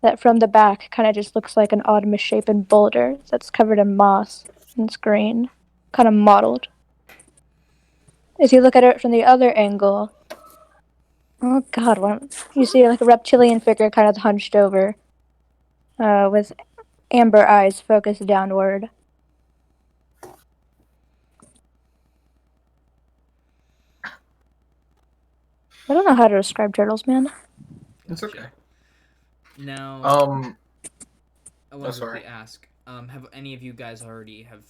that from the back kind of just looks like an odd misshapen boulder that's covered in moss and it's green, kind of mottled. As you look at it from the other angle, oh god, you see like a reptilian figure kind of hunched over, with amber eyes focused downward. I don't know how to describe turtles, man. It's okay. Now, I want to quickly ask: have any of you guys already have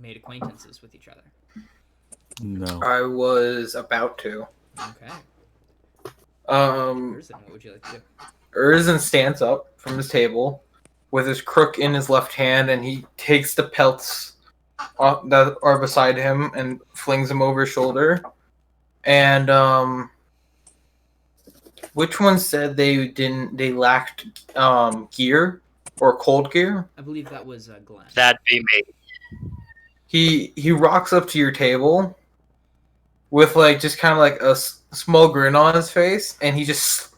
made acquaintances with each other? No. I was about to. Okay. Urizen, what would you like to do? Urizen stands up from his table with his crook in his left hand, and he takes the pelts that are beside him and flings them over his shoulder. And which one said they lacked gear or cold gear? I believe that was Glenn. That'd be me. He rocks up to your table with like just kind of like a small grin on his face, and he just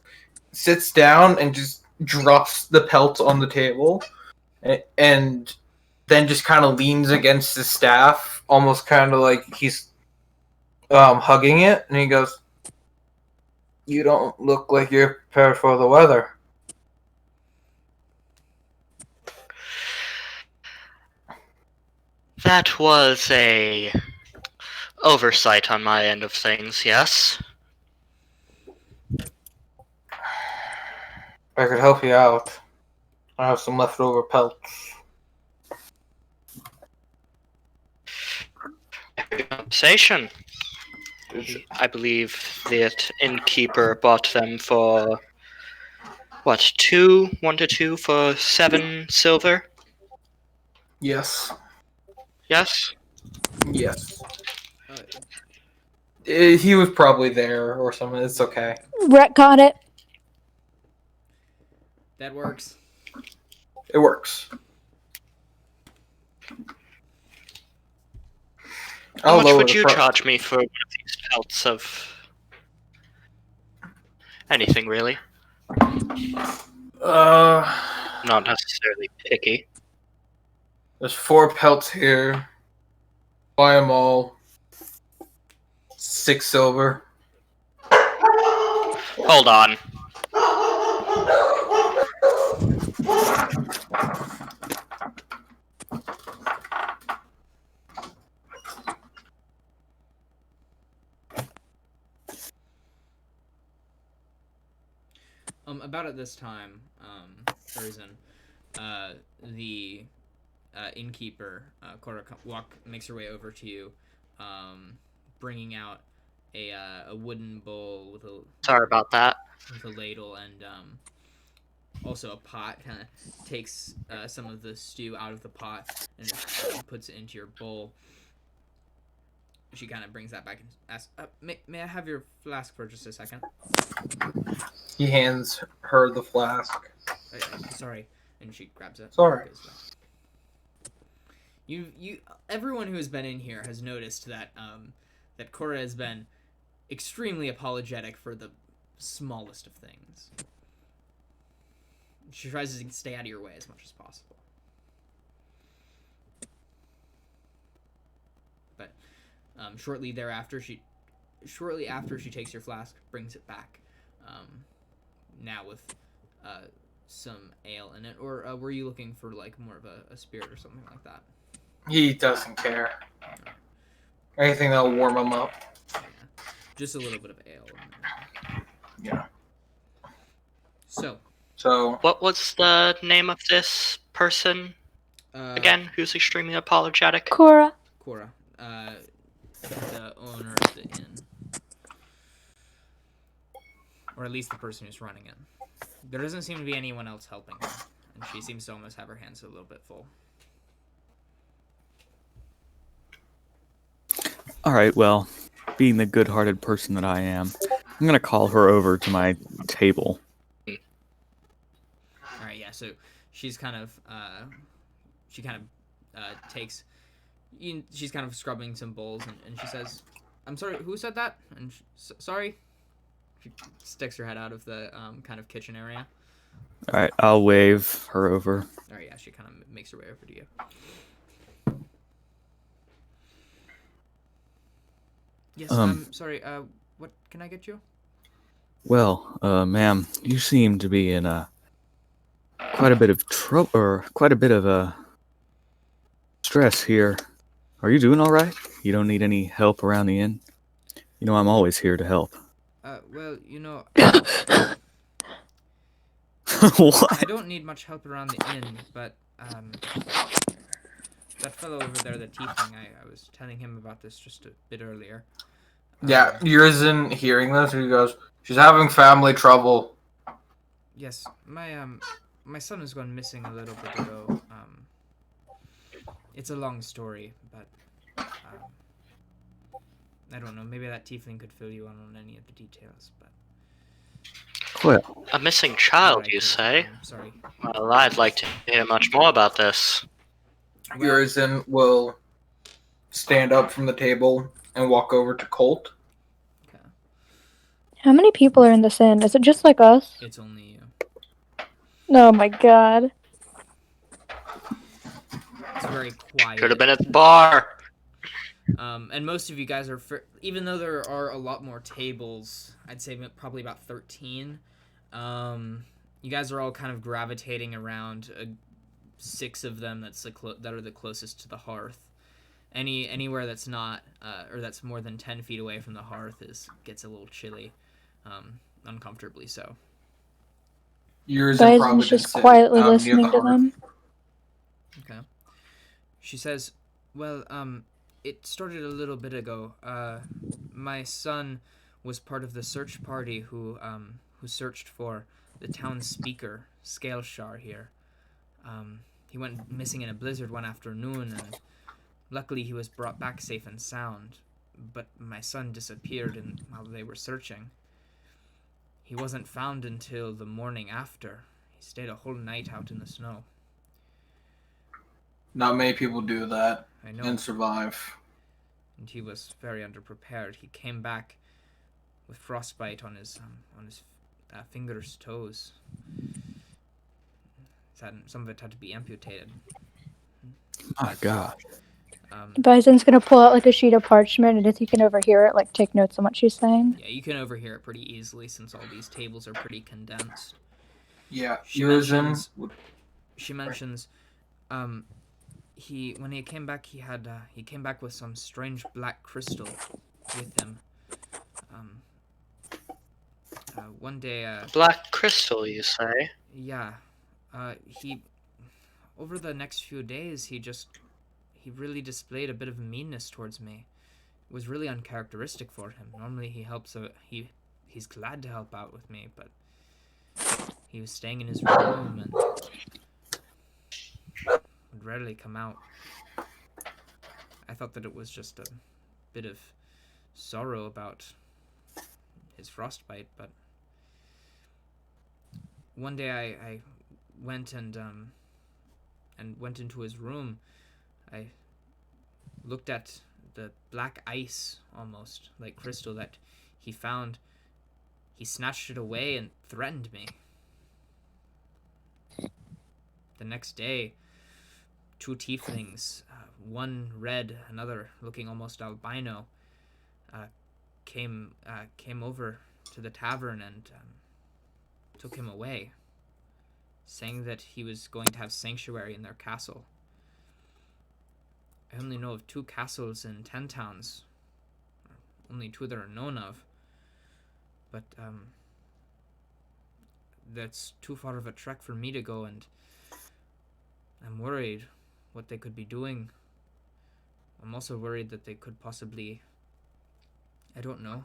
sits down and just drops the pelt on the table, and then just kind of leans against his staff, almost kind of like he's hugging it, and he goes, "You don't look like you're prepared for the weather." That was a oversight on my end of things, yes. I could help you out. I have some leftover pelts. Conversation. I believe that Innkeeper bought them for what, 1 to 2 for 7 silver? Yes. Yes? Yes. He was probably there or something. It's okay. Retcon it. That works. It works. How much would you charge me for one of these pelts of anything, really? Not necessarily picky. There's 4 pelts here. Buy them all. 6 silver. Hold on. About at this time, Urizen, the innkeeper, Cora, makes her way over to you, bringing out a wooden bowl with a... Sorry about that. With a ladle and also a pot. Kind of takes some of the stew out of the pot and puts it into your bowl. She kind of brings that back and asks, may I have your flask for just a second? He hands her the flask. Sorry. And she grabs it. Sorry. Everyone who has been in here has noticed that that Cora has been extremely apologetic for the smallest of things. She tries to stay out of your way as much as possible. But shortly after she takes your flask, brings it back, now with some ale in it. Or were you looking for like more of a spirit or something like that? He doesn't care. Anything that'll warm him up. Yeah. Just a little bit of ale in there. Yeah. So what was the name of this person again who's extremely apologetic? Cora, the owner of the inn, or at least the person who's running it. There doesn't seem to be anyone else helping her, and she seems to almost have her hands a little bit full. All right, well, being the good-hearted person that I am, I'm gonna call her over to my table. All right, yeah. So she's kind of, takes. She's kind of scrubbing some bowls, and she says, "I'm sorry. Who said that?" And sorry. She sticks her head out of the kind of kitchen area. All right, I'll wave her over. All right, yeah, she kind of makes her way over to you. Yes, sorry, what can I get you? Well, ma'am, you seem to be in quite a bit of trouble, or quite a bit of stress here. Are you doing all right? You don't need any help around the inn? You know I'm always here to help. Well, you know, What? I don't need much help around the inn, but, that fellow over there, the tiefling, I was telling him about this just a bit earlier. Yeah, Urizen hearing this, he goes, "She's having family trouble." Yes, my son has gone missing a little bit ago. It's a long story, but, I don't know, maybe that tiefling could fill you in on any of the details, but... Well, A missing child, you say? Sorry. Well, I'd like to hear much more about this. Well, Urizen will stand up from the table and walk over to Colt. okay. How many people are in this inn? Is it just like us? It's only you. Oh my god. It's very quiet. Could have been at the bar. And most of you guys are, even though there are a lot more tables, I'd say probably about 13. You guys are all kind of gravitating around 6 of them that are the closest to the hearth. Anywhere that's not, or that's more than 10 feet away from the hearth gets a little chilly, uncomfortably so. Byzan's just quietly listening to them. Okay. She says, well, it started a little bit ago. My son was part of the search party who searched for the town speaker, Scaleshar here. He went missing in a blizzard one afternoon, and luckily he was brought back safe and sound. But my son disappeared while they were searching. He wasn't found until the morning after. He stayed a whole night out in the snow. Not many people do that I know. and survive. And he was very underprepared. He came back with frostbite on his fingers, toes. Some of it had to be amputated. my God. Byzan's gonna pull out like a sheet of parchment, and if you can overhear it, like take notes on what she's saying. Yeah, you can overhear it pretty easily since all these tables are pretty condensed. Yeah, She Urizen. mentions, when he came back, he came back with some strange black crystal with him. One day, Black crystal, you say? yeah, over the next few days, he really displayed a bit of meanness towards me. It was really uncharacteristic for him. Normally he helps he's glad to help out with me, but he was staying in his room and would rarely come out. I thought that it was just a bit of sorrow about his frostbite, but one day I went and went into his room. I looked at the black ice, almost like crystal, that he found. He snatched it away and threatened me. The next day, 2 tieflings, one red, another looking almost albino, came over to the tavern and took him away, saying that he was going to have sanctuary in their castle. I only know of 2 castles in 10 towns, only 2 that are known of, but that's too far of a trek for me to go, and I'm worried what they could be doing. I'm also worried that they could possibly, I don't know.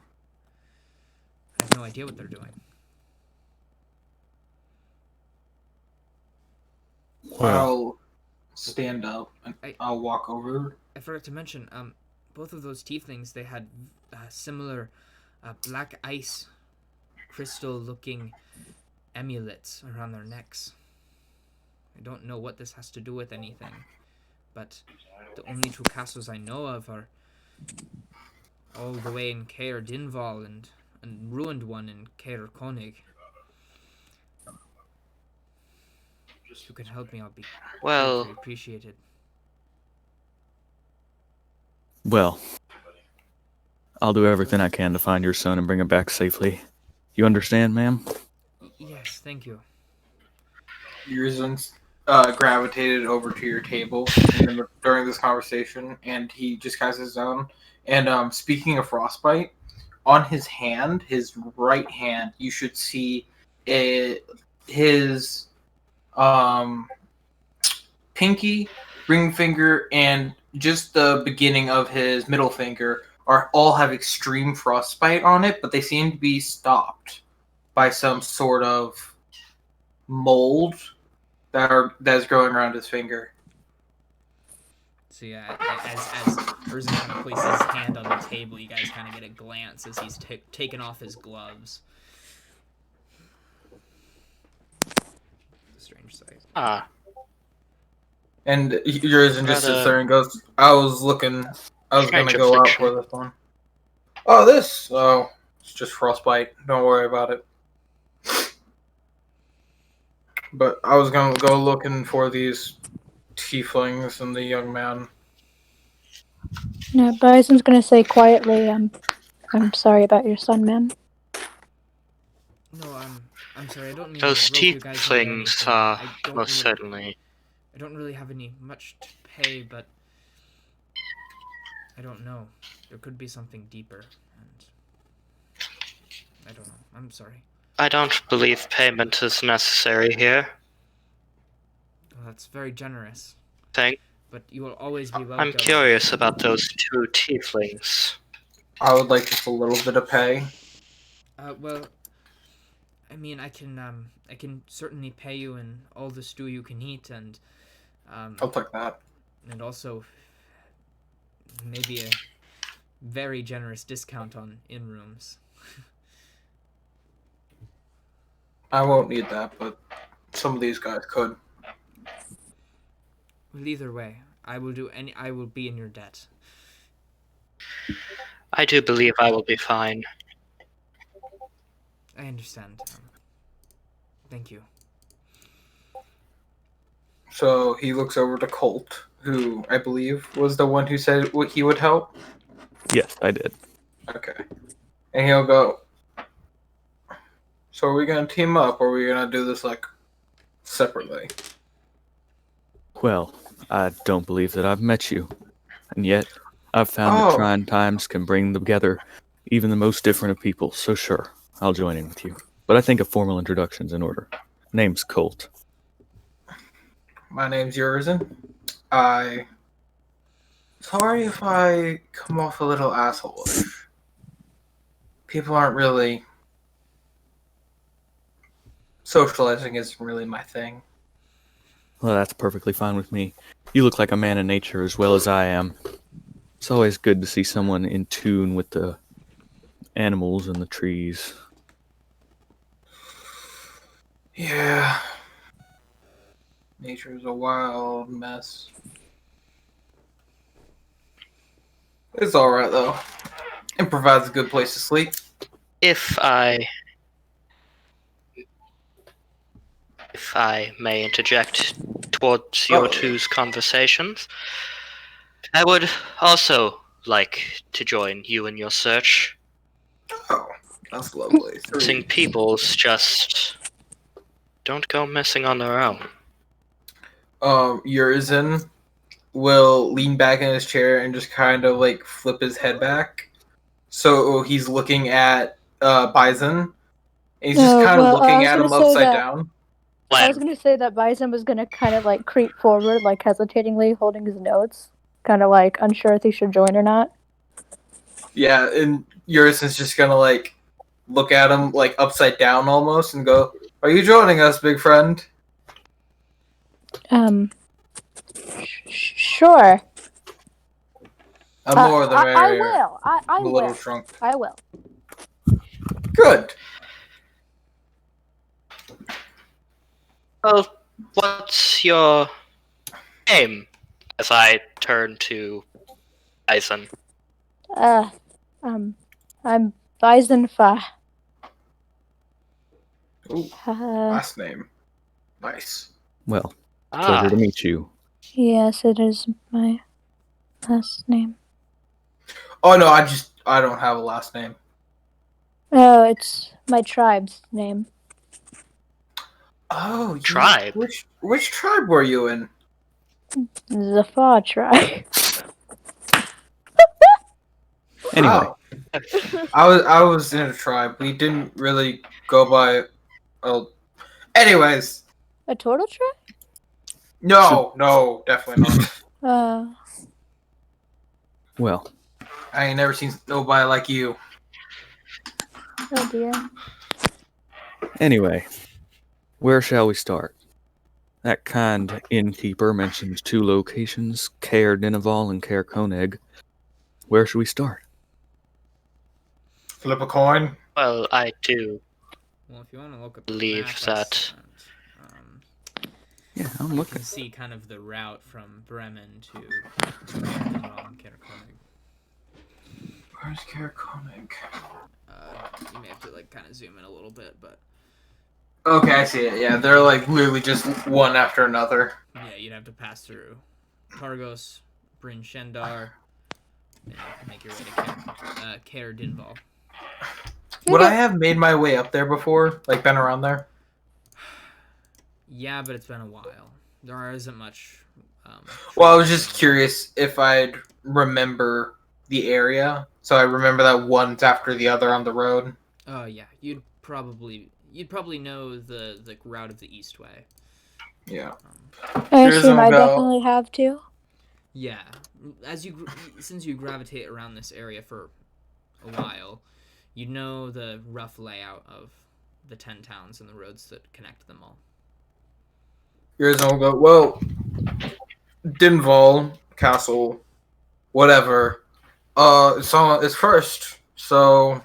I have no idea what they're doing. I'll stand up and I'll walk over. I forgot to mention, both of those tieflings, they had similar black ice crystal-looking amulets around their necks. I don't know what this has to do with anything, but the only 2 castles I know of are all the way in Caer Dinval and ruined one in Caer Konig. If you could help me, I'll be Well, greatly appreciated. Well, I'll do everything I can to find your son and bring him back safely. You understand, ma'am? Yes, thank you. Urizen gravitated over to your table during this conversation, and he just kind of sits down. And speaking of frostbite, on his hand, his right hand, you should see his pinky, ring finger, and just the beginning of his middle finger all have extreme frostbite on it, but they seem to be stopped by some sort of mold that's growing around his finger. So yeah, as Urizen kind of places his hand on the table, you guys kind of get a glance as he's taken off his gloves. Strange sight. And Urizen just sits Rather there and goes, I was gonna strange go out affliction. for this one. Oh, it's just frostbite. Don't worry about it. But I was gonna go looking for these tieflings and the young man. No, Byzan's gonna say quietly, I'm sorry about your son, ma'am. No, I'm sorry. I don't mean Those to rope you guys into tieflings anything. are I don't most really, certainly. I don't really have any much to pay, but I don't know. There could be something deeper, and I don't know. I'm sorry. I don't believe payment is necessary here. Well, that's very generous. Thank. But you will always be welcome. I'm curious about those two tieflings. I would like just a little bit of pay. Well, I mean, I can certainly pay you in all the stew you can eat, and I'll take that. and also maybe a very generous discount on in rooms. I won't need that, but some of these guys could. Well, either way, I will be in your debt. I do believe I will be fine. I understand. Thank you. So he looks over to Colt, who I believe was the one who said he would help. Yes, I did. Okay. And he'll go, so are we going to team up, or are we going to do this, separately? Well, I don't believe that I've met you. And yet, I've found that trying times can bring together even the most different of people, so sure, I'll join in with you. But I think a formal introduction's in order. Name's Colt. My name's Urizen. Sorry if I come off a little asshole-ish. People aren't really... Socializing isn't really my thing. Well, that's perfectly fine with me. You look like a man of nature as well as I am. It's always good to see someone in tune with the animals and the trees. Yeah. Nature's a wild mess. It's alright, though. It provides a good place to sleep. If I may interject towards your two's conversations, I would also like to join you in your search. Oh, that's lovely. Missing peoples just don't go missing on their own. Urizen will lean back in his chair and just kind of flip his head back. So he's looking at Byzan. He's just kind of looking at him upside down. I was going to say that Byzan was going to kind of creep forward, hesitatingly holding his notes, kind of unsure if he should join or not. Yeah, and Urizen's just going to look at him upside down almost and go, "Are you joining us, big friend?" Sure. More the merrier. I will. I will. Little shrunk. I will. Good. Well, what's your name? As I turn to Byzan. I'm Byzan Fa. Ooh, last name. Nice. Well, pleasure to meet you. Yes, it is my last name. Oh no, I don't have a last name. Oh, it's my tribe's name. Oh, Tribe? Which tribe were you in? The Fa tribe. Anyway, I was in a tribe. We didn't really go by. Well, anyways, A total tribe? no, definitely not. well, I ain't never seen nobody like you. Oh dear. anyway, where shall we start? That kind innkeeper mentioned 2 locations, Caer Dineval and Caer Konig. Where should we start? Flip a coin. Well, I do Well, if you want to look at the believe map I that. sent, Yeah, I'm you looking. can see kind of the route from Bremen to Kerkonig. Where's Konig? You may have to like kind of zoom in a little bit, but Okay, I see it. Yeah, they're like literally just one after another. yeah, you'd have to pass through Targos, Bryn, Shander, and make your way to Caer Dineval. Would I have made my way up there before? Like, been around there? Yeah, but it's been a while. There isn't much. Well, I was just curious if I'd remember the area. So I remember that one's after the other on the road. Oh yeah, you'd probably know the route of the east way. Yeah. I Here's assume I Annabelle. definitely have to. Yeah, since you gravitate around this area for a while, you know the rough layout of the 10 towns and the roads that connect them all. Urizen will go, well, Dinval Castle, whatever. It's first, so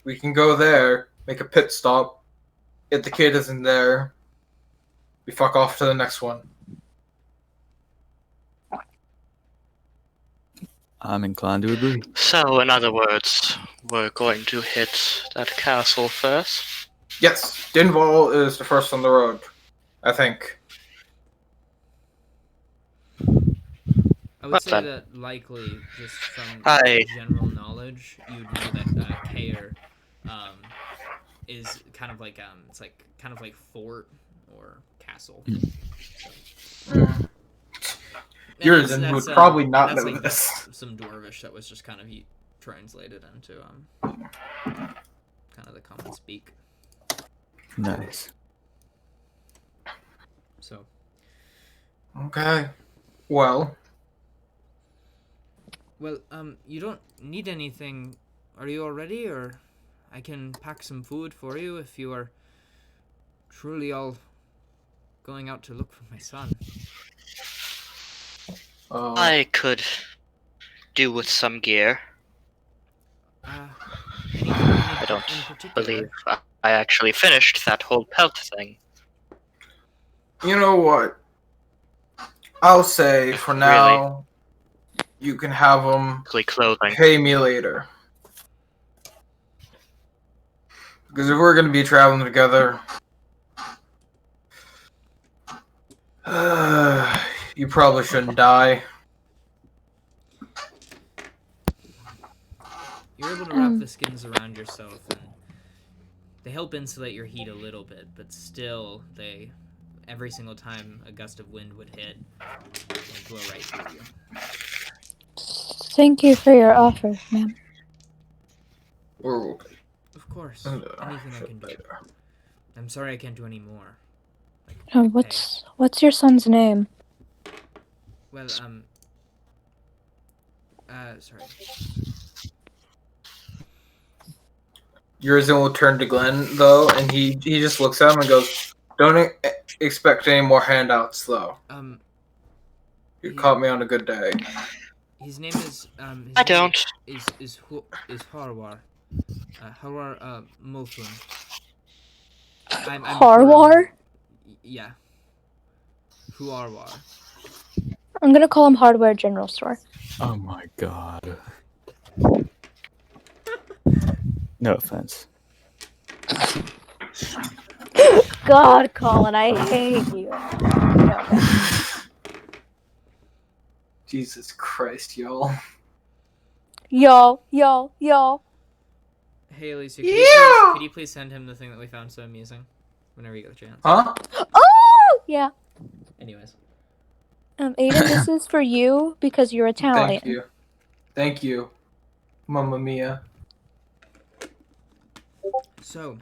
we can go there, make a pit stop. If the kid isn't there, we fuck off to the next one. I'm inclined to agree. So, in other words, we're going to hit that castle first. Yes, Dinval is the first on the road, I think. I would say Well, that likely, just from Hi. general knowledge, you'd know that Caer is kind of like it's like kind of like fort or castle. Urizen would probably not that's know like this. some Dwarvish that was just kind of translated into kind of the common speak. Nice. So Okay. Well, you don't need anything. Are you all ready, or I can pack some food for you if you are truly all going out to look for my son. I could do with some gear. I don't believe I actually finished that whole pelt thing. you know what? I'll say for now, you can have them Clothing. pay me later. Because if we're going to be traveling together, you probably shouldn't die. You're able to wrap the skins around yourself, and they help insulate your heat a little bit, but still, every single time a gust of wind would hit, they'd blow right through you. Thank you for your offer, ma'am. Of course, anything I can do. I'm sorry I can't do any more. What's your son's name? Well, sorry. Urizen will turn to Glenn, though, and he just looks at him and goes, don't expect any more handouts, though. You caught me on a good day. His name is, I don't. Is Harwar. Harwar, Mulflin. Harwar? Yeah. Huarwar. I'm gonna call him Hardware General Store. Oh my god. No offense. God, Colin, I hate you. Okay. Jesus Christ, y'all. Yo. Hey, Alicia, Yeah! could you please send him the thing that we found so amusing? Whenever you get the chance. Huh? Oh! Yeah. Anyways. Aiden, this is for you because you're Italian. Thank you. Thank you. Mamma mia. So,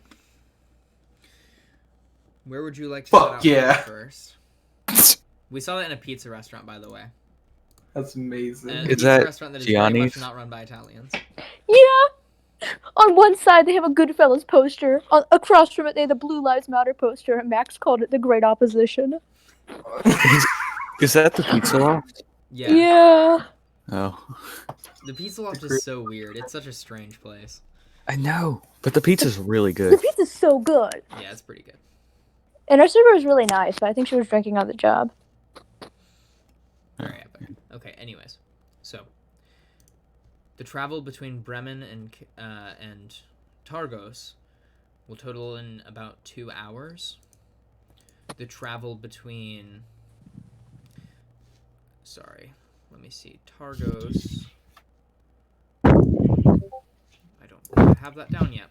where would you like to Fuck set out yeah. first? We saw that in a pizza restaurant, by the way. That's amazing. And a Is pizza that restaurant that is very much Gianni's? not run by Italians. Yeah. On one side, they have a Goodfellas poster. Across from it, they have the Blue Lives Matter poster, and Max called it the Great Opposition. Is that the pizza loft? Yeah. Oh, The pizza loft is so weird. It's such a strange place. I know, but the pizza's really The good. pizza's so good. Yeah, it's pretty good. And our server was really nice, but I think she was drinking on the job. Very epic. Okay, anyways. So, the travel between Bremen and Targos will total in about 2 hours. The travel between... Sorry. Let me see. Targos... I don't think I have that down yet.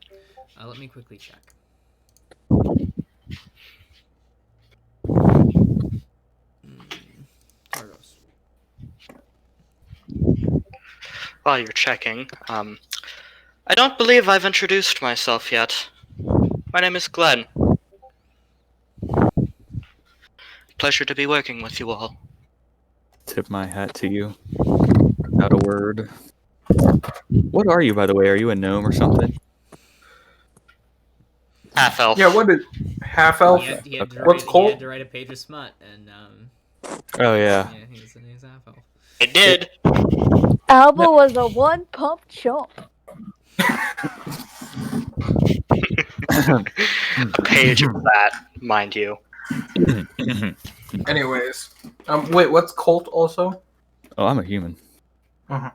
Let me quickly check. Targos. While you're checking, I don't believe I've introduced myself yet. My name is Glenn. Pleasure to be working with you all. Tip my hat to you. Not a word. What are you, by the way? Are you a gnome or something? Half elf. Yeah, what is half elf? He had to What's write, Colt? He had to write a page of smut, and Oh yeah. yeah, he's half elf. I did. Alba was a one-pump chump. A page of that, mind you. Anyways. Wait, what's Colt also? Oh, I'm a human. Uh-huh.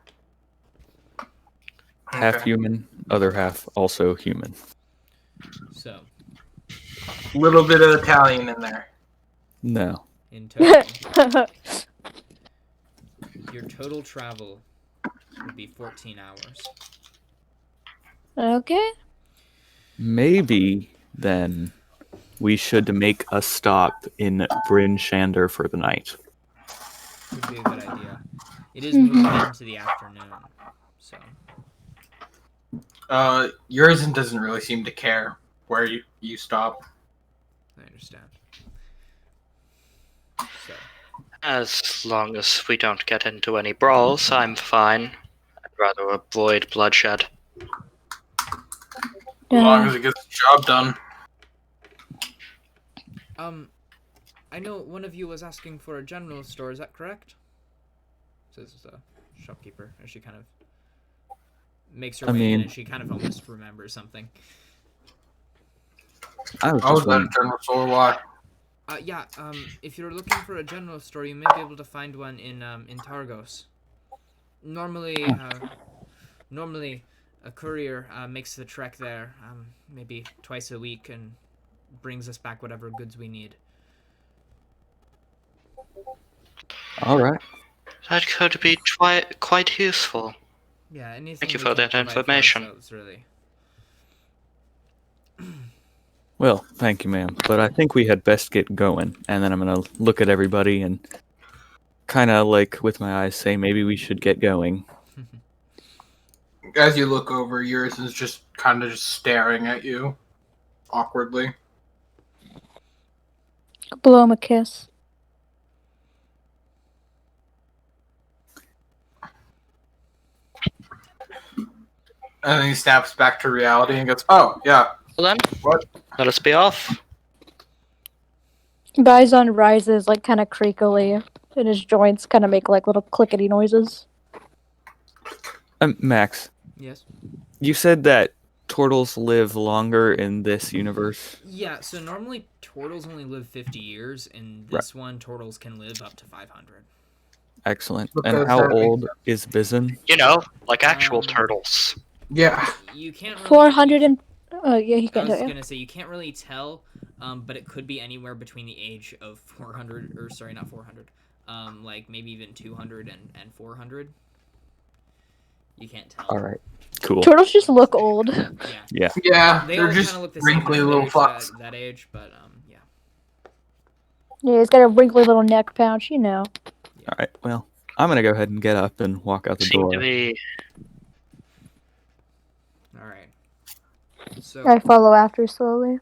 Half Okay. human, other half also human. So, Little bit of Italian in there. No. in total, your total travel would be 14 hours. Okay. Maybe then we should make a stop in Bryn Shander for the night. Would be a good idea. It is moving into the afternoon, so Urizen doesn't really seem to care where you stop. I understand. So, As long as we don't get into any brawls, I'm fine. I'd rather avoid bloodshed. As long as it gets the job done. I know one of you was asking for a general store. Is that correct? Says the shopkeeper as she kind of makes her way in, and she kind of almost remembers something. I was I was just at a wondering. general store. Why? Yeah. If you're looking for a general store, you may be able to find one in Targos. Normally, a courier makes the trek there, maybe twice a week, and brings us back whatever goods we need. All right. That could be quite useful. Yeah, anything. Thank you we for can that provide for information. ourselves, really. Well, thank you, ma'am. But I think we had best get going, and then I'm gonna look at everybody and kind of like with my eyes say maybe we should get going. As you look over, Urizen's just kind of just staring at you awkwardly. Blow him a kiss. And then he snaps back to reality and goes, "Oh, yeah. Well then, What? let us be off. Byzan rises like kind of creakily, and his joints kind of make like little clickety noises. Max, Yes. you said that turtles live longer in this universe. Yeah. So normally turtles only live 50 years. In this one, turtles can live up to 500. Excellent. Look, And that's how that old is Byzan? You know, like actual turtles. Yeah. You can't really. 400 and... Oh, yeah, he I can't was tell you. gonna say you can't really tell but it could be anywhere between the age of 400, or sorry, not 400, like maybe even 200 and 400. You can't tell. All right. Cool. Turtles just look old. Yeah. Yeah. Yeah, They they're all just kind of look the same wrinkly when little they fucks. that age, but yeah. Yeah, he's got a wrinkly little neck pouch, you know. All right. Well, I'm gonna go ahead and get up and walk out the Seem door. to be All right. So I follow after slowly.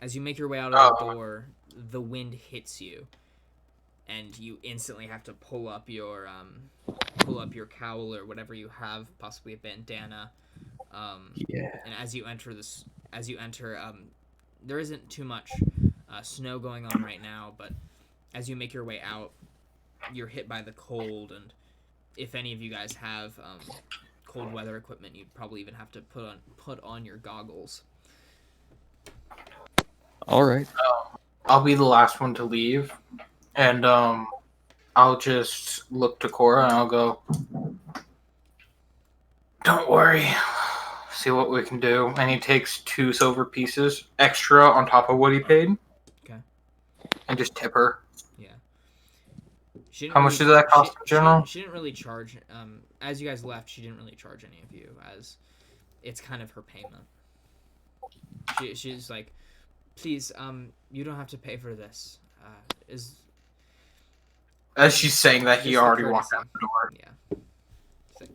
as you make your way out of the door, the wind hits you, and you instantly have to pull up your cowl or whatever you have, possibly a bandana. Yeah. And as you enter, there isn't too much snow going on right now, but as you make your way out, you're hit by the cold, and if any of you guys have cold weather equipment, you'd probably even have to put on your goggles. All right. I'll be the last one to leave, and I'll just look to Cora and I'll go, "Don't worry, see what we can do." And he takes 2 silver pieces extra on top of what he paid. Okay. And just tip her. Yeah. How much did that cost in general? She didn't really charge. As you guys left, she didn't really charge any of you, as it's kind of her payment. She's like, please, you don't have to pay for this. As she's saying that, he Just the already walked courtesy. out the door. Yeah. So,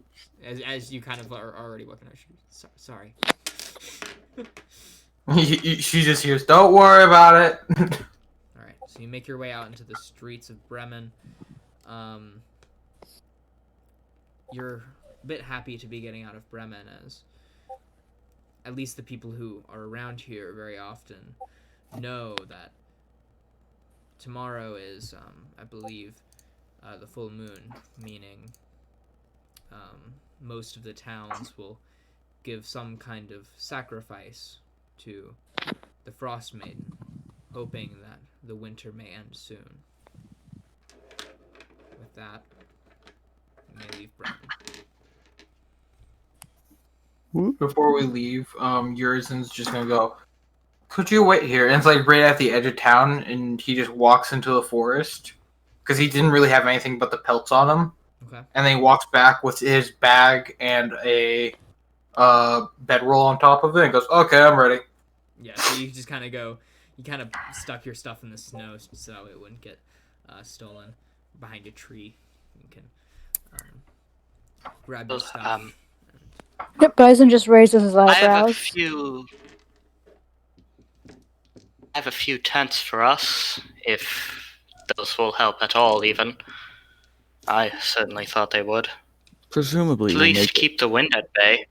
as you kind of are already walking out, sorry. She just hears, "Don't worry about it." All right. So you make your way out into the streets of Bremen. You're a bit happy to be getting out of Bremen, as at least the people who are around here very often know that tomorrow is, I believe, the full moon, meaning most of the towns will give some kind of sacrifice to the Frost Maiden, hoping that the winter may end soon. With that, you may leave Bremen. Before we leave, Urizen's just gonna go, "Could you wait here?" And it's like right at the edge of town, and he just walks into the forest because he didn't really have anything but the pelts on him. Okay. And then he walks back with his bag and a bedroll on top of it, and goes, "Okay, I'm ready." Yeah, so you just kind of go. You kind of stuck your stuff in the snow so it wouldn't get stolen behind a tree. You can grab your stuff. Yep, Byzan just raises his I have a eyebrows. few tents for us, if those will help at all, even. I certainly thought they would. Presumably, At we'll least make keep the wind at bay.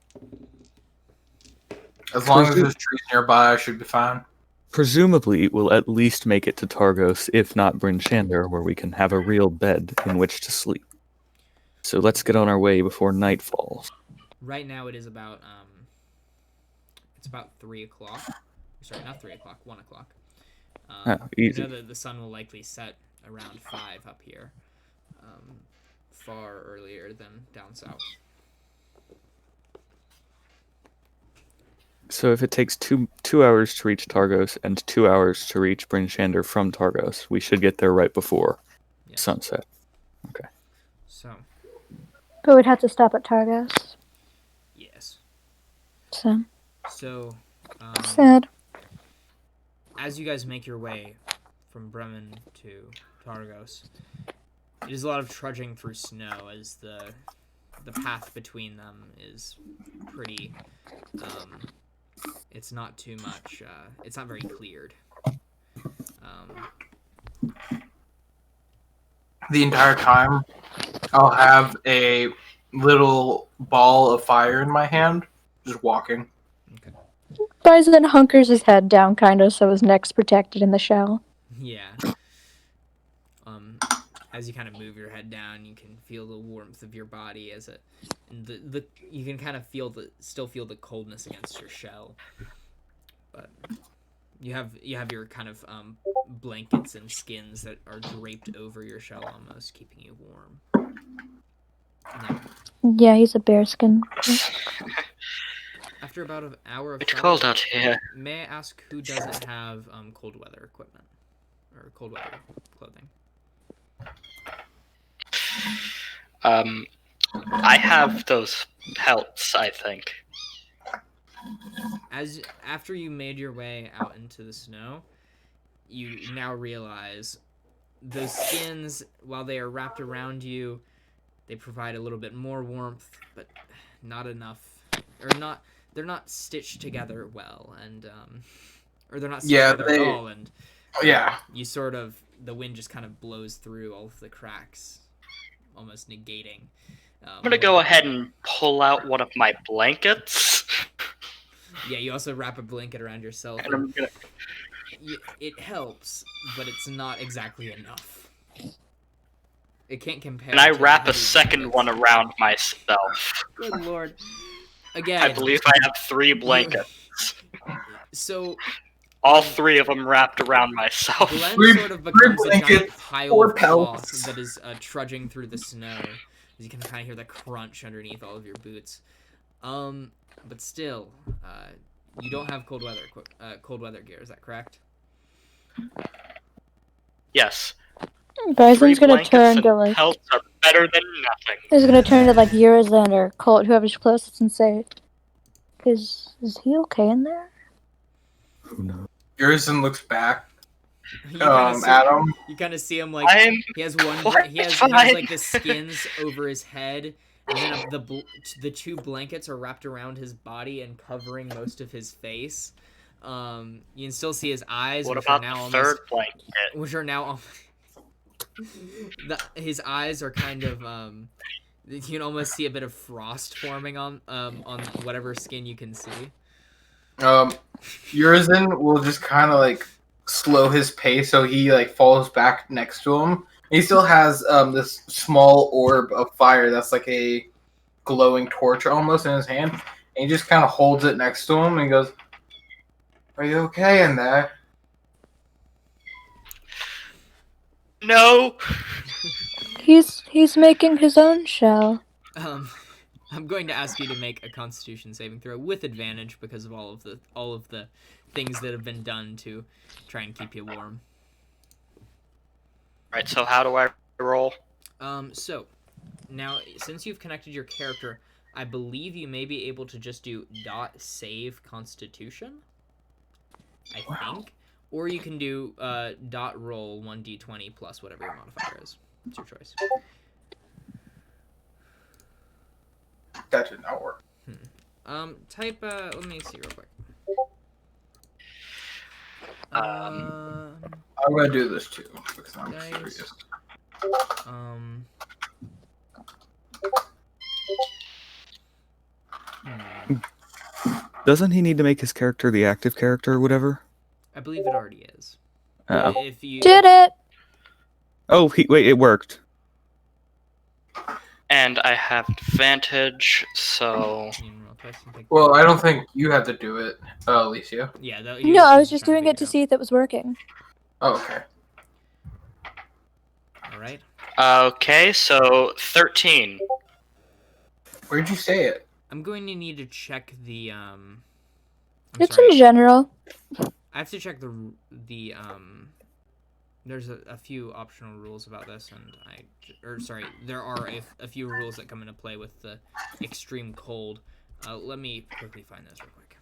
As long as there's trees nearby, I should be fine. Presumably, we'll at least make it to Targos, if not Bryn Shander, where we can have a real bed in which to sleep. So let's get on our way before night falls. Right now it is about it's about 3 o'clock. Sorry, not 3 o'clock. 1 o'clock. Easy. You know that the sun will likely set around 5 up here, far earlier than down south. So if it takes two hours to reach Targos and 2 hours to reach Bryn Shander from Targos, we should get there right before sunset. Okay. So. But we'd have to stop at Targos. Yes. So. Sad. Sad. As you guys make your way from Bremen to Targos, it is a lot of trudging through snow, as the path between them is pretty. It's not too much. It's not very cleared. The entire time, I'll have a little ball of fire in my hand, just walking. Okay. Byzan hunkers his head down, kind of, so his neck's protected in the shell. Yeah. As you kind of move your head down, you can feel the warmth of your body as it, and you can kind of still feel the coldness against your shell, but you have your kind of blankets and skins that are draped over your shell, almost keeping you warm. Yeah, he's a bearskin. After about an hour of It's thought, cold out here. may I ask who doesn't have cold weather equipment or cold weather clothing? I have those pelts, I think. After you made your way out into the snow, you now realize those skins, while they are wrapped around you, they provide a little bit more warmth, but not enough, or not. They're not stitched together well, and or they're not stitched together at all, and you sort of, the wind just kind of blows through all of the cracks, almost negating. I'm gonna go ahead and pull out one of my blankets. Yeah, you also wrap a blanket around yourself. And I'm gonna... It helps, but it's not exactly enough. It can't compare. And I to wrap a heavy second blankets. one around myself. Good lord. Again. I believe I have 3 blankets. So all 3 of them wrapped around myself. Glenn sort of becomes a giant pile of cloth that is trudging through the snow. As you can kind of hear the crunch underneath all of your boots. But still, you don't have cold weather gear. Is that correct? Yes. Byzan's gonna turn to like. Pelts are better than nothing. He's gonna turn to like Urizen or Colt, whoever's closest, and say, "Is he okay in there?" Who knows? Urizen looks back. Adam. You kind of see him like he has like the skins over his head, and then the 2 blankets are wrapped around his body and covering most of his face. You can still see his eyes. What about the 3rd blanket? Which are now his eyes are kind of you can almost see a bit of frost forming on whatever skin you can see. Urizen will just kind of like slow his pace so he like falls back next to him. He still has this small orb of fire that's like a glowing torch almost in his hand, and he just kind of holds it next to him and goes, "Are you okay in there?" No. He's making his own shell. I'm going to ask you to make a Constitution saving throw with advantage because of all of the things that have been done to try and keep you warm. Right. So how do I roll? So now since you've connected your character, I believe you may be able to just do .save Constitution. I think. Or you can do .roll 1d20 plus whatever your modifier is. It's your choice. That did not work. Type, let me see real quick. I'm gonna do this too, because I'm curious. Doesn't he need to make his character the active character or whatever? I believe it already is. If you did it. Oh, wait, it worked. And I have advantage, so... Well, I don't think you have to do it, Alicia. Yeah. No, I was just doing it to see if it was working. Oh, okay. Alright. Okay, so 13. Where'd you say it? I'm going to need to check the, It's in general. I have to check the there's a few optional rules about this, and there are a few rules that come into play with the extreme cold. Let me quickly find those real quick.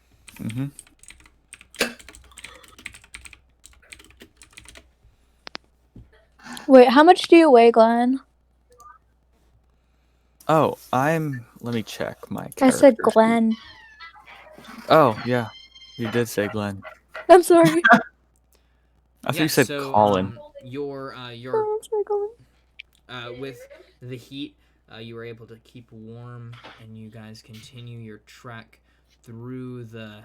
Wait, how much do you weigh, Glenn? Oh, let me check my character. I said Glenn. Oh, yeah. You did say Glenn. I'm sorry. I thought you said Colin. With the heat, you were able to keep warm, and you guys continue your trek through the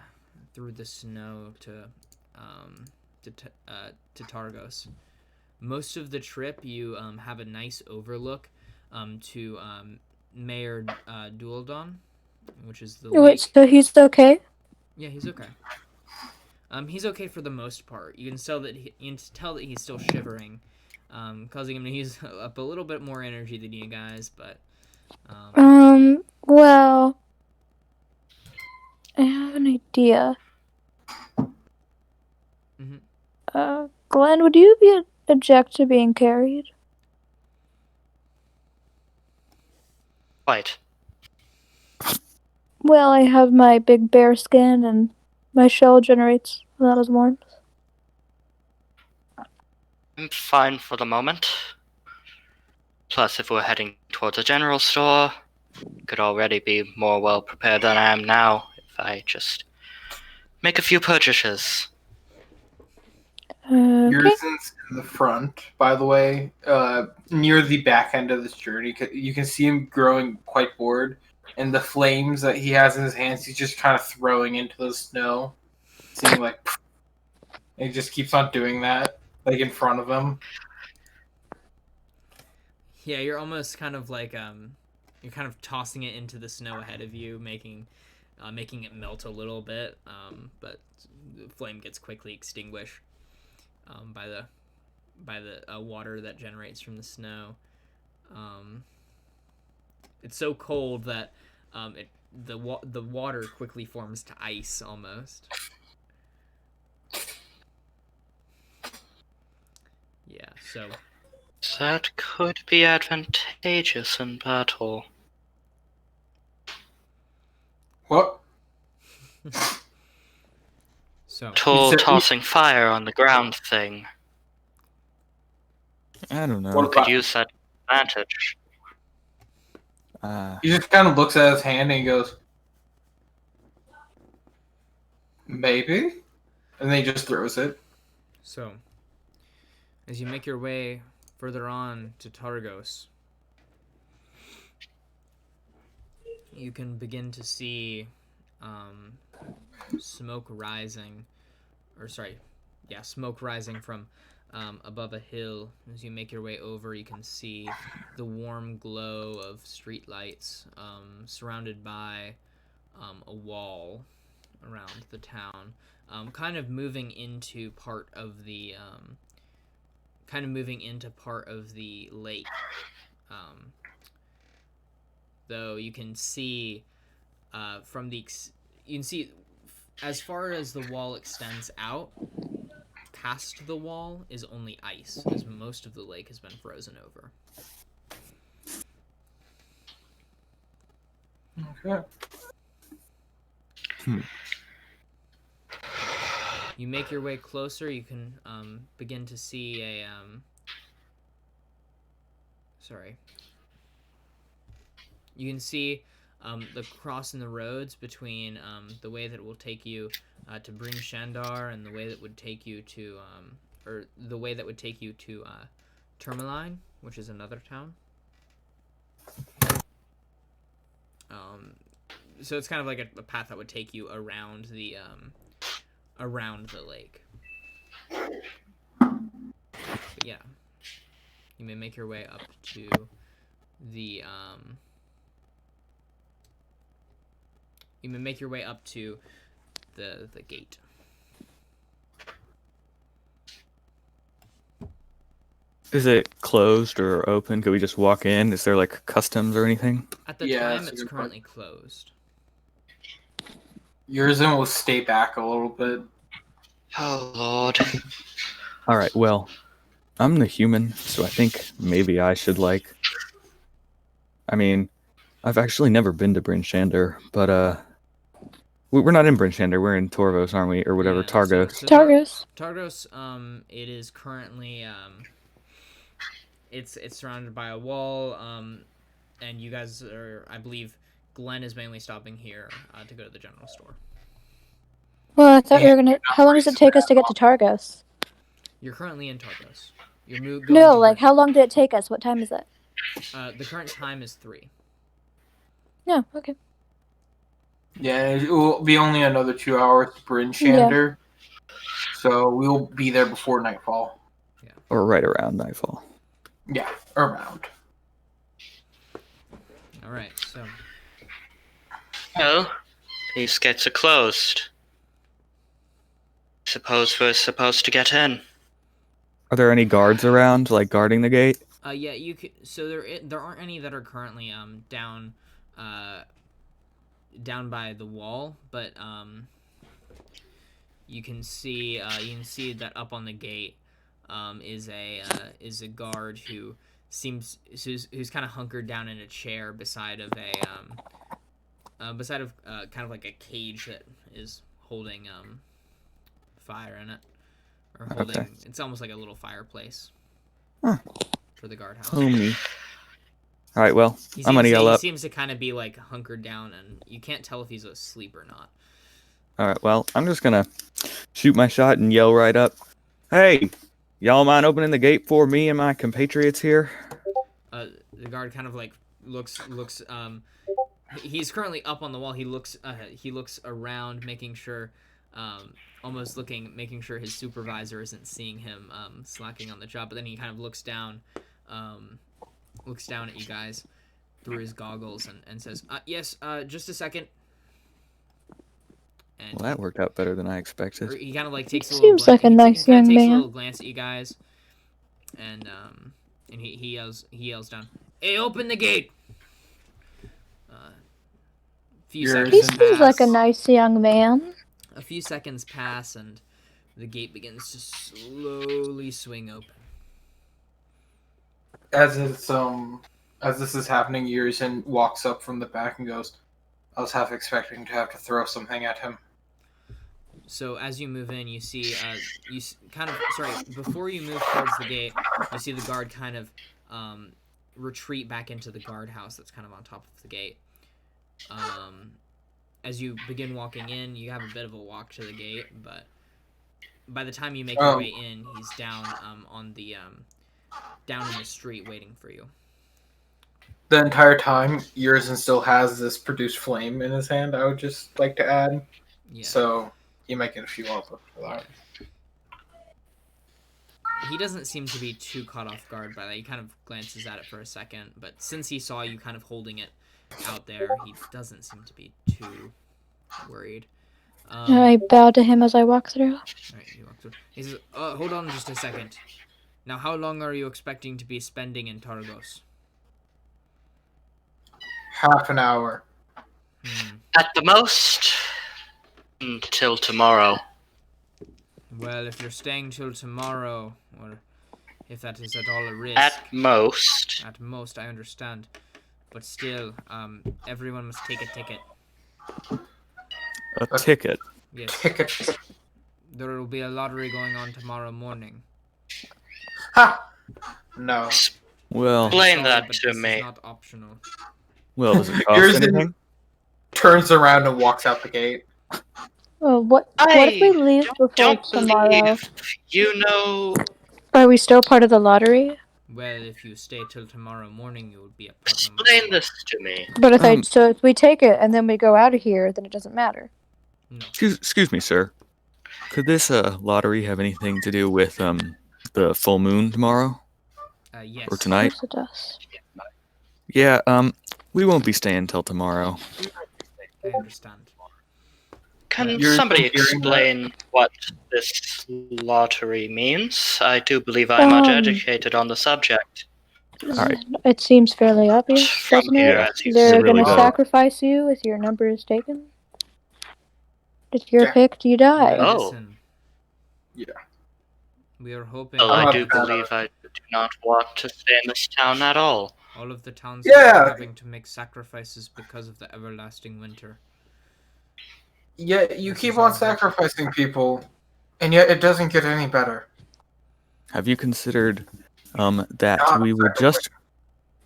snow to Targos. Most of the trip, you have a nice overlook to Mayor Dualdon, which is the lake. Wait, so he's okay? Yeah, he's okay. He's okay for the most part. You can tell that he's still shivering, causing him to use up a little bit more energy than you guys. But well, I have an idea. Glenn, would you be object to being carried? Quite. Well, I have my big bear skin and my shell generates a lot of warmth. I'm fine for the moment. Plus, if we're heading towards a general store, could already be more well prepared than I am now if I just make a few purchases. Okay. Urizen's in the front, by the way, near the back end of this journey. You can see him growing quite bored, and the flames that he has in his hands, he's just kind of throwing into the snow, seeing like, and he just keeps on doing that, like in front of him. Yeah, you're almost kind of like you're kind of tossing it into the snow ahead of you, making it melt a little bit, but the flame gets quickly extinguished by the water that generates from the snow. It's so cold that the water quickly forms to ice almost. Yeah, so That could be advantageous in battle. What? so Tall tossing fire on the ground thing. I don't know. What Could about? use that advantage. He just kind of looks at his hand and he goes, maybe? And then he just throws it. So, as you make your way further on to Targos, you can begin to see smoke rising from above a hill. As you make your way over, you can see the warm glow of streetlights surrounded by a wall around the town, kind of moving into part of the lake. Though you can see as far as the wall extends out, past the wall is only ice, as most of the lake has been frozen over. Okay. You make your way closer, you can begin to see a you can see the cross in the roads between the way that will take you to Bryn Shander and the way that would take you to Tourmaline, which is another town. So it's kind of like a path that would take you around the lake. But yeah, you may make your way up to the the gate. Is it closed or open? Could we just walk in? Is there like customs or anything? At the time, it's currently closed. Urizen will stay back a little bit. Oh, Lord. All right, well, I'm the human, so I think maybe I should I mean, I've actually never been to Bryn Shander, but we're not in Bryn Shander, we're in Torvos, aren't we? Or whatever, Yeah, Targos. So Targos. Targos, it is currently it's surrounded by a wall, and you guys are, I believe, Glenn is mainly stopping here to go to the general store. Well, I thought you were gonna. How long does it take us to get to Targos? You're currently in Targos. No, like how long did it take us? What time is it? The current time is 3. No, okay. Yeah, it will be only another 2 hours to Bryn Shander. Yeah. So we'll be there before nightfall. Yeah. Or right around nightfall. Yeah, around. Alright, so. Well, these gates are closed. Suppose we're supposed to get in. Are there any guards around, like guarding the gate? Yeah, you can. So there aren't any that are currently down down by the wall, but you can see that up on the gate is a guard who's kind of hunkered down in a chair beside of kind of like a cage that is holding fire in it, or holding. Okay. It's almost like a little fireplace for the guardhouse. Homie. All right, well, I'm gonna yell up. He seems to kind of be like hunkered down, and you can't tell if he's asleep or not. All right, well, I'm just gonna shoot my shot and yell right up. Hey, y'all mind opening the gate for me and my compatriots here? The guard kind of like looks. He's currently up on the wall. He looks around, making sure his supervisor isn't seeing him slacking on the job. But then he kind of looks down at you guys through his goggles and says, "Yes, just a second." And Well, that worked out better than I expected. he kind of like takes Seems like a nice young takes a man. little glance at you guys, and he yells down, "Hey, open the gate!" He seems like a nice young man. A few seconds pass, and the gate begins to slowly swing open. As this is happening, Urizen walks up from the back and goes, "I was half expecting to have to throw something at him." So as you move in, you see before you move towards the gate, you see the guard kind of retreat back into the guardhouse that's kind of on top of the gate. As you begin walking in, you have a bit of a walk to the gate, but by the time you make your way in, he's down down in the street waiting for you. The entire time, Urizen still has this produced flame in his hand, I would just like to add. Yeah. So you might get a few off for that. He doesn't seem to be too caught off guard by that. He kind of glances at it for a second, but since he saw you kind of holding it out there, he doesn't seem to be too worried. I bow to him as I walk through. Right, you walk through. He says, hold on just a second. Now, how long are you expecting to be spending in Targos? Half an hour. At the most, until tomorrow. Well, if you're staying till tomorrow, or if that is at all a risk... At most. At most, I understand. But still, everyone must take a ticket. A ticket? Yes. Ticket. There will be a lottery going on tomorrow morning. Ha! No. Well... Explain Sorry, that but to this me. is not optional. Well, does it cost Urizen anything? turns around and walks out the gate. Oh, what if we leave before Don't tomorrow? believe you know. Are we still part of the lottery? Well, if you stay till tomorrow morning, you would be a part of Explain this to me. But if we take it and then we go out of here, then it doesn't matter. No. Excuse me, sir. Could this lottery have anything to do with the full moon tomorrow? Yes. Or tonight? Of course it does. Yeah, we won't be staying till tomorrow. I understand. Can You're somebody hearing explain what this lottery means? I do believe I'm much educated on the subject. Alright. It seems fairly obvious, From doesn't here, it? as you They're It really going to does. sacrifice you if your number is taken. If you're Yeah. picked, you die. Oh. Listen, Yeah. we are hoping Well, I not do bad. believe I do not want to stay in this town at all. all of the towns Yeah. are having to make sacrifices because of the everlasting winter. Yeah, you This keep is on our sacrificing people, and yet it doesn't get any better. Have you considered that God, we would just...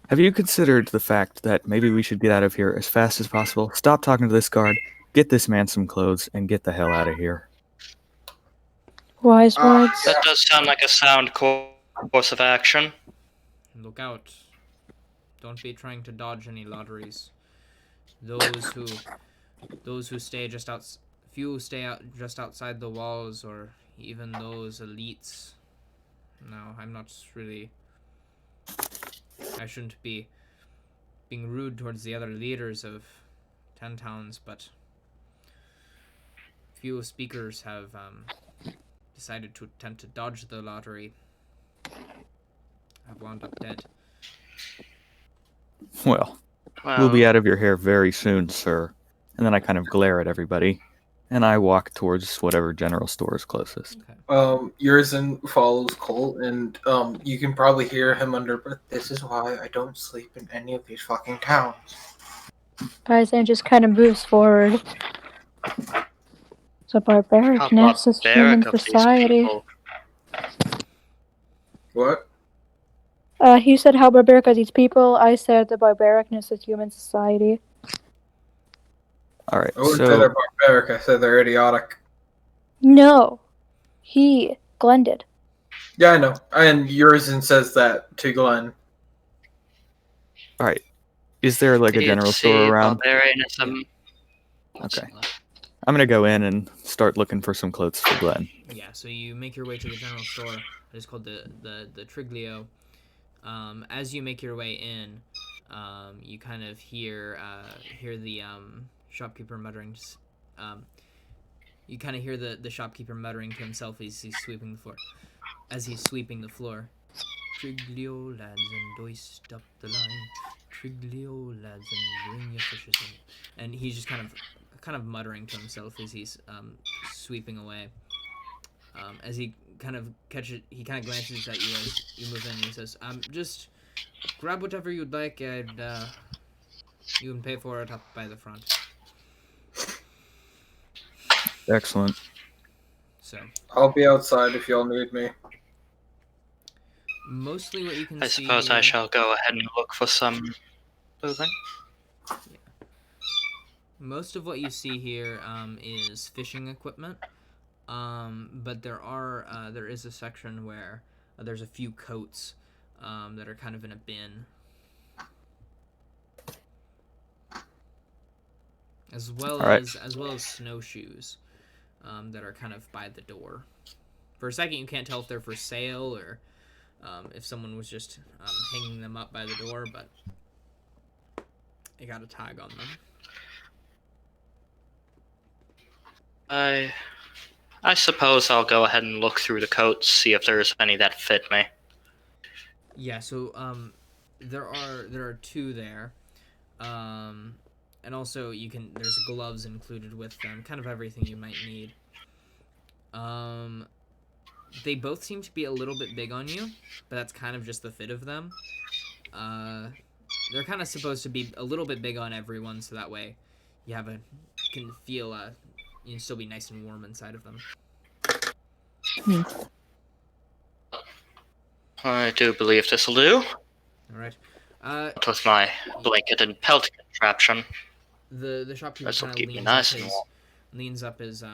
Have you considered the fact that maybe we should get out of here as fast as possible, stop talking to this guard, get this man some clothes, and get the hell out of here? Wise words. That does sound like a sound course of action. Look out. Don't be trying to dodge any lotteries. Those who stay just just outside the walls, or even those elites. No, I'm not really... I shouldn't be being rude towards the other leaders of 10 towns, but few speakers have decided to attempt to dodge the lottery. Have wound up dead. Well, we'll be out of your hair very soon, sir. and then I kind of glare at everybody, and I walk towards whatever general store is closest. Okay. Urizen follows Colt, and you can probably hear him under breath. This is why I don't sleep in any of these fucking towns. Byzan just kind of moves forward. The barbaricness is human barbaric of these society. people. What? He said how barbaric are these people. I said the barbaricness is human society. All right, I wouldn't say so they're barbaric. I said they're idiotic. No. Glenn did. Yeah, I know. And Urizen says that to Glenn. all right, is there like a general store around? Barbarianism. Okay. I'm gonna go in and start looking for some clothes for Glenn. Yeah, so you make your way to the general store. It's called the Triglio. As you make your way in, you kind of hear the shopkeeper muttering. You kind of hear the shopkeeper muttering to himself as he's sweeping the floor. Triglio, lads, and hoist up the line. Triglio, lads, and bring your fishes in. And he's just kind of muttering to himself as he's sweeping away. As he kind of glances at you as you move in, and he says, just grab whatever you'd like, and you can pay for it up by the front. Excellent. So I'll be outside if y'all need me. mostly what you can I see. suppose I shall go ahead and look for some clothing. Most of what you see here is fishing equipment, but there is a section where there's a few coats that are kind of in a bin, as well as snowshoes that are kind of by the door. For a second, you can't tell if they're for sale or if someone was just hanging them up by the door, but they got a tag on them. I suppose I'll go ahead and look through the coats, see if there's any that fit me. Yeah, so there are two there, and also there's gloves included with them, kind of everything you might need. They both seem to be a little bit big on you, but that's kind of just the fit of them. They're kind of supposed to be a little bit big on everyone, so that way you can feel you can still be nice and warm inside of them. I do believe this'll do. All right. With my blanket and pelt contraption. The shopkeeper This'll kind keep of me nice and warm. leans up his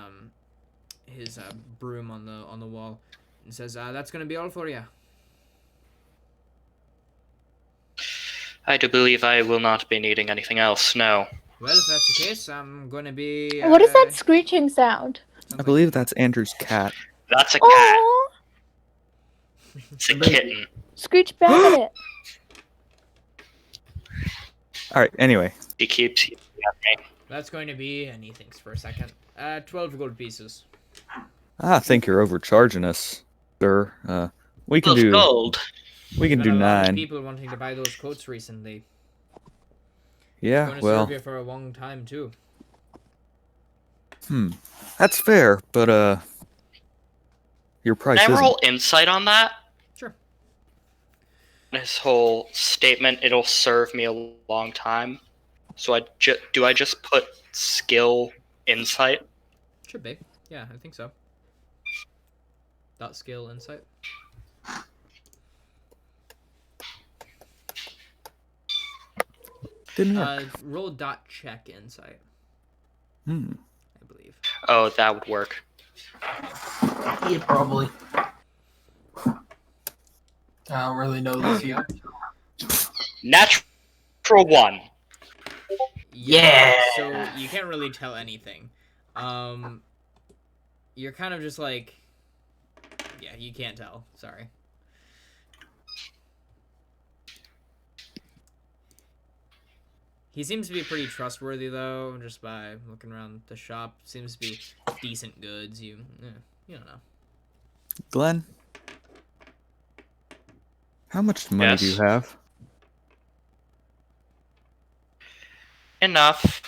broom on the wall and says, "That's gonna be all for you." I do believe I will not be needing anything else. No. Well, if that's the case, I'm gonna be. What is that screeching sound? I believe that's Andrew's cat. That's a cat. Oh, It's a kitten. screech back at it. All right. Anyway, He keeps yelling at me. That's going to be, and he thinks for a second, 12 gold pieces. I think you're overcharging us, sir. We can 12 do. gold. We can There's do been a lot of 9. people wanting to buy those coats recently. Yeah. Going to Well. serve you for a long time too. That's fair, but your price Can I isn't. roll insight on that? Sure. His whole statement, it'll serve me a long time. So do I just put skill insight? Should be. Yeah, I think so. Dot skill insight. Didn't work. Roll dot check insight, I believe. Oh, that would work. Yeah, probably. I don't really know this yet. Natural 1. Yeah. So you can't really tell anything. You're kind of just like, yeah, you can't tell. Sorry. He seems to be pretty trustworthy, though, just by looking around the shop. Seems to be decent goods. You don't know. Glenn, how much money do you have? Enough.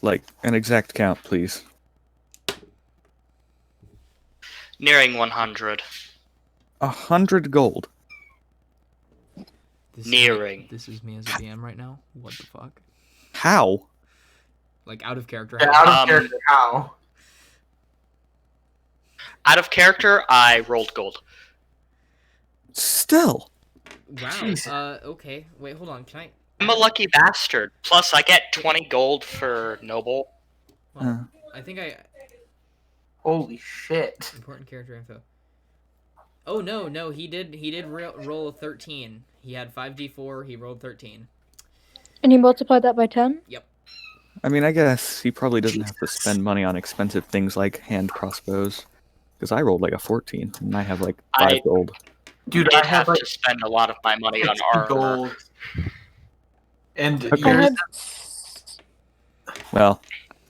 Like, an exact count, please. Nearing 100. 100 gold. Nearing. This is me as a DM right now. What the fuck? How? Like out of character. Yeah, out of character, how? Out of character, I rolled gold. Still. Wow. Jesus. Okay. Wait, hold on. Can I? I'm a lucky bastard. Plus, I get 20 gold for noble. Well, I think I. Holy shit. Important character info. Oh no, he did roll a 13. He had 5d4. He rolled 13. And you multiply that by 10? Yep. I mean, I guess he probably doesn't have to spend money on expensive things like hand crossbows. Because I rolled like a 14, and I have like 5 gold. Dude, I I have like to spend a lot of my money on 60 armor. gold. And Okay. I yours, had, Well,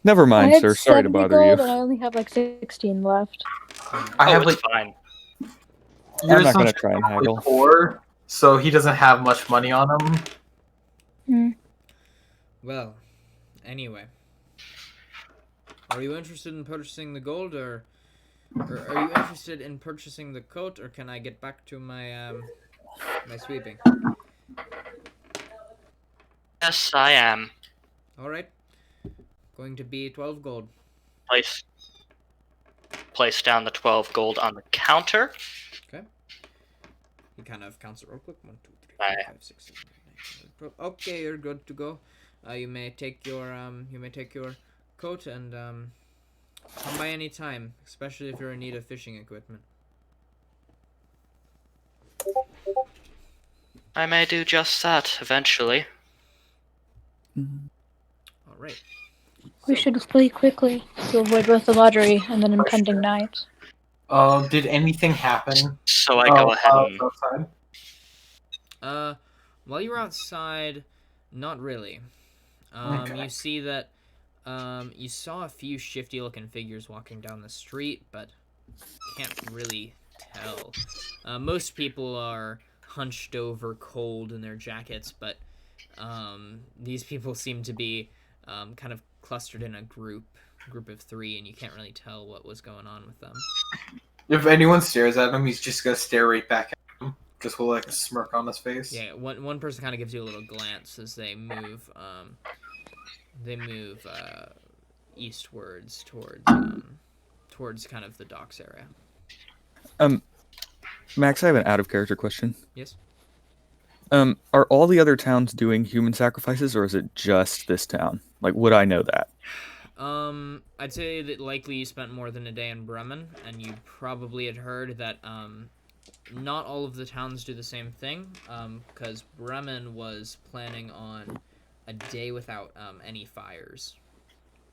never I mind, had sir. Sorry to 70 bother gold, you. and I only have like 16 left. I have it's like fine. I'm not gonna try and haggle. 4, so he doesn't have much money on him. Hmm. Well, anyway. Are you interested in purchasing the gold, or are you interested in purchasing the coat, or can I get back to my my sweeping? Yes, I am. All right. Going to be 12 gold. Place down the 12 gold on the counter. Okay. He kind of counts it real quick. 1, 2, 3, Aye. 4, 5, 6, 7, 8, 9, 10, 11, 12. Okay, you're good to go. You may take your coat and come by any time, especially if you're in need of fishing equipment. I may do just that eventually. All right. We should flee quickly to avoid both the lottery and an impending night. Did anything happen? So I go ahead and outside? While you were outside, not really. Okay. You see that you saw a few shifty-looking figures walking down the street, but can't really tell. Most people are hunched over, cold in their jackets, but these people seem to be kind of clustered in a group of 3, and you can't really tell what was going on with them. If anyone stares at him, he's just gonna stare right back at him, just with like a smirk on his face. Yeah, one person kind of gives you a little glance as they move. Eastwards towards kind of the docks area. Max, I have an out-of-character question. Yes. Are all the other towns doing human sacrifices, or is it just this town? Like, would I know that? I'd say that likely you spent more than a day in Bremen, and you probably had heard that not all of the towns do the same thing, because Bremen was planning on a day without any fires.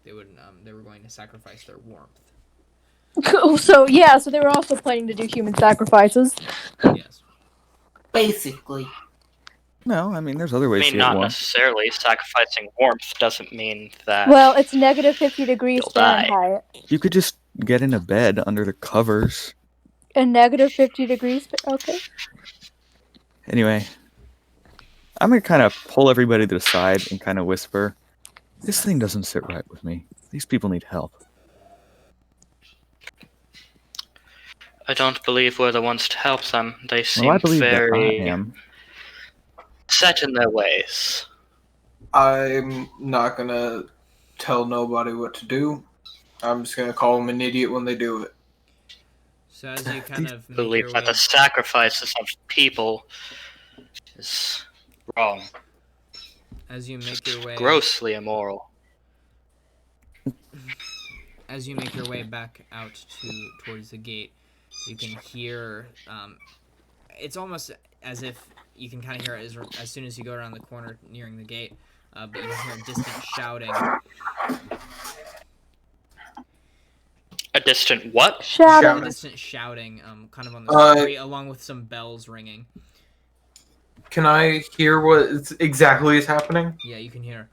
They were going to sacrifice their warmth. So they were also planning to do human sacrifices. Yes. Basically. No, I mean, there's other ways I to mean, get not warm. necessarily. Sacrificing warmth doesn't mean that. Well, it's negative 50 degrees You'll die. Fahrenheit. You could just get in a bed under the covers. And negative 50 degrees. Okay. Anyway, I'm gonna kind of pull everybody to the side and kind of whisper, "This thing doesn't sit right with me. These people need help." I don't believe we're the ones to help them. They seem Well, I believe very that I am. set in their ways. I'm not gonna tell nobody what to do. I'm just gonna call them an idiot when they do it. So as you kind of make Believe your that way, the sacrifices of people is wrong. as you make Just your way, grossly immoral. as you make your way back out towards the gate, you can hear. It's almost as if you can kind of hear it as soon as you go around the corner nearing the gate, but you can hear distant shouting. A distant what? Shouting. Distant shouting, kind of on the street, along with some bells ringing. Can I hear what exactly is happening? Yeah, you can hear.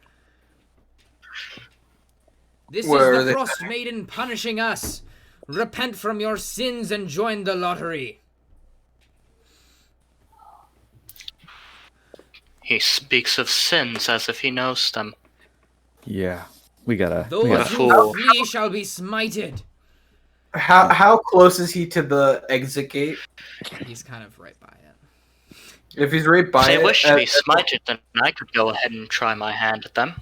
This Where is are the they Frost Maiden punishing us. Repent from your sins and join the lottery. He speaks of sins as if he knows them. Yeah. We gotta. Those who fool. flee shall be smited. How close is he to the exit gate? He's kind of right by it. If he's right by If they it, wish to be smited, then I could go ahead and try my hand at them.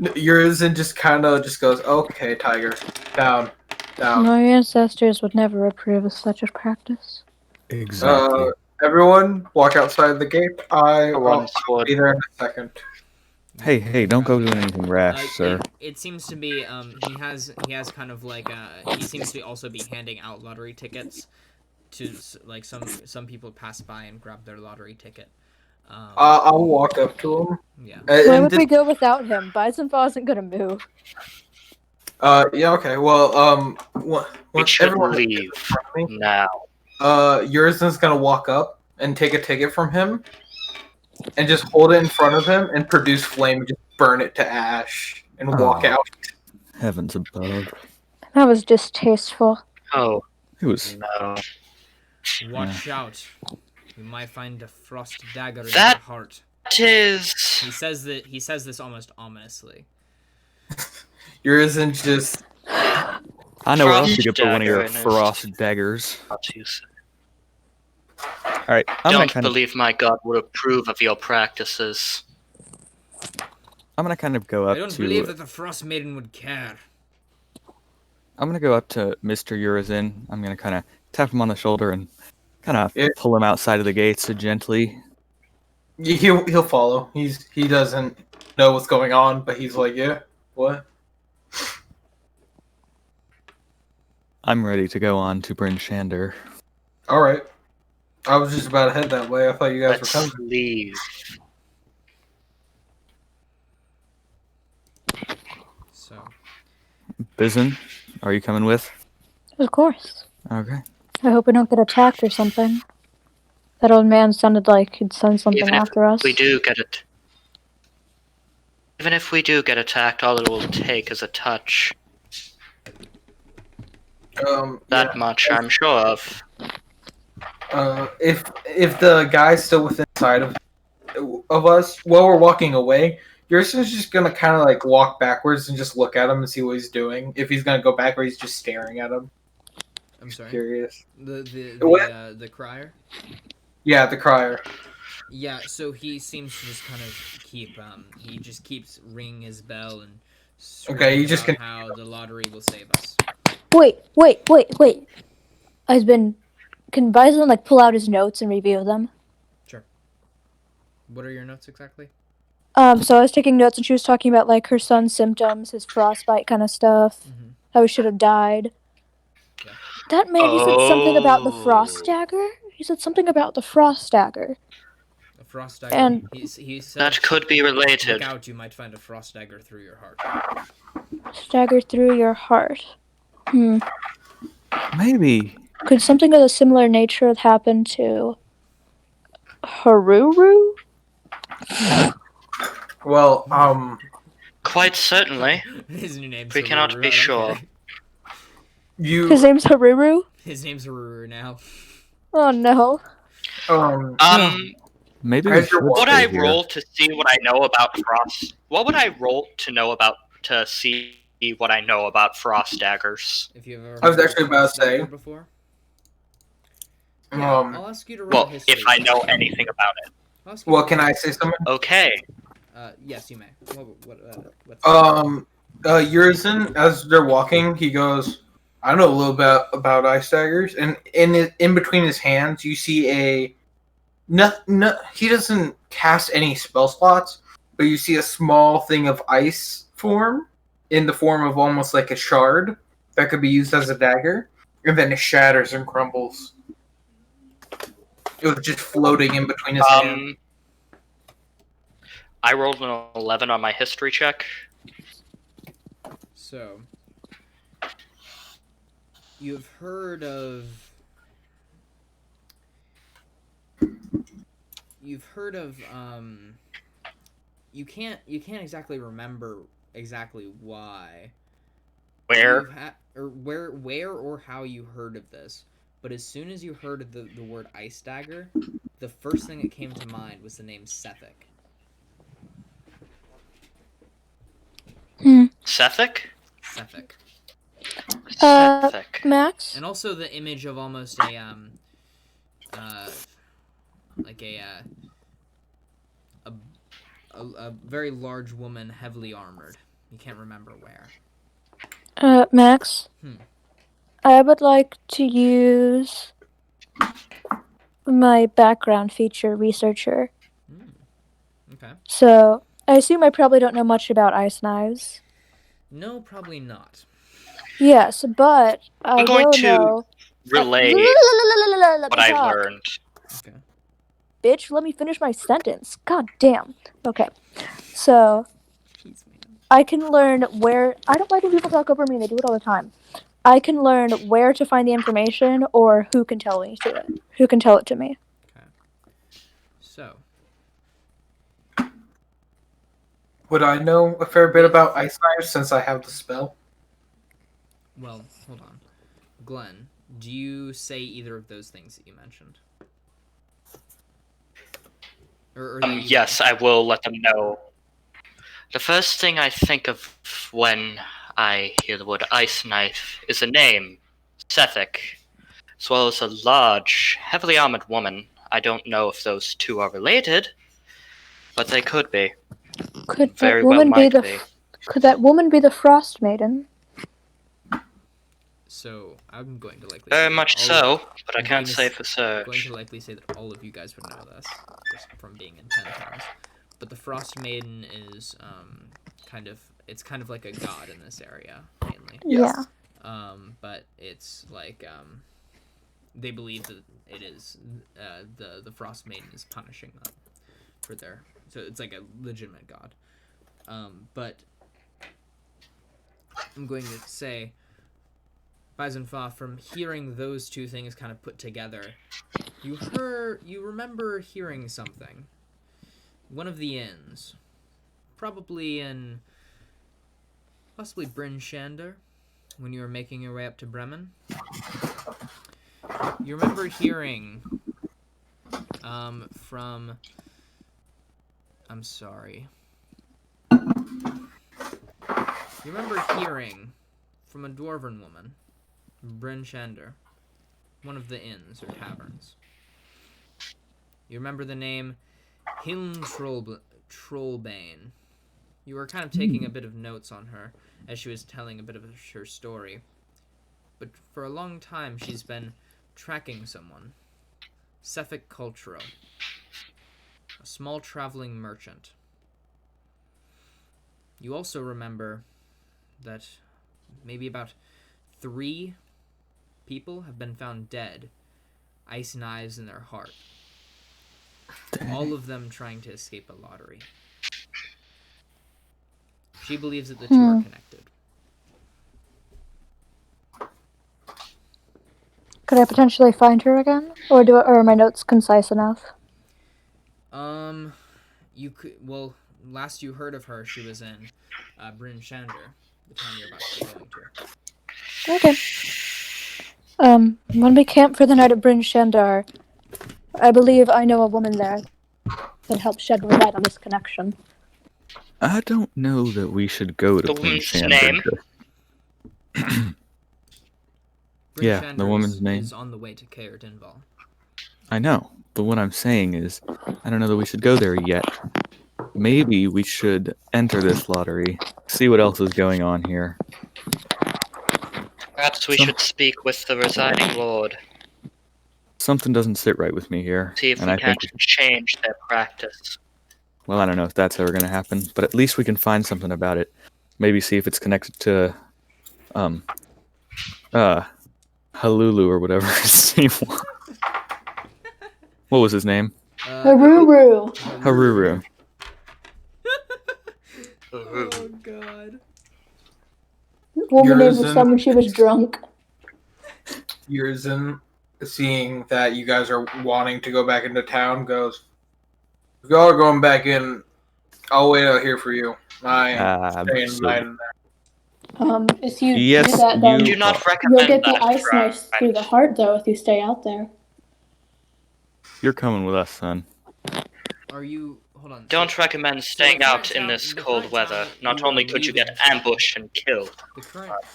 Urizen just kind of just goes, "Okay, Tiger, down." My ancestors would never approve of such a practice. Exactly. Everyone, walk outside the gate. I'll be there in a second. Hey! Don't go doing anything rash, sir. It seems to be he has kind of like he seems to also be handing out lottery tickets to like some people pass by and grab their lottery ticket. I'll walk up to him. Yeah. Why would we go without him? Byzan Fa isn't gonna move. Yeah. Okay. Well, We should everyone leave now. Urizen's gonna walk up and take a ticket from him, and just hold it in front of him and produce flame and just burn it to ash and walk out. Heavens above. That was distasteful. Oh, It was. no. Watch out. We might find a frost dagger in your That heart. is... He says this almost ominously. Urizen just. I know what else you could put one of your Dagger in his- frost daggers. What you say. All right, I'm Don't gonna believe my god would approve of your practices. kind of go I up don't to. believe that the Frost Maiden would care. I'm gonna go up to Mr. Urizen. I'm gonna kind of tap him on the shoulder and kind of Yeah. pull him outside of the gates gently. He'll follow. He doesn't know what's going on, but he's like, yeah, what? I'm ready to go on to Bryn Shander. All right. I was just about to head that way. I thought you guys Let's were coming. leave. So Byzan, are you coming with? Of course. Okay. I hope we don't get attacked or something. That old man sounded like he'd send something Even if after us. we do get it. Even if we do get attacked, all it will take is a touch. That much I'm sure of. If the guy's still within sight of us while we're walking away, Urizen's just gonna kind of like walk backwards and just look at him and see what he's doing. If he's gonna go back, or he's just staring at him. I'm sorry. Curious. The crier. Yeah, the crier. Yeah, so he seems to just kind of keep he just keeps ringing his bell and Okay, you just about can. how the lottery will save us. Wait. Can Byzan like pull out his notes and review them? Sure. What are your notes exactly? So I was taking notes and she was talking about like her son's symptoms, his frostbite kind of stuff, how he should have died. Yeah. That man, he said something about the frost dagger. He said something about the frost dagger. A frost dagger. And- he said, That could be related. look out, you might find a frost dagger through your heart. Dagger through your heart. Maybe. Could something of a similar nature have happened to Haruru? Well, Quite certainly. His new name's We cannot Haruru, be I don't sure. care. His name's Haruru? His name's Haruru now. Oh no. Maybe we As should you're Would stay I here. roll to see what I know about frost? What would I roll to see what I know about frost daggers? If you've ever I was heard of actually about to frost dagger say. before. Yeah, I'll ask you to roll Well, history. if I know anything about it. I'll ask you to well, roll can I history. say something? Okay. Yes, you may. What's Urizen, as they're walking, he goes, I know a little bit about ice daggers, and in between his hands, you see he doesn't cast any spell slots, but you see a small thing of ice form in the form of almost like a shard that could be used as a dagger, and then it shatters and crumbles. It was just floating in between his hands. I rolled an 11 on my history check. So, you've heard of you can't exactly remember exactly why Where? where or how you heard of this, but as soon as you heard of the word ice dagger, the first thing that came to mind was the name Sethic. Sethic? Sethic. Sethic. Max? And also the image of almost a like a very large woman, heavily armored. You can't remember where. Max? I would like to use my background feature, researcher. Okay. So, I assume I probably don't know much about ice knives. No, probably not. Yes, but I I'm going will to know. relay Let what me I talk. learned. Okay. Bitch, let me finish my sentence. God damn. Okay. So, Jeez, man. I can learn where. I don't like when people talk over me, they do it all the time. I can learn where to find the information or who can tell me to it. Who can tell it to me. Okay. So. Would I know a fair bit about ice knives since I have the spell? Well, hold on. Glenn, do you say either of those things that you mentioned? Or that you Yes, I will let them know. The first thing I think of when I hear the word ice knife is a name, Sethic, as well as a large, heavily armored woman. I don't know if those two are related, but they could be. Could Very that well woman might be. Could that woman be the Frost Maiden? So I'm going to likely Very say much that all so, but I I'm can't going to say s- for I'm going to certain. likely say that all of you guys would know this, just from being in 10 times. But the Frost Maiden is kind of like a god in this area, mainly. Yeah. But it's like they believe that it is the Frost Maiden is punishing them for their, so it's like a legitimate god. But I'm going to say, Byzan Fa, from hearing those two things kind of put together, you remember hearing something. One of the inns, possibly Bryn Shander, when you were making your way up to Bremen. You remember hearing from, I'm sorry. You remember hearing from a dwarven woman, Bryn Shander, one of the inns or taverns. You remember the name Hiln Trollbane. You were kind of taking a bit of notes on her as she was telling a bit of her story. But for a long time, she's been tracking someone. Sefik Culturo, a small traveling merchant. You also remember that maybe about 3 people have been found dead, ice knives in their heart. All of them trying to escape a lottery. She believes that the two are connected. Could I potentially find her again, or are my notes concise enough? You could. Well, last you heard of her, she was in Bryn Shander, the town you're about to be going to. Okay. When we camp for the night at Bryn Shander, I believe I know a woman there that helps shed light on this connection. I don't know that we should go to The Bryn woman's Shander. name? Bryn The Shander woman's name. is on the way to Caer Dinval. I know, but what I'm saying is, I don't know that we should go there yet. Maybe we should enter this lottery, see what else is going on here. Perhaps we should speak with the residing lord. Something doesn't sit right with me here, See if and we I think, can't change their practice. well, I don't know if that's ever going to happen, but at least we can find something about it. Maybe see if it's connected to, Halulu or whatever his name was. What was his name? Haruru! Haruru. Oh god. Woman named was Urizen- some when she was drunk. Urizen, seeing that you guys are wanting to go back into town, goes, if y'all are going back in, I'll wait out here for you. I ain't staying the night in there. If you Yes, do that, then Do you not you'll recommend get the that, ice friend. knife through the heart, though, if you stay out there. You're coming with us, son. Are you? hold on. Don't recommend staying the current out in town- this the cold current weather. town Not you are only could you get leaving from- ambushed and killed.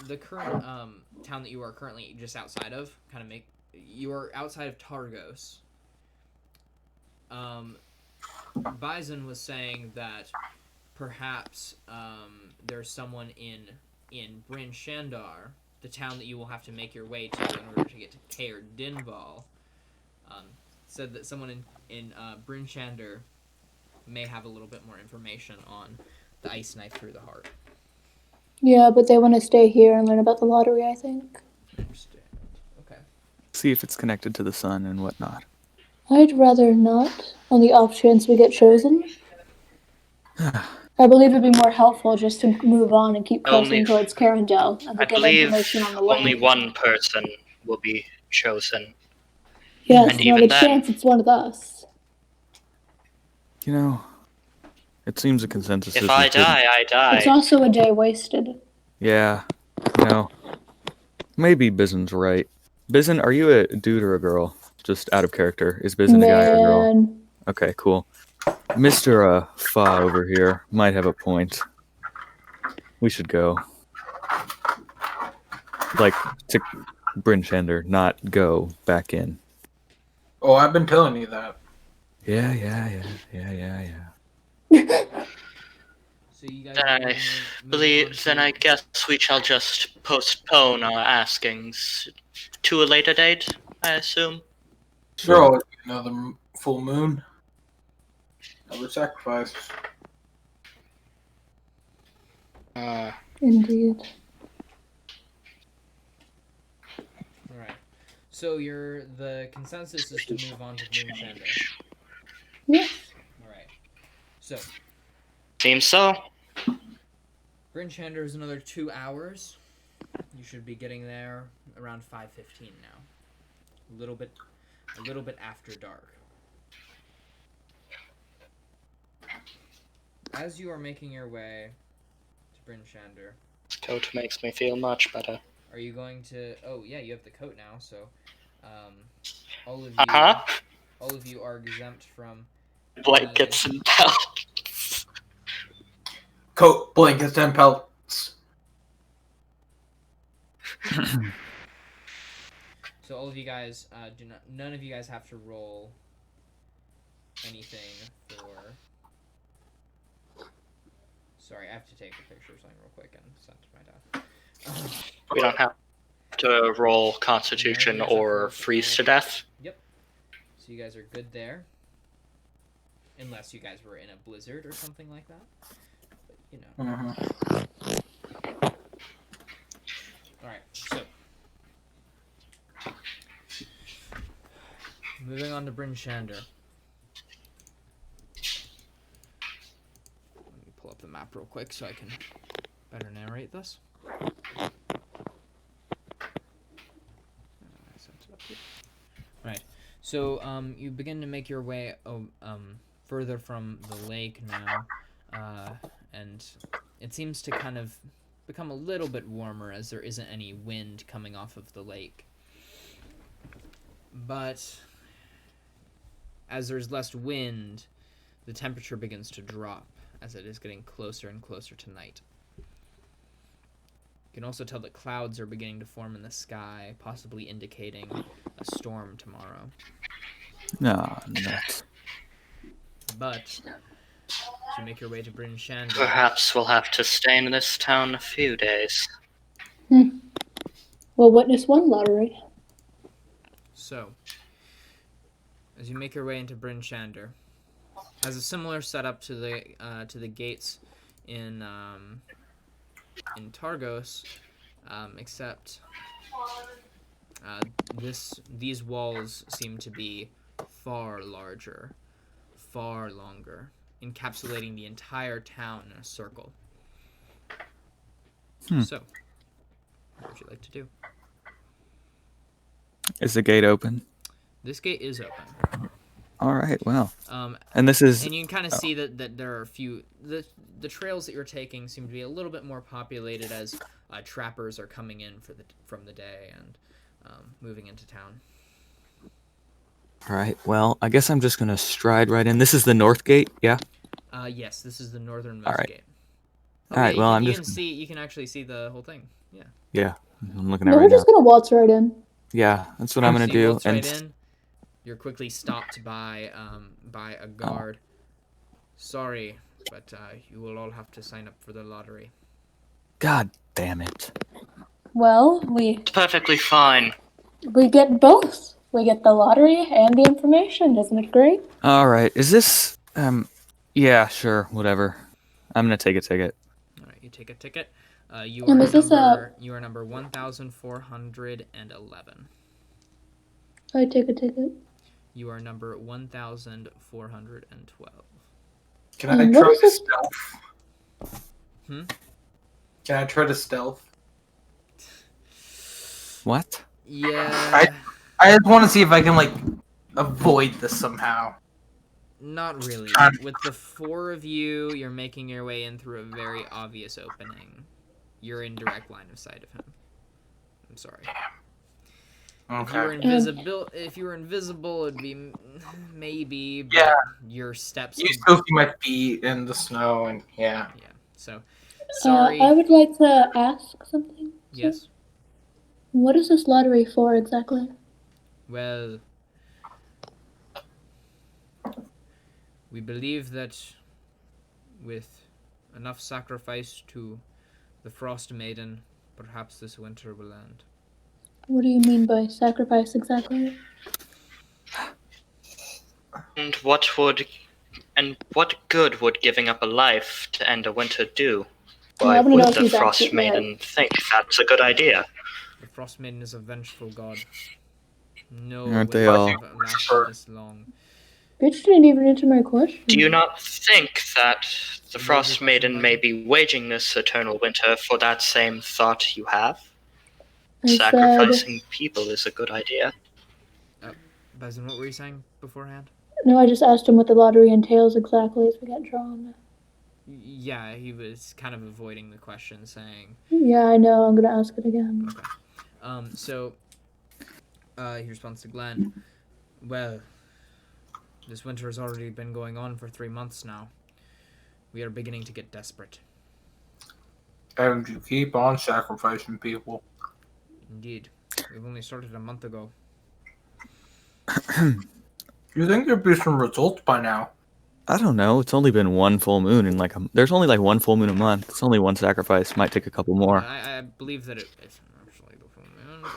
The current town that you are currently just outside of, you are outside of Targos. Byzan was saying that perhaps there's someone in Bryn Shander, the town that you will have to make your way to in order to get to Caer Dinval. Said that someone in Bryn Shander may have a little bit more information on the ice knife through the heart. Yeah, but they want to stay here and learn about the lottery, I think. I understand. Okay. See if it's connected to the sun and whatnot. I'd rather not, on the off chance we get chosen. I believe it'd be more helpful just to move on and keep pressing towards Carindel and I get believe information on the way. only one person will be chosen. Yes, And we have even a then- chance it's one of us. You know, it seems a consensus. If is I we couldn't- die, I die. It's also a day wasted. Yeah, you know, maybe Byzan's right. Byzan, are you a dude or a girl? Just out of character. Is Byzan a guy or a girl? Man. Okay, cool. Mr. Fa over here might have a point. We should go. Like, to Bryn Shander, not go back in. Oh, I've been telling you that. Yeah. So you guys. Then are I moving believe. on Then to- I guess we shall just postpone our askings to a later date. I assume. There'll always be another full moon. Another sacrifice. Indeed. All right. So the consensus is to move on to Bryn Shander. Yes. All right. So Seems so. Bryn Shander is another 2 hours. You should be getting there around 5:15 now. A little bit after dark. As you are making your way to Bryn Shander, This coat makes me feel much better. are you going to? Oh yeah, you have the coat now. So, all of you are exempt from Blankets and pelts. Coat, blankets, and pelts. So all of you guys none of you guys have to roll anything for. Sorry, I have to take a picture of something real quick and send it to my dad. We don't have to roll Constitution or freeze to death. Yep. So you guys are good there. Unless you guys were in a blizzard or something like that. But, you know. Alright, so. Moving on to Bryn Shander. Let me pull up the map real quick so I can better narrate this. Right. So you begin to make your way further from the lake now, and it seems to kind of become a little bit warmer as there isn't any wind coming off of the lake. But as there's less wind, the temperature begins to drop as it is getting closer and closer to night. You can also tell that clouds are beginning to form in the sky, possibly indicating a storm tomorrow. No, nuts. But as you make your way to Bryn Shander, Perhaps we'll have to stay in this town a few days. We'll witness one lottery. so as you make your way into Bryn Shander, has a similar setup to the gates in Targos, except these walls seem to be far larger, far longer, encapsulating the entire town in a circle. So, what would you like to do? Is the gate open? This gate is open. All right, well. And this is... And you can kind of see that there are a few... The trails that you're taking seem to be a little bit more populated as trappers are coming in from the day and moving into town. All right, well, I guess I'm just going to stride right in. This is the north gate, yeah? Yes, this is the northernmost Alright. gate. Alright, well, I'm you just... you can actually see the whole thing. Yeah. Yeah, I'm looking at No, it we're right now. just gonna waltz right in. Yeah, that's what I'm gonna So you do. waltz And right in. You're quickly stopped by a guard. Sorry, but you will all have to sign up for the lottery. God damn it. Well, It's perfectly fine. we get both. We get the lottery and the information. Isn't it great? Alright, is this... Yeah, sure, whatever. I'm gonna take a ticket. All right, you take a ticket. You And are is this you are number 1,411. I take a ticket. You are number 1,412. Can I What try is to this? stealth? Hmm? Can I try to stealth? What? Yeah. I just want to see if I can, like, avoid this somehow. Not really. With the four of you, you're making your way in through a very obvious opening. You're in direct line of sight of him. I'm sorry. If you were invisible, it'd be maybe. But Yeah. Your steps. You still see my feet in the snow, and yeah. Yeah. So, sorry. I would like to ask something. Yes. What is this lottery for exactly? Well, we believe that with enough sacrifice to the Frost Maiden, perhaps this winter will end. What do you mean by sacrifice exactly? And what good would giving up a life to end a winter do? Why I'm gonna know would if the he's Frost actually right. Maiden think that's a good idea? The Frost Maiden is a vengeful god. No Aren't they winter all? have lasted this long. Bitch didn't even answer my question. Do you not think that the Frost question, Maiden may Byzan? be waging this eternal winter for that same thought you have? I Sacrificing people is a good idea. Byzan, what were you saying beforehand? No, I just asked him what the lottery entails exactly as we get drawn. Yeah, he was kind of avoiding the question, saying... Yeah, I know. I'm gonna ask it again. Okay. He responds to Glenn. Well, this winter has already been going on for 3 months now. We are beginning to get desperate. And you keep on sacrificing people. Indeed. We've only started a month ago. You think there'd be some results by now? I don't know. It's only been one full moon in there's only like one full moon a month. It's only one sacrifice. Might take a couple more. I believe that it's actually the full moon, but...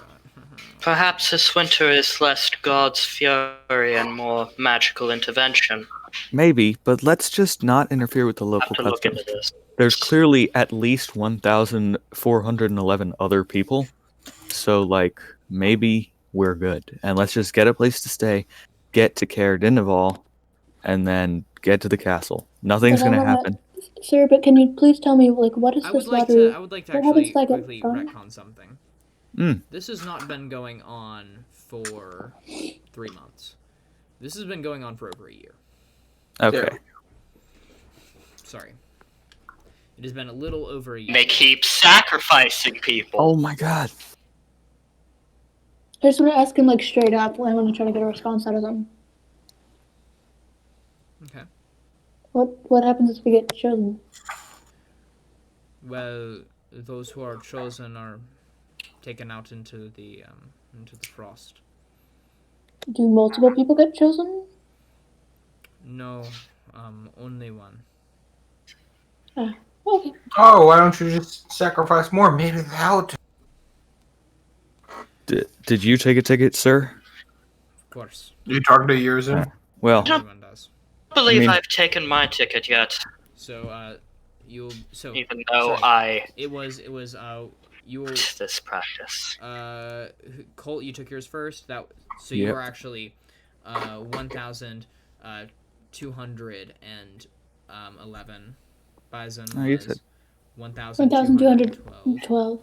Perhaps this winter is less God's fury and more magical intervention. Maybe, but let's just not interfere with the Have local to look customs. into this. There's clearly at least 1,411 other people. So, maybe we're good. And let's just get a place to stay, get to Caer Dineval, and then get to the castle. Nothing's going to happen. Sir, but can you please tell me, what is this lottery? I would like to What actually happens if I get quickly drawn? retcon something. Mm. This has not been going on for 3 months. This has been going on for over a year. Okay. Sorry. It has been a little over a year. They keep sacrificing people. Oh my god. I just want to ask him, straight up. I want to try to get a response out of them. Okay. What happens if we get chosen? Well, those who are chosen are taken out into the frost. Do multiple people get chosen? No, only one. Okay. Oh, why don't you just sacrifice more? Maybe that'll... Did you take a ticket, sir? Of course. You talking to Urizen? Well, Everyone does. I believe I mean- I've taken my ticket yet, So, even though sorry. It was you were this practice. Colt, you took yours first. So Yep. you were actually 1,211. Byzan Oh, you was said- 1,212. 1,212.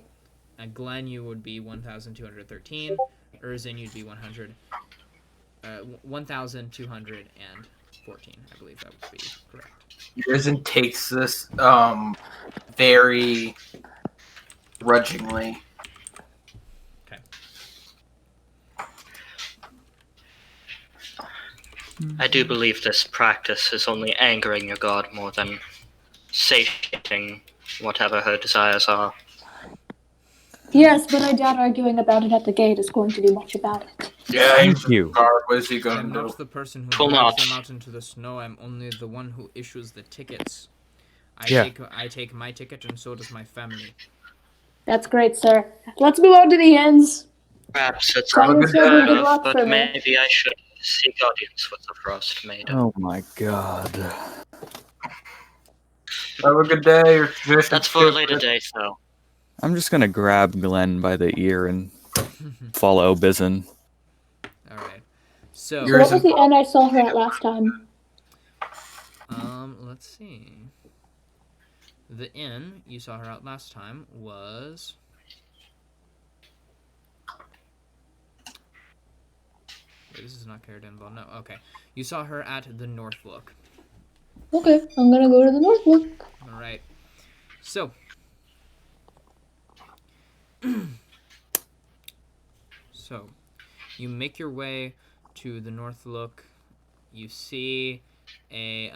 And Glenn, you would be 1,213. Urizen, you'd be 1,214. I believe that would be correct. Urizen takes this very grudgingly. Okay. I do believe this practice is only angering your god more than satiating whatever her desires are. Yes, but I doubt arguing about it at the gate is going to do much about it. Yeah, Thank he's you. guard. What is he I'm gonna do? not the person who Will drags not. them out into the snow. I'm only the one who issues the tickets. I Yeah. take my ticket, and so does my family. That's great, sir. Let's move on to the ends. Perhaps it's Tell your good children day. good luck for but me. maybe I should seek audience with the Frost Maiden. Oh my god. Have a good day. Your tradition. That's for a later date, though. I'm just gonna grab Glenn by the ear and follow Byzan. All right. So, So what was the inn I saw her at last time? let's see. The inn you saw her at last time was. Wait, this is not carried in. Well, no. Okay. You saw her at the Northlook. Okay, I'm gonna go to the Northlook. All right. So. So, you make your way to the Northlook. You see a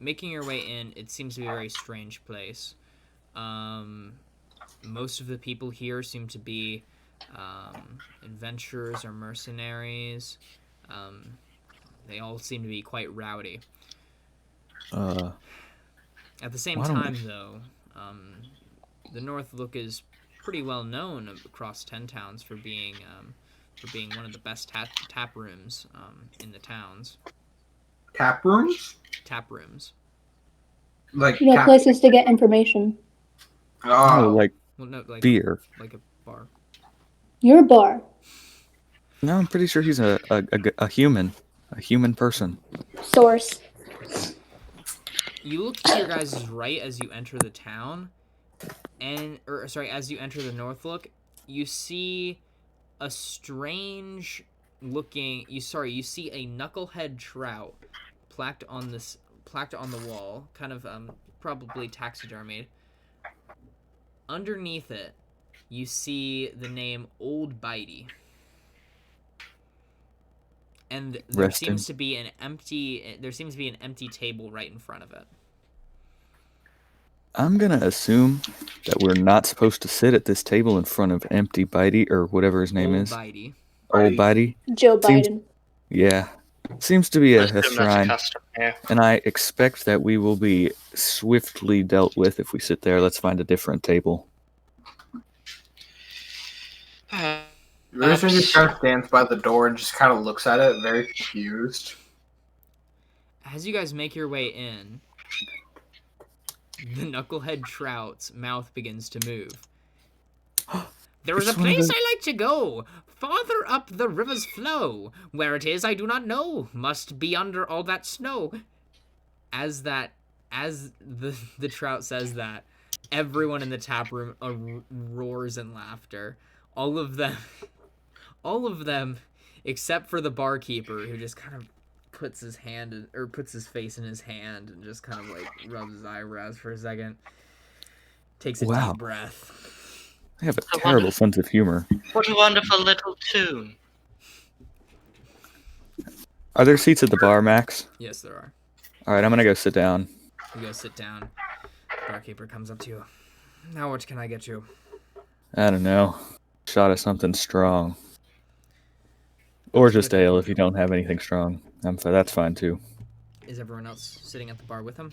making your way in. It seems to be a very strange place. Most of the people here seem to be adventurers or mercenaries. They all seem to be quite rowdy. At the same why don't time, though, the Northlook is pretty well known across 10 towns for being one of the best tap rooms in the towns. Tap rooms? Tap rooms. Like You know, places to get information. Oh, Oh, like Well, no, like beer. like a bar. Your bar. No, I'm pretty sure he's a human person. Source. You look to your guys' right as you enter the town, as you enter the Northlook, you see a strange looking. You see a knucklehead trout plaqued on the wall, kind of probably taxidermied. Underneath it, you see the name Old Bitey. And there seems to be an empty table right in front of it. I'm gonna assume that we're not supposed to sit at this table in front of empty Bitey or whatever his name is. Bitey. Old Bitey. Joe Biden. Yeah. Seems to be I a assume that's a shrine, custom here. and I expect that we will be swiftly dealt with if we sit there. Let's find a different table. Urizen just kind of stands by the door and just kind of looks at it, very confused. As you guys make your way in, the knucklehead trout's mouth begins to move. There is a place I like to go, farther up the river's flow. Where it is, I do not know. Must be under all that snow. As the trout says that, everyone in the tap room roars in laughter. All of them, except for the barkeeper, who just kind of puts his face in his hand and just kind of like rubs his eyebrows for a second. Takes a deep breath. They have a terrible sense of humor. What a wonderful little tune. Are there seats at the bar, Max? Yes, there are. All right, I'm gonna go sit down. You go sit down. Barkeeper comes up to you. Now what can I get you? I don't know. Shot of something strong. Or just ale if you don't have anything strong. That's fine too. Is everyone else sitting at the bar with him?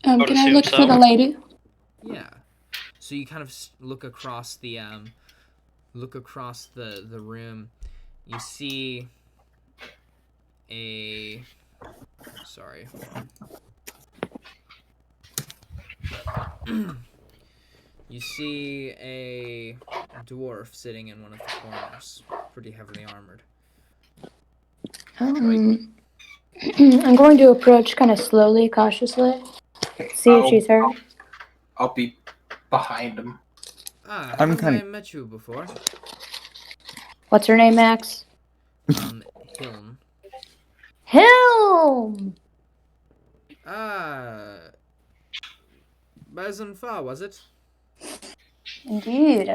Can I look for the lady? Yeah. So you kind of look across the room. You see a. Sorry. Hold on. You see a dwarf sitting in one of the corners, pretty heavily armored. I'm going to approach kind of slowly, cautiously. See if she's hurt. I'll be behind him. Haven't I met you before? What's her name, Max? Hiln. Hiln! Byzan Fa, was it? Indeed.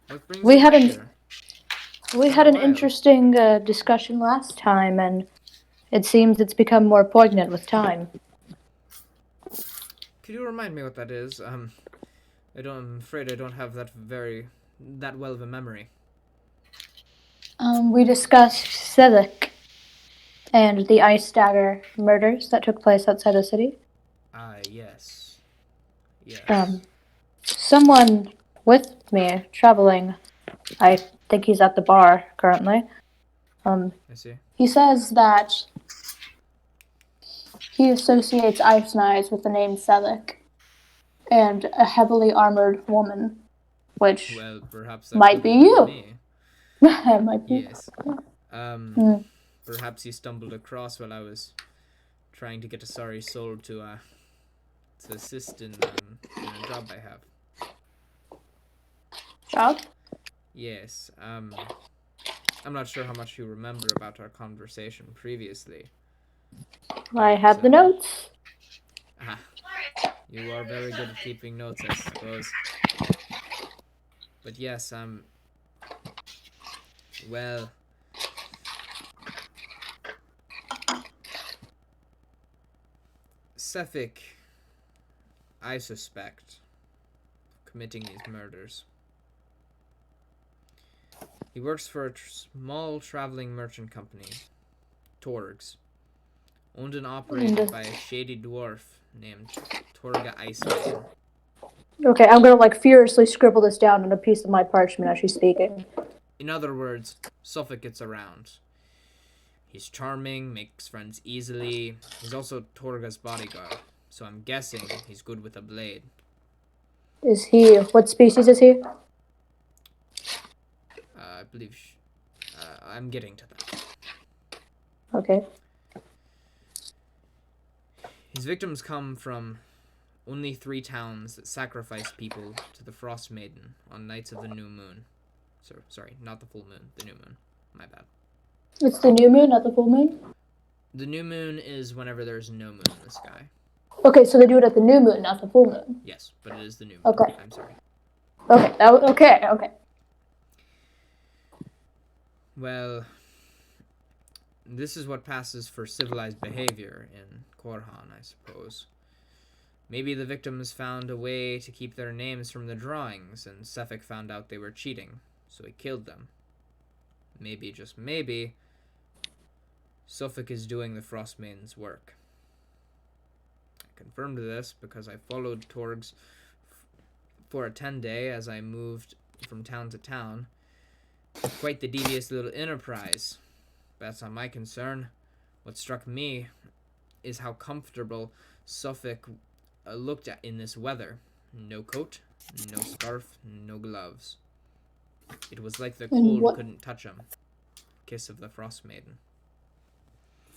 What brings We you back haven't. here? We had an Wow. interesting discussion last time, and it seems it's become more poignant with time. Could you remind me what that is? I'm afraid I don't have that well of a memory. We discussed Civic and the Ice Dagger murders that took place outside the city. Ah, yes. Yes. Someone with me traveling, I think he's at the bar currently. I see. He says that he associates Ice Knives with the name Selleck and a heavily armored woman, which Well, perhaps that might could be be you. me. Might be. Yes. Mm. Perhaps you stumbled across while I was trying to get a sorry soul to assist in a job I have. Job? Yes. I'm not sure how much you remember about our conversation previously. I have the notes. Ah, you are very good at keeping notes, I suppose. But yes, well, Sefik, I suspect, committing these murders. He works for a small traveling merchant company, Torgs, owned and operated by a shady dwarf named Torga Icebane. Okay, I'm gonna furiously scribble this down on a piece of my parchment as she's speaking. In other words, Suffolk gets around. He's charming, makes friends easily. He's also Torga's bodyguard, so I'm guessing he's good with a blade. What species is he? I believe I'm getting to that. Okay. His victims come from only 3 towns that sacrifice people to the Frost Maiden on nights of the new moon. Sorry, not the full moon, the new moon. My bad. It's the new moon, not the full moon? The new moon is whenever there's no moon in the sky. Okay, so they do it at the new moon, not the full moon. Yes, but it is the new moon. Okay. I'm sorry. Okay. Well, this is what passes for civilized behavior in Korhan, I suppose. Maybe the victims found a way to keep their names from the drawings, and Sefik found out they were cheating, so he killed them. Maybe, just maybe, Suffolk is doing the Frostmaiden's work. I confirmed this because I followed Torgs for a 10-day as I moved from town to town. Quite the devious little enterprise. But that's not my concern. What struck me is how comfortable Suffolk looked at in this weather. No coat, no scarf, no gloves. It was like the cold couldn't touch him. Kiss of the Frost Maiden.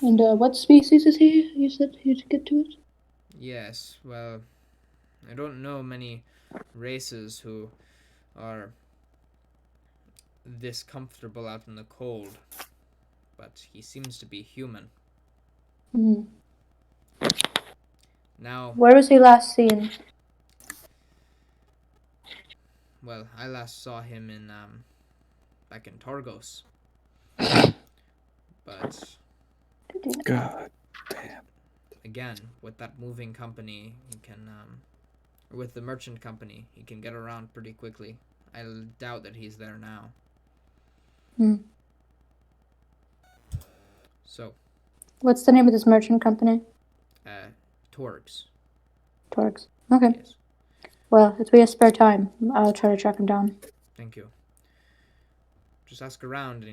And what species is he? You said you'd get to it? Yes, well, I don't know many races who are this comfortable out in the cold, but he seems to be human. Mm. Now, where was he last seen? Well, I last saw him in back in Targos. But God damn. Again, with that moving company, he can or with the merchant company, he can get around pretty quickly. I doubt that he's there now. Hmm. So, what's the name of this merchant company? Torgs. Torgs. Okay. Yes. Well, if we have spare time, I'll try to track him down. Thank you. Just ask around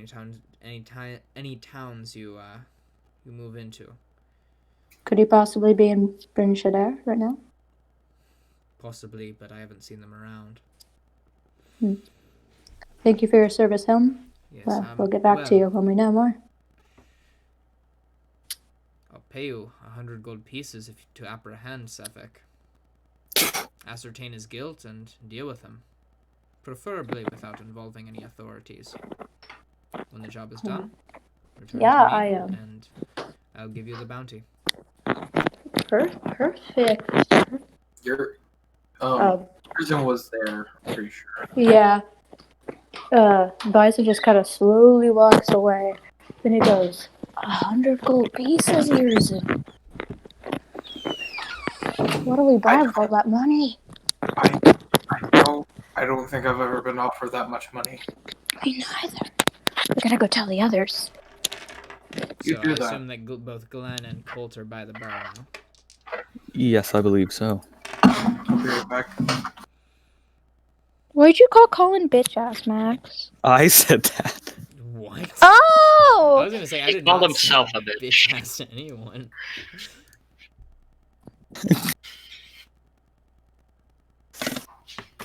any towns you move into. Could he possibly be in Bryn right now? Possibly, but I haven't seen them around. Thank you for your service, Hiln. Yes, Well, we'll get back to you when we know more. I'll pay you 100 gold pieces to apprehend Sefik. Ascertain his guilt and deal with him. Preferably without involving any authorities. When the job is done, return to me, and I'll give you the bounty. Perfect. Urizen was there, I'm pretty sure. Yeah. Byzan just kind of slowly walks away. Then he goes, 100 gold pieces, Urizen. What do we buy with all that money? I don't think I've ever been offered that much money. Me neither. We gotta go tell the others. You So do I that. assume that both Glenn and Colt are by the bar now. Yes, I believe so. I'll be right back. Why'd you call Colin bitch ass, Max? I said that. What? I Oh! was gonna say I He did called not himself say a bitch. bitch ass to anyone.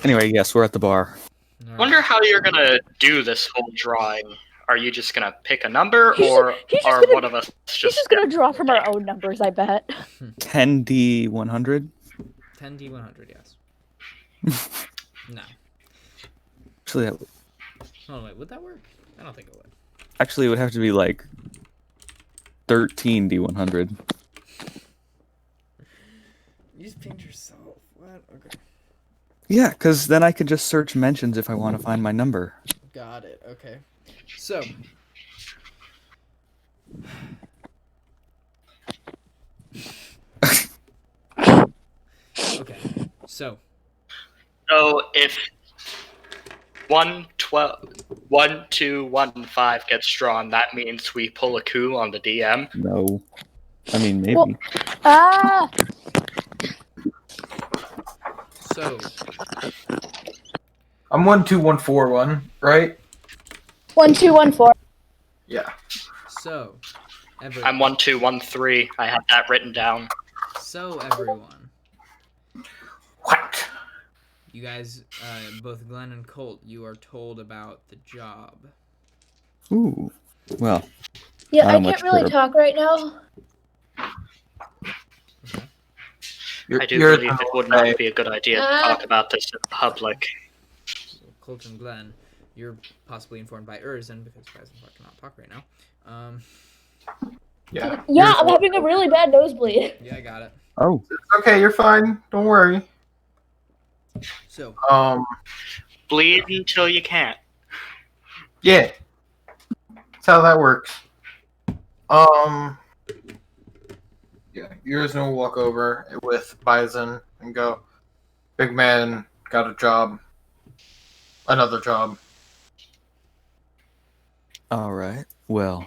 Anyway, yes, we're at the bar. All right. Wonder how you're gonna do this whole drawing. Are you just gonna pick a number, He's or just are gonna- one of us He's just just gonna draw from our own numbers, I bet. 10D100. 10D100, yes. No. Actually, Oh wait, would that work? I don't think it would. it would have to be like 13D100. You just pinned yourself. What? Okay. Yeah, because then I could just search mentions if I want to find my number. Got it. Okay. So. Okay. So. So if 1215 gets drawn, that means we pull a coup on the DM. No. I mean, maybe. Well- Ah! So. I'm 12141, right? 1214. Yeah. So. I'm 1213. I have that written down. So everyone. What? You guys, both Glenn and Colt, you are told about the job. Ooh. Well, Yeah, Not I much can't really better. talk right now. Okay. I do believe it would not be a good idea to Ah. talk about this in public. So Colt and Glenn, you're possibly informed by Urizen because Byzan Fa cannot talk right now. Yeah. Yeah, I'm having a really bad nosebleed. Yeah, I got it. oh, Okay, you're fine. Don't worry. So. Bleed until you can't. Yeah. That's how that works. Yeah, yours will walk over with Byzan and go, big man, got a job. Another job. all right. Well,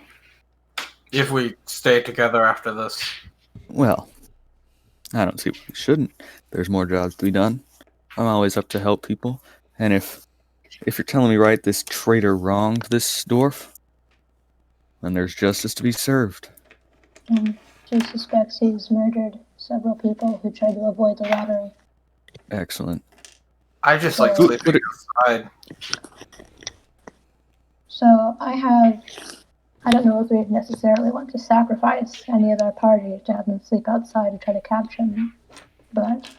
If we stay together after this. I don't see why we shouldn't. There's more jobs to be done. I'm always up to help people. And if you're telling me right, this traitor wronged this dwarf, then there's justice to be served. She suspects he's murdered several people who tried to avoid the lottery. Excellent. I just like So- sleeping outside. So I don't know if we necessarily want to sacrifice any of our party to have them sleep outside and try to capture them. But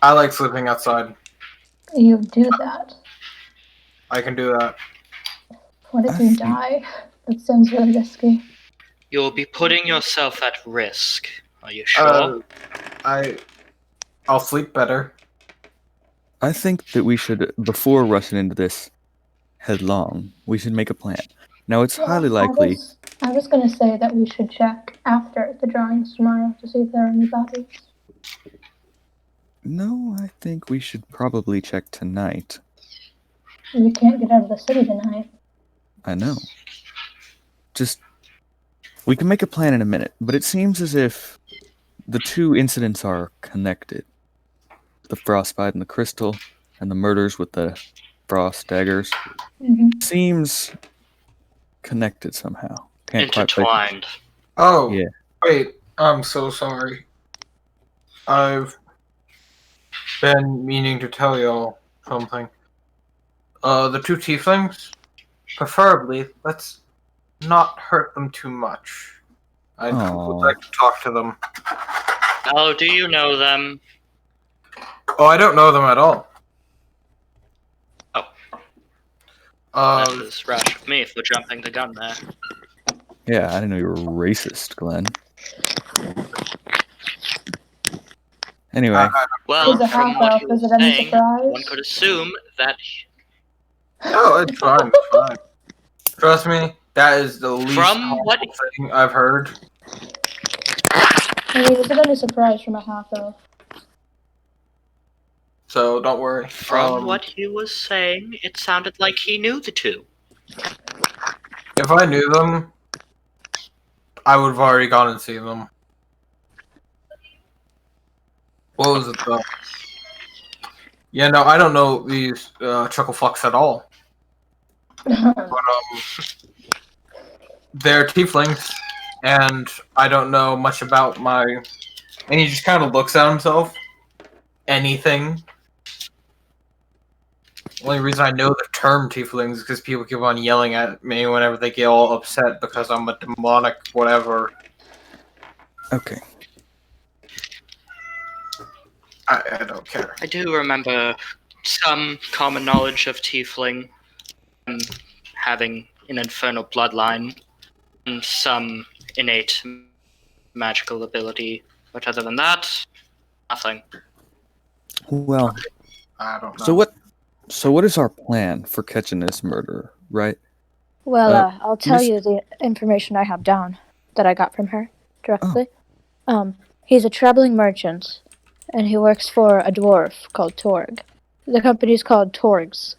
I like sleeping outside. you do that. I can do that. What if you die? That sounds really risky. You'll be putting yourself at risk. Are you sure? I'll sleep better. I think that we should, before rushing into this headlong, we should make a plan. Now, it's highly likely. I was going to say that we should check after the drawings tomorrow to see if there are any bodies. No, I think we should probably check tonight. We can't get out of the city tonight. I know. We can make a plan in a minute, but it seems as if the two incidents are connected. The frostbite and the crystal, and the murders with the frost daggers. Mm-hmm. Seems connected somehow. Can't quite place it. Intertwined. Oh, Yeah. wait. I'm so sorry. I've been meaning to tell y'all something. The two tieflings, preferably, let's not hurt them too much. I would like to talk to them. Oh, do you know them? Oh, I don't know them at all. Oh. Uh, That was rash of me for jumping the gun there. Yeah, I didn't know you were racist, Glenn. Anyway, Well, Is it from half what elf? he was Is it any saying, surprise? one could assume that No, it's fine. It's fine. Trust me, that is the least From harmful what- thing I've heard. I mean, it's a bit of a surprise from a half elf. So don't worry. From what he was saying, it sounded like he knew the two. If I knew them, I would have already gone and seen them. What was it though? Yeah, no, I don't know these chuckle fucks at all. But, they're tieflings, and I don't know much about my. And he just kind of looks at himself. Anything. Only reason I know the term tieflings is because people keep on yelling at me whenever they get all upset because I'm a demonic whatever. Okay. I don't care. I do remember some common knowledge of tiefling, having an infernal bloodline, and some innate magical ability. But other than that, nothing. Well, I don't know. So what is our plan for catching this murderer, right? Well, I'll tell Miss- you the information I have down that I got from her directly. He's a traveling merchant, and he works for a dwarf called Torg. The company's called Torgs.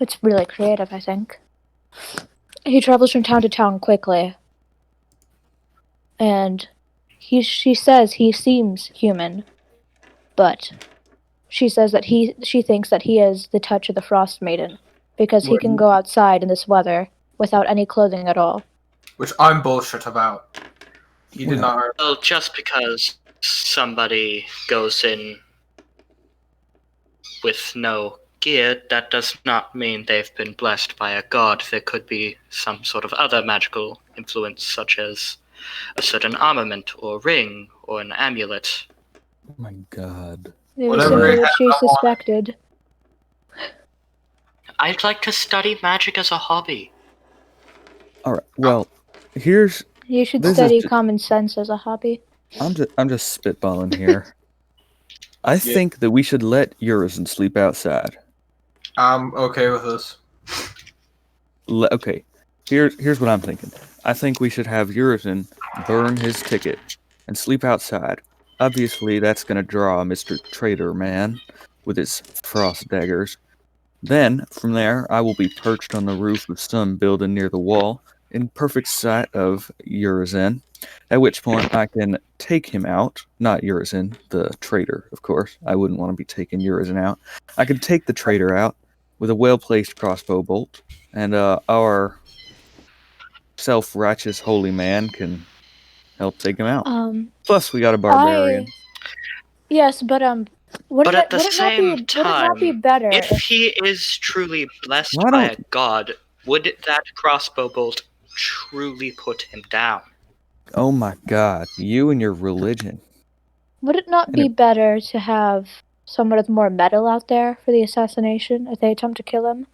It's really creative, I think. He travels from town to town quickly, and she says he seems human, but she says that she thinks that he is the touch of the Frost Maiden, because he can go outside in this weather without any clothing at all. Which I'm bullshit about. He did not. Well, just because somebody goes in with no gear, that does not mean they've been blessed by a god. There could be some sort of other magical influence, such as a certain armament or ring or an amulet. Oh my god. It was Whatever simply it what has she on it. suspected. I'd like to study magic as a hobby. Alright, well, here's You should This is study ju- common sense as a hobby. I'm just spitballing here. I think that we should let Urizen sleep outside. I'm okay with this. Okay, here's what I'm thinking. I think we should have Urizen burn his ticket and sleep outside. Obviously, that's going to draw Mr. Traitor Man with his frost daggers. Then, from there, I will be perched on the roof of some building near the wall, in perfect sight of Urizen, at which point I can take him out. Not Urizen, the traitor, of course. I wouldn't want to be taking Urizen out. I can take the traitor out with a well-placed crossbow bolt, and our self-righteous holy man can help take him out. Plus, we got a barbarian. Yes, but would But it, at the would it not same be, would it not be time, better if he is truly blessed Why by a don't- god, would that crossbow bolt truly put him down? Oh my god, you and your religion. would it not be better to have someone with more metal out there for the assassination if they attempt to kill him?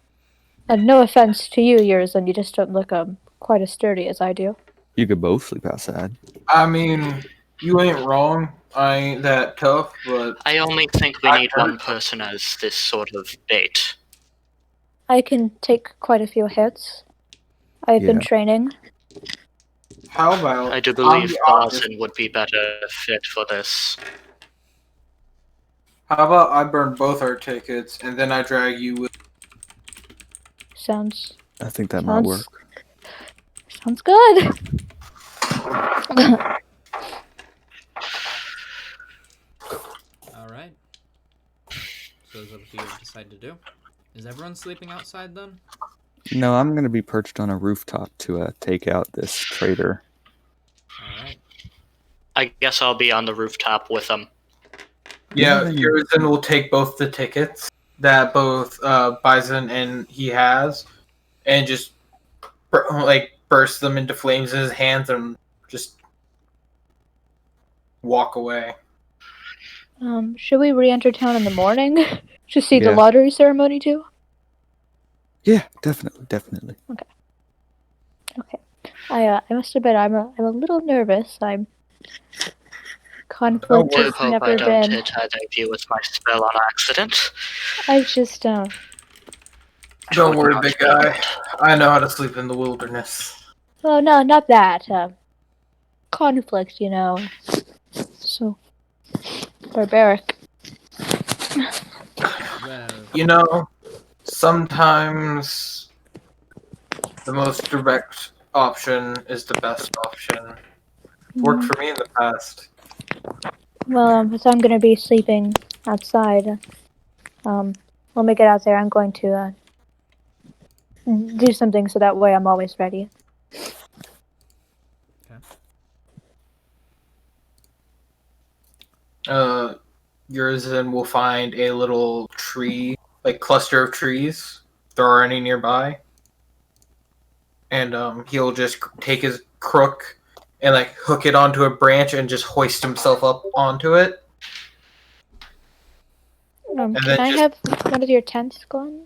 And no offense to you, Urizen, you just don't look quite as sturdy as I do. You could both sleep outside. I mean, you ain't wrong. I ain't that tough, but I only think we need one person as this sort of bait. I can take quite a few hits. I've been Yeah. training. how about I do I'll believe be honest. Byzan would be better fit for this. How about I burn both our tickets and then I drag you with. Sounds I think that might work. good. All right. So is that what you decide to do? Is everyone sleeping outside then? No, I'm going to be perched on a rooftop to take out this traitor. All right. I guess I'll be on the rooftop with them. Yeah, then- Urizen will take both the tickets that both Byzan and he has, and just burst them into flames in his hands and just walk away. Should we re-enter town in the morning to see the Yeah. lottery ceremony too? Yeah, definitely. Okay. I must admit I'm a little nervous. Conflict I has hope never I don't been. hit either of you with my spell on accident. I just Don't worry, big guy. I know how to sleep in the wilderness. Oh, no, not that. Conflict, So, barbaric. Well, Sometimes the most direct option is the best option. Worked for me in the past. Well, so I'm gonna be sleeping outside. When we get out there, I'm going to do something so that way I'm always ready. Urizen will find a little tree, like cluster of trees, if there are any nearby. And he'll just take his crook and like hook it onto a branch and just hoist himself up onto it. Can I have one of your tents, Glenn?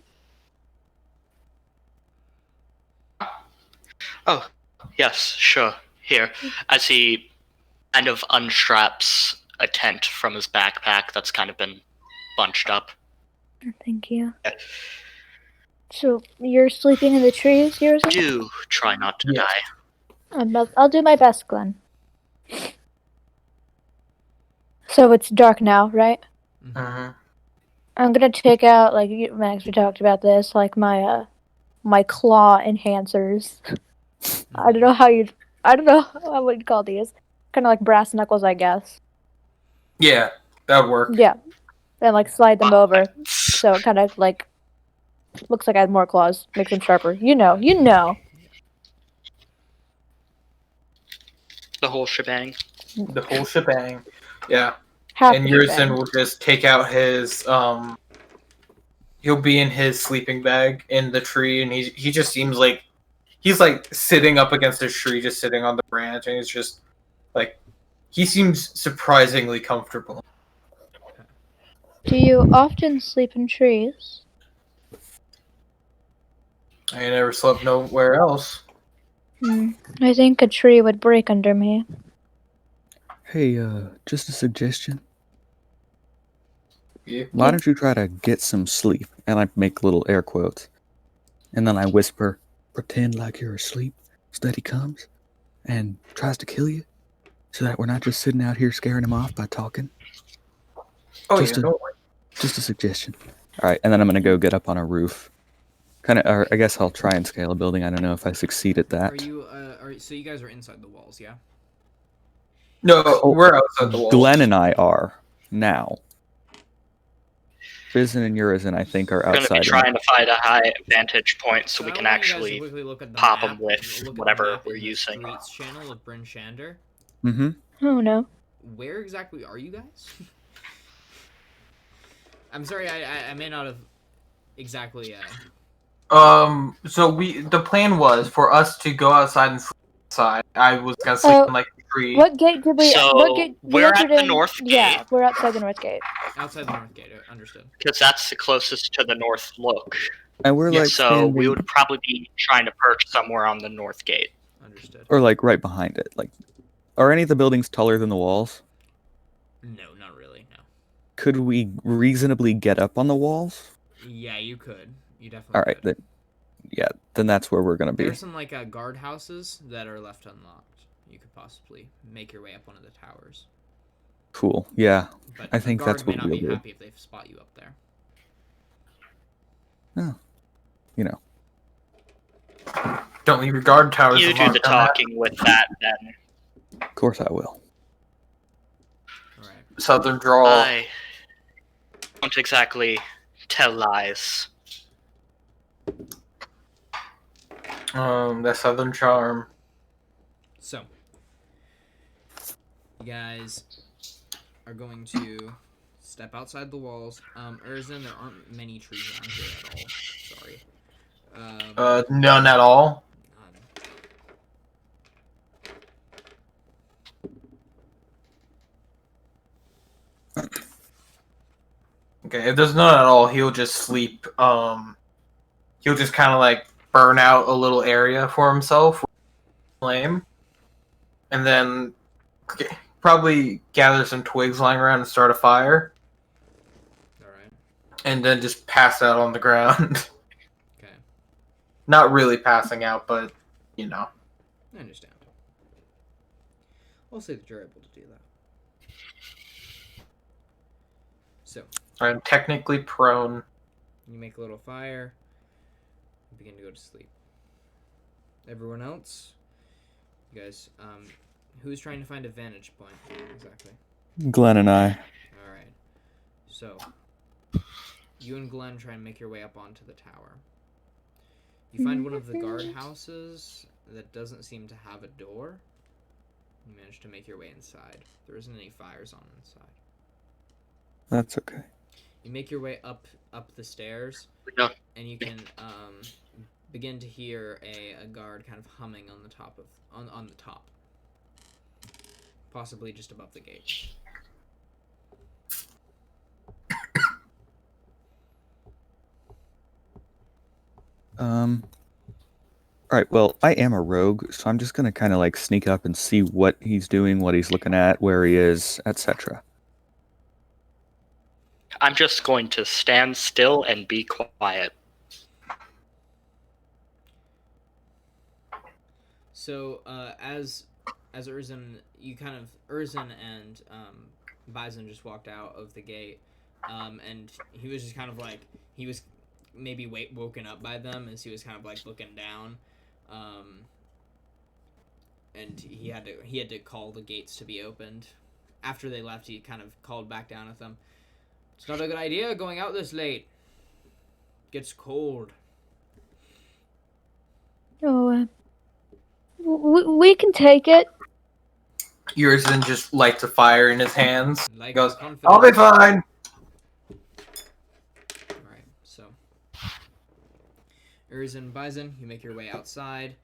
Oh, yes, sure. Here. As he kind of unstraps a tent from his backpack that's kind of been bunched up. Thank you. So, you're sleeping in the trees, Urizen? Do try not to die. I'll do my best, Glenn. So it's dark now, right? Mm-hmm. I'm gonna take out, like, Max, we talked about this, like, my claw enhancers. I don't know how you'd call these. Kind of like brass knuckles, I guess. Yeah, that would work. Yeah. And, like, slide them over. So it kind of, like, looks like I have more claws. Makes them sharper. You know. The whole shebang. The whole shebang. Yeah. Half And the Urizen shebang. will just take out his he'll be in his sleeping bag in the tree, and he just seems like he's like sitting up against a tree, just sitting on the branch, and he's just like he seems surprisingly comfortable. Do you often sleep in trees? I never slept nowhere else. I think a tree would break under me. Hey, just a suggestion. Yeah. Why don't you try to get some sleep? And I make little air quotes. And then I whisper, pretend like you're asleep. Steady comes and tries to kill you. So that we're not just sitting out here scaring him off by talking. Oh, Just yeah, don't worry. Just a suggestion. Alright, and then I'm going to go get up on a roof. Or I guess I'll try and scale a building. I don't know if I succeed at that. So you guys are inside the walls, yeah? No, we're outside the wall. Glenn and I are now. Byzan and Urizen, I think, are We're going to outside. be trying to find a high vantage point so we can I want you guys to actually quickly look at the pop map- them with look at the whatever map we're in the using. Streets channel of Bryn Shander. Mm-hmm. Oh no. Where exactly are you guys? I'm sorry, I may not have exactly. So the plan was for us to go outside and sleep outside. I was gonna sleep in like a tree. What gate did we? So, what gate? we're at entered the in- north Yeah, gate. we're outside the north gate. Outside the north gate, understood. Because that's the closest to the Northlook. And we're like So standing, we would probably be trying to perch somewhere on the north gate. Understood. or like right behind it. Like, are any of the buildings taller than the walls? No, not really. No. Could we reasonably get up on the walls? Yeah, you could. You definitely. All right, could. then that's where we're gonna be. There's some like guard houses that are left unlocked. You could possibly make your way up one of the towers. Cool. Yeah, But I think a guard that's may what not we'll be do. happy if they spot you up there. You know. Don't leave your guard towers. You do unlocked the on that. talking with that, then. Of course I will. All right. Southern drawl. I don't exactly tell lies. That southern charm. So, you guys are going to step outside the walls. Urizen, there aren't many trees around here at all. Sorry. None at all. Okay, if there's none at all, he'll just sleep. He'll just kind of like burn out a little area for himself, flame, and then probably gather some twigs lying around and start a fire, All right. and then just pass out on the ground. Okay. Not really passing out, but, you know. I understand. I'll say that you're able to do that. So, I'm technically prone. you make a little fire. You begin to go to sleep. Everyone else? You guys, who's trying to find a vantage point? Exactly. Glenn and I. Alright. So, you and Glenn try and make your way up onto the tower. You find one of the guardhouses that doesn't seem to have a door. You manage to make your way inside. There isn't any fires on inside. That's okay. You make your way up the stairs, No. and you can begin to hear a guard kind of humming on the top on the top, possibly just above the gate. Alright, well, I am a rogue, so I'm just gonna kind of like sneak up and see what he's doing, what he's looking at, where he is, etc. I'm just going to stand still and be quiet. So, as Urizen, Urizen and Byzan just walked out of the gate, and he was just kind of like, he was maybe woken up by them as he was kind of like looking down, and he had to call the gates to be opened. After they left, he kind of called back down at them. It's not a good idea going out this late. Gets cold. Oh, we can take it. Urizen just lights a fire in his hands. Like Goes, confidence. I'll be fine. Alright, so Urizen, Byzan, you make your way outside.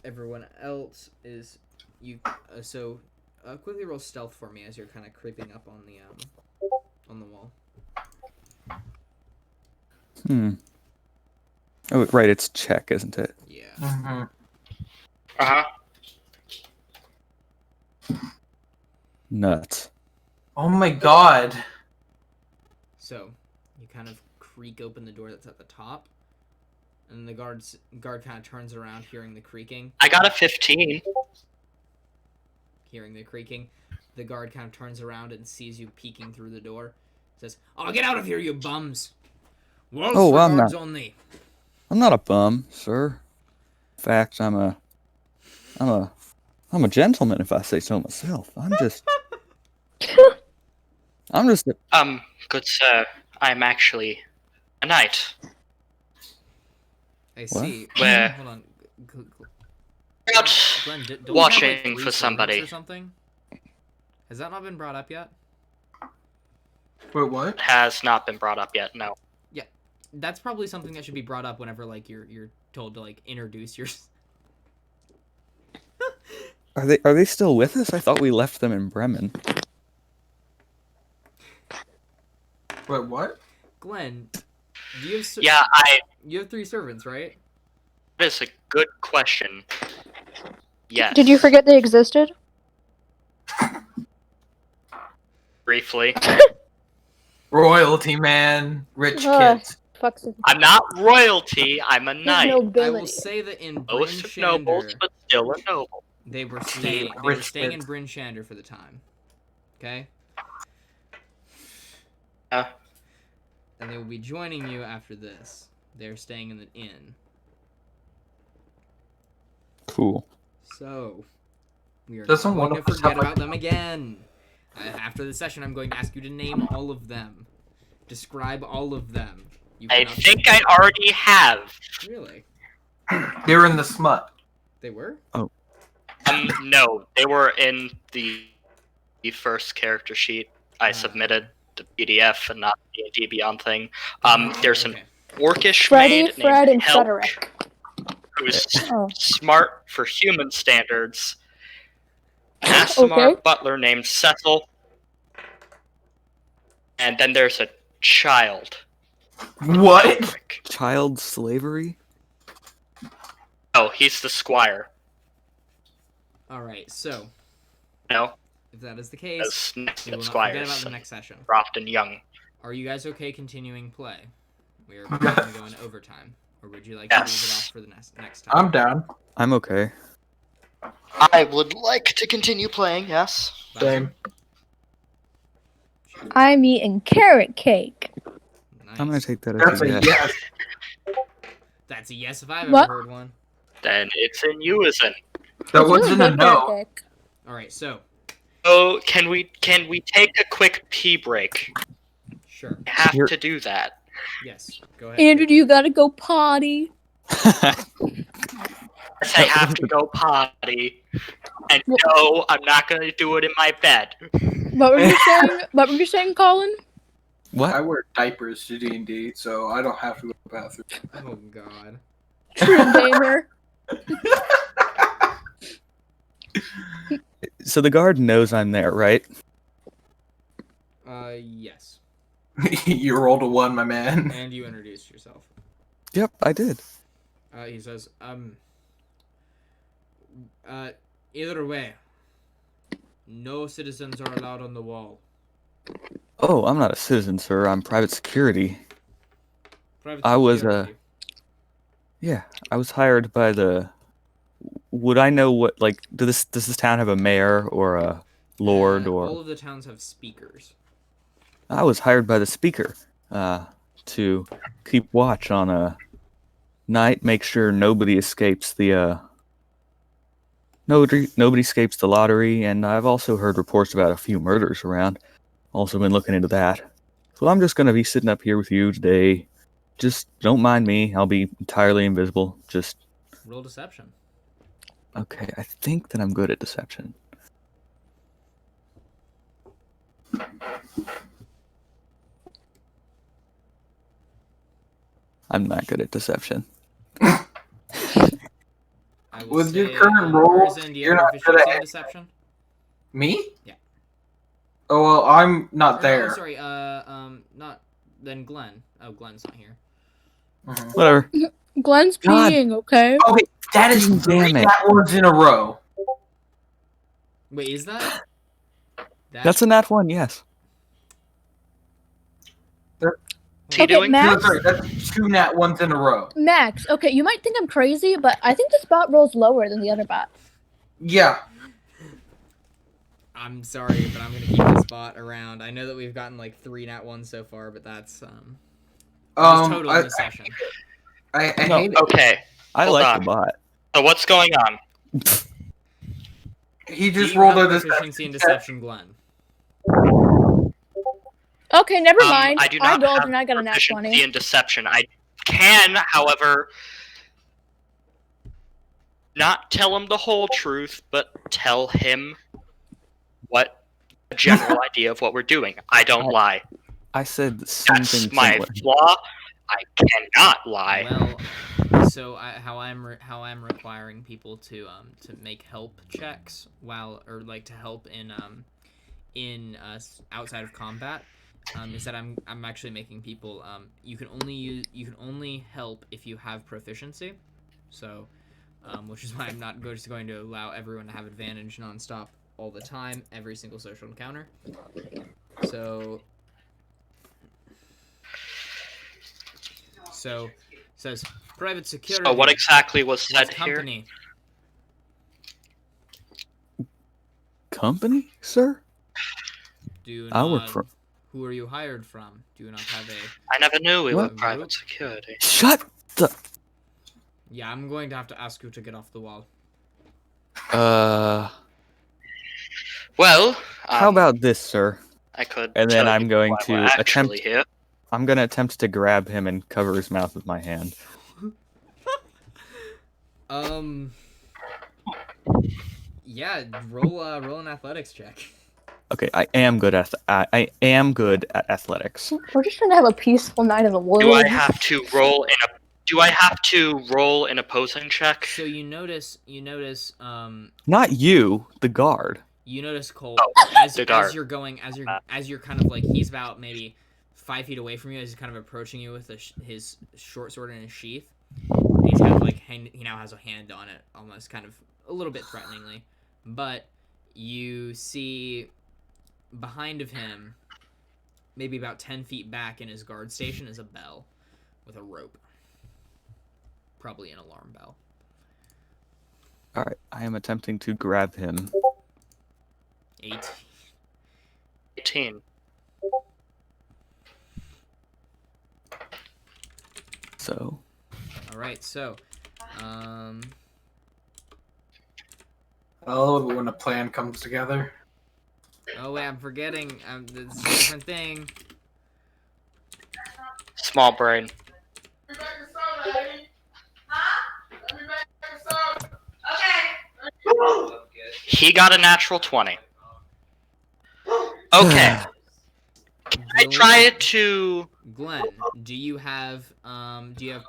Everyone else is quickly roll stealth for me as you're kind of creeping up on the wall. Oh, right, it's check, isn't it? Yeah. Mm-hmm. Uh-huh. Nuts. Oh my god. So you kind of creak open the door that's at the top, and the guard kind of turns around, hearing the creaking. I got a 15. Hearing the creaking, the guard kind of turns around and sees you peeking through the door. Says, "Oh, get out of here, you bums! Walls for I'm guards not. only." I'm not a bum, sir. In fact, I'm a gentleman, if I say so myself. I'm just Good sir, I'm actually a knight. I see. Where? Hold on. Out Glenn, don't we have, watching like, 3 for servants somebody. or something? Has that not been brought up yet? Wait, what? Has not been brought up yet, no. Yeah, that's probably something that should be brought up whenever like you're told to like introduce your. Are they still with us? I thought we left them in Bremen. Wait, what? Glenn, do you have Yeah, you have 3 servants, right? that is a good question. Yes. Did you forget they existed? Briefly. Royalty, man. Rich Ugh. kids. Fucks it. I'm not royalty, I'm a His knight. I will nobility. say that in Bryn Most of nobles, Shander, but still a noble. they were Steve, staying in rich Bryn Shander for the time. Okay? Uh, And they will be joining you after this. They're staying in the inn. Cool. So, we are Doesn't not one going of to us forget have, like- about them again. After the session, I'm going to ask you to name all of them. Describe all of them. You I cannot think say- I already have. Really? They were in the smut. They were? No, they were in the first character sheet I submitted, the PDF and not the D&D Beyond thing. There's an Okay. orcish Freddy, maid Fred, named and Helk, Frederick. who is Oh. smart for human standards. An Asimar Okay. butler named Cecil. And then there's a child. What? Elric. Child slavery? Oh, he's the squire. Alright, so, No, if that is the case, as next we will not forget squires. about the next session. Croft and Young. Are you guys okay continuing play? We are going to go into overtime. Or would you like to leave it off for the next time? I'm down. I'm okay. I would like to continue playing, yes. Same. I'm eating carrot cake. Nice. I'm gonna take that That's as a a yes. yes. That's a yes if I've What? ever heard one. Then it's in Urizen. That It's wasn't really a good carrot no. cake. Alright, so. So can we take a quick pee break? Sure. I have You're- to do that. Yes. Go ahead. Andrew, you gotta go potty. Yes, I have to go potty. And no, I'm not gonna do it in my bed. What were you saying? What were you saying, Colin? What? I wear diapers to D&D, so I don't have to go to the bathroom. Oh, God. True gamer. So the guard knows I'm there, right? Yes. You rolled a 1, my man. And you introduced yourself. Yep, I did. He says, either way, no citizens are allowed on the wall. Oh, I'm not a citizen, sir. I'm private security. Private I was, security. Yeah, I was hired by the. Would I know what does this town have a mayor or a lord or? All of the towns have speakers. I was hired by the speaker, to keep watch on a night, make sure nobody escapes the nobody escapes the lottery, and I've also heard reports about a few murders around. Also been looking into that. So I'm just gonna be sitting up here with you today. Just don't mind me. I'll be entirely invisible. Just Roll deception. okay. I think that I'm good at deception. I'm not good at deception. I will With your say, current roll, Urizen, do you you're have not good proficiency at in it. deception? Me? Yeah. Oh, well, I'm not Or there. No, sorry, not, then Glenn. Oh, Glenn's not here. Mhm. Whatever. Glenn's God. peeing, okay? Okay, that is Damn 3 it. nat ones in a row. Wait, is that? That's a nat one. Yes. What's he Okay, doing? Matt? No, sorry, that's 2 nat ones in a row. Max, okay, you might think I'm crazy, but I think this bot rolls lower than the other bot. Yeah. I'm sorry, but I'm gonna keep this bot around. I know that we've gotten like 3 nat 1s so far, but that's total in the session. I No, hate it. Okay, I Hold like on. the bot. so what's going on? He Do just you rolled have a proficiency in deception. deception, Glenn? Okay, never mind. I do not rolled have and I got a nat proficiency 20. in deception. I can, however, not tell him the whole truth, but tell him what a general idea of what we're doing. I don't lie. I said something That's my similar. flaw. I cannot lie. Well, so how I'm requiring people to make help checks to help in outside of combat is that I'm actually making people you can only help if you have proficiency, so which is why I'm not just going to allow everyone to have advantage nonstop all the time every single social encounter. So says private security. So what exactly was What said here? company? Company, sir? Do I work not. for. Who are you hired from? Do you not have a? I never knew we What? were private security. Shut the. Yeah, I'm going to have to ask you to get off the wall. Well, How about this, sir? I could. And then tell I'm you going why to we're actually attempt- here. I'm gonna attempt to grab him and cover his mouth with my hand. Yeah, roll an athletics check. Okay, I am good at athletics. We're just trying to have a peaceful night in the woods. Do I have to roll in a? Do I have to roll an opposing check? So you notice Not you, the guard. you notice Colt the guard. as you're going as you're kind of like he's about maybe 5 feet away from you as he's kind of approaching you with his short sword in his sheath. And he's kind of like he now has a hand on it, almost kind of a little bit threateningly, but you see behind of him, maybe about 10 feet back in his guard station, is a bell with a rope. Probably an alarm bell. All right, I am attempting to grab him. 18. So, All right, so, I love it when a plan comes together. oh wait, I'm forgetting. This is a different thing. Small brain. He got a natural 20. Okay. I try it to. Glenn, do you have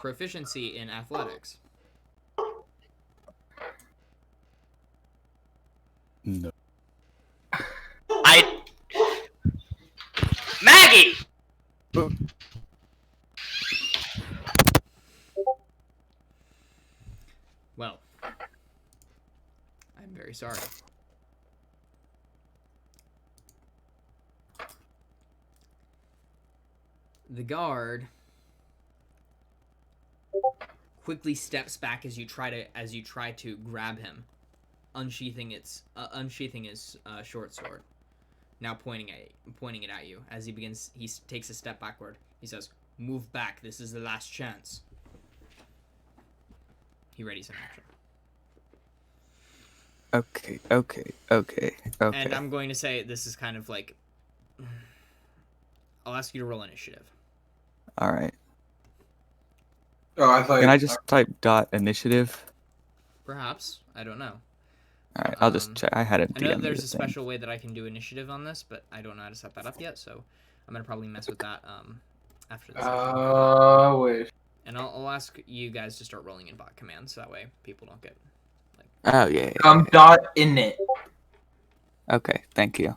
proficiency in athletics? no. Maggie! Well, I'm very sorry. The guard quickly steps back as you try to grab him, unsheathing his short sword. Now pointing it at you. As he takes a step backward. He says, "Move back. This is the last chance." He readies an action. Okay. And I'm going to say this is kind of like, I'll ask you to roll initiative. All right. Oh, I thought. Can I just type .initiative? Perhaps. I don't know. All right, I'll just check. I had it. I know there's a special way that I can do initiative on this, but I don't know how to set that up yet, so I'm going to probably mess with that after this. Wait. And I'll ask you guys to start rolling in bot commands, so that way people don't get like. Oh yeah. .init. Okay, thank you.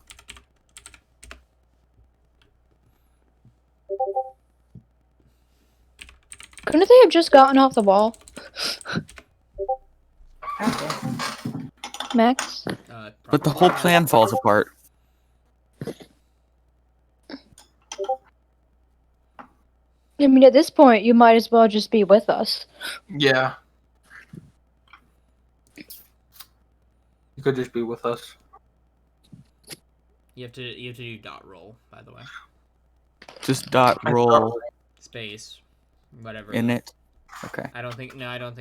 Couldn't they have just gotten off the wall? Max? But the whole plan falls apart. I mean, at this point, you might as well just be with us. Yeah. You could just be with us. You have to do dot roll, by the way. Just roll Space, whatever. in it. Okay. I don't think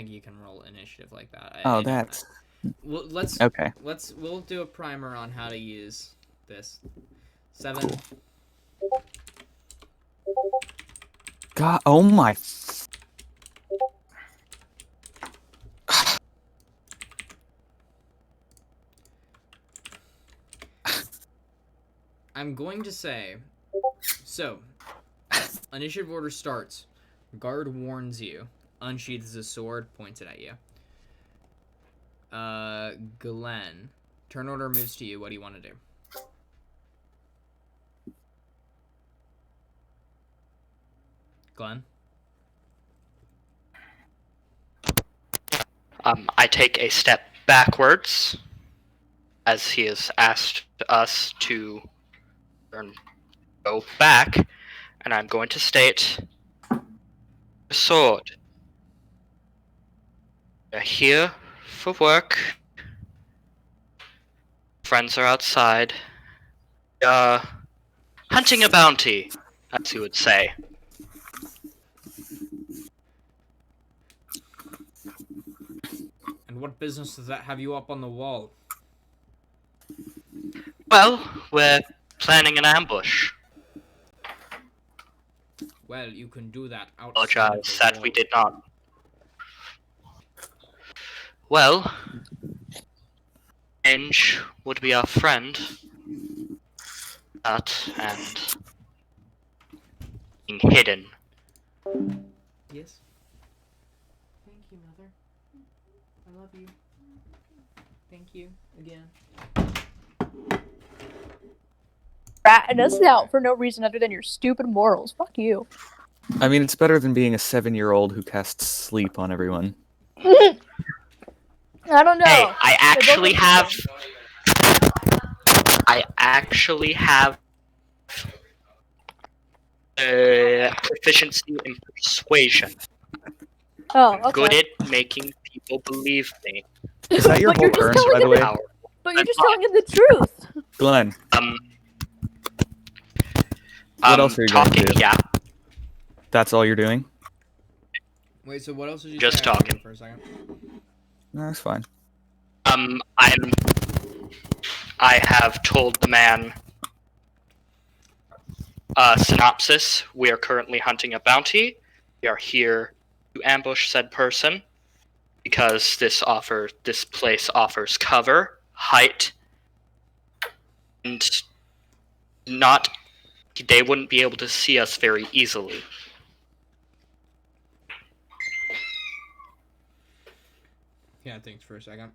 you can roll initiative like that. That's Well, let's okay. We'll do a primer on how to use this. 7. God, oh my. I'm going to say, so, initiative order starts. Guard warns you, unsheathes his sword, points it at you. Glenn, turn order moves to you. What do you want to do? Glenn? I take a step backwards as he has asked us to go back, and I'm going to state sword. We're here for work. Friends are outside. Hunting a bounty, as you would say. And what business does that have you up on the wall? Well, we're planning an ambush. Well, you can do that outside. Apologize that we did not. Well, Inge would be our friend. That and being hidden. Yes. Thank you, Mother. I love you. Thank you again. Ratting us out for no reason other than your stupid morals. Fuck you. I mean, it's better than being a 7-year-old who casts sleep on everyone. I don't know. Hey, I actually have Proficiency in persuasion. Oh, okay. Good at making people believe me. Is that your But whole you're just turn, telling by the him- way? Power. But you're just telling him the truth. Glenn, what else are you going to talking, do? yeah. That's all you're doing? Wait, so what else did you Just say? I had to talking. for a second. No, that's fine. I have told the man synopsis. We are currently hunting a bounty. We are here to ambush said person because this place offers cover, height, and they wouldn't be able to see us very easily. Yeah, thanks for a second.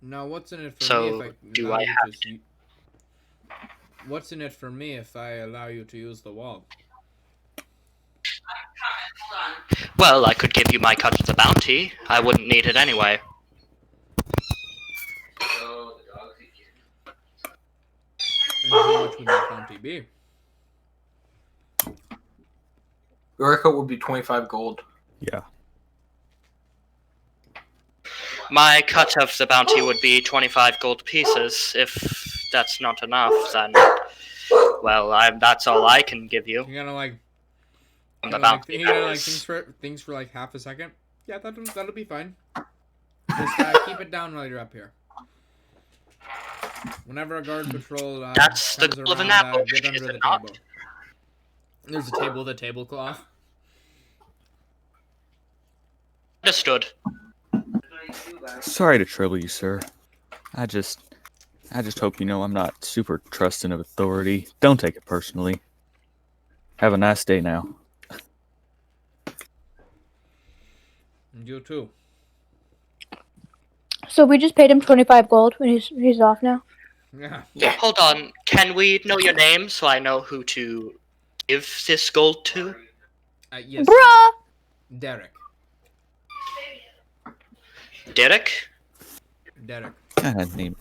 Now, what's in it for So, me if I do allow I you have to? What's in it for me if I allow you to use the wall? Well, I could give you my cut of the bounty. I wouldn't need it anyway. And how much would that bounty be? Your cut would be 25 gold. Yeah. My cut of the bounty would be 25 gold pieces. If that's not enough, then, well, that's all I can give you. You gotta like, On the bounty, you that gotta like is. things for like half a second. Yeah, that'll be fine. Just keep it down while you're up here. Whenever a guard patrol That's the comes goal of an around, ambush, get under is the it not? table. There's a table with a tablecloth. Understood. Sorry to trouble you, sir. I just hope you know I'm not super trusting of authority. Don't take it personally. Have a nice day now. And you too. So we just paid him 25 gold when he's off now. Yeah. Hold on. Can we know your name so I know who to give this gold to? Yes. Bruh! Derek. Derek? Derek. God, name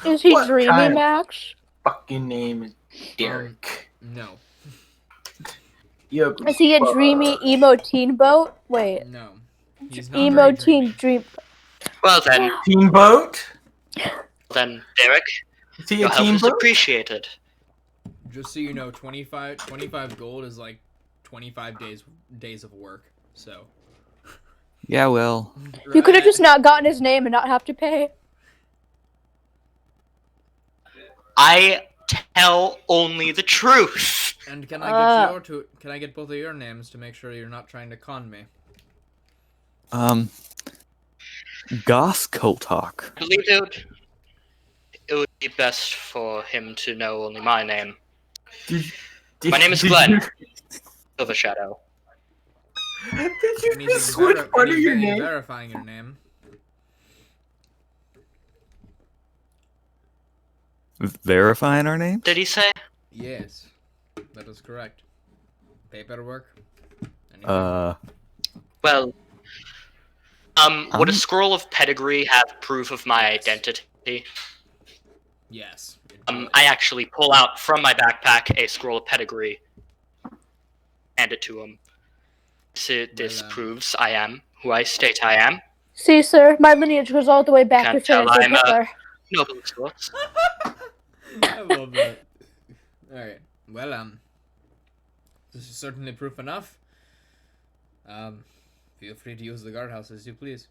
Is he What dreamy, kind of- Max? Fucking name is Derek. No. Yep. Is he a dreamy emo teen boat? Wait. No. He's not Emo very teen dreamy. dream. Well then, Team boat? Derek, Is he your a help team is boat? appreciated. Just so you know, 25 gold is like 25 days of work. So. Yeah, well, You could have just not gotten his name and not have to pay. I tell only the truth. And can I get both of your names to make sure you're not trying to con me? Goss Colthawk. I believe it would be best for him to know only my name. My name is Glenn. Silvershadow. Did And you just switch part of your name? verifying your name. Verifying our name? Did he say? Yes, that is correct. Paperwork. Anything? Well, would a scroll of pedigree have proof of my identity? Yes. I actually pull out from my backpack a scroll of pedigree, hand it to him. This proves I am who I state I am. See, sir, my lineage goes all the way back Can't to tell Chancellor I'm a- Hitler. Noble of sorts. I love that. Alright. Well, this is certainly proof enough. Feel free to use the guardhouse as you please.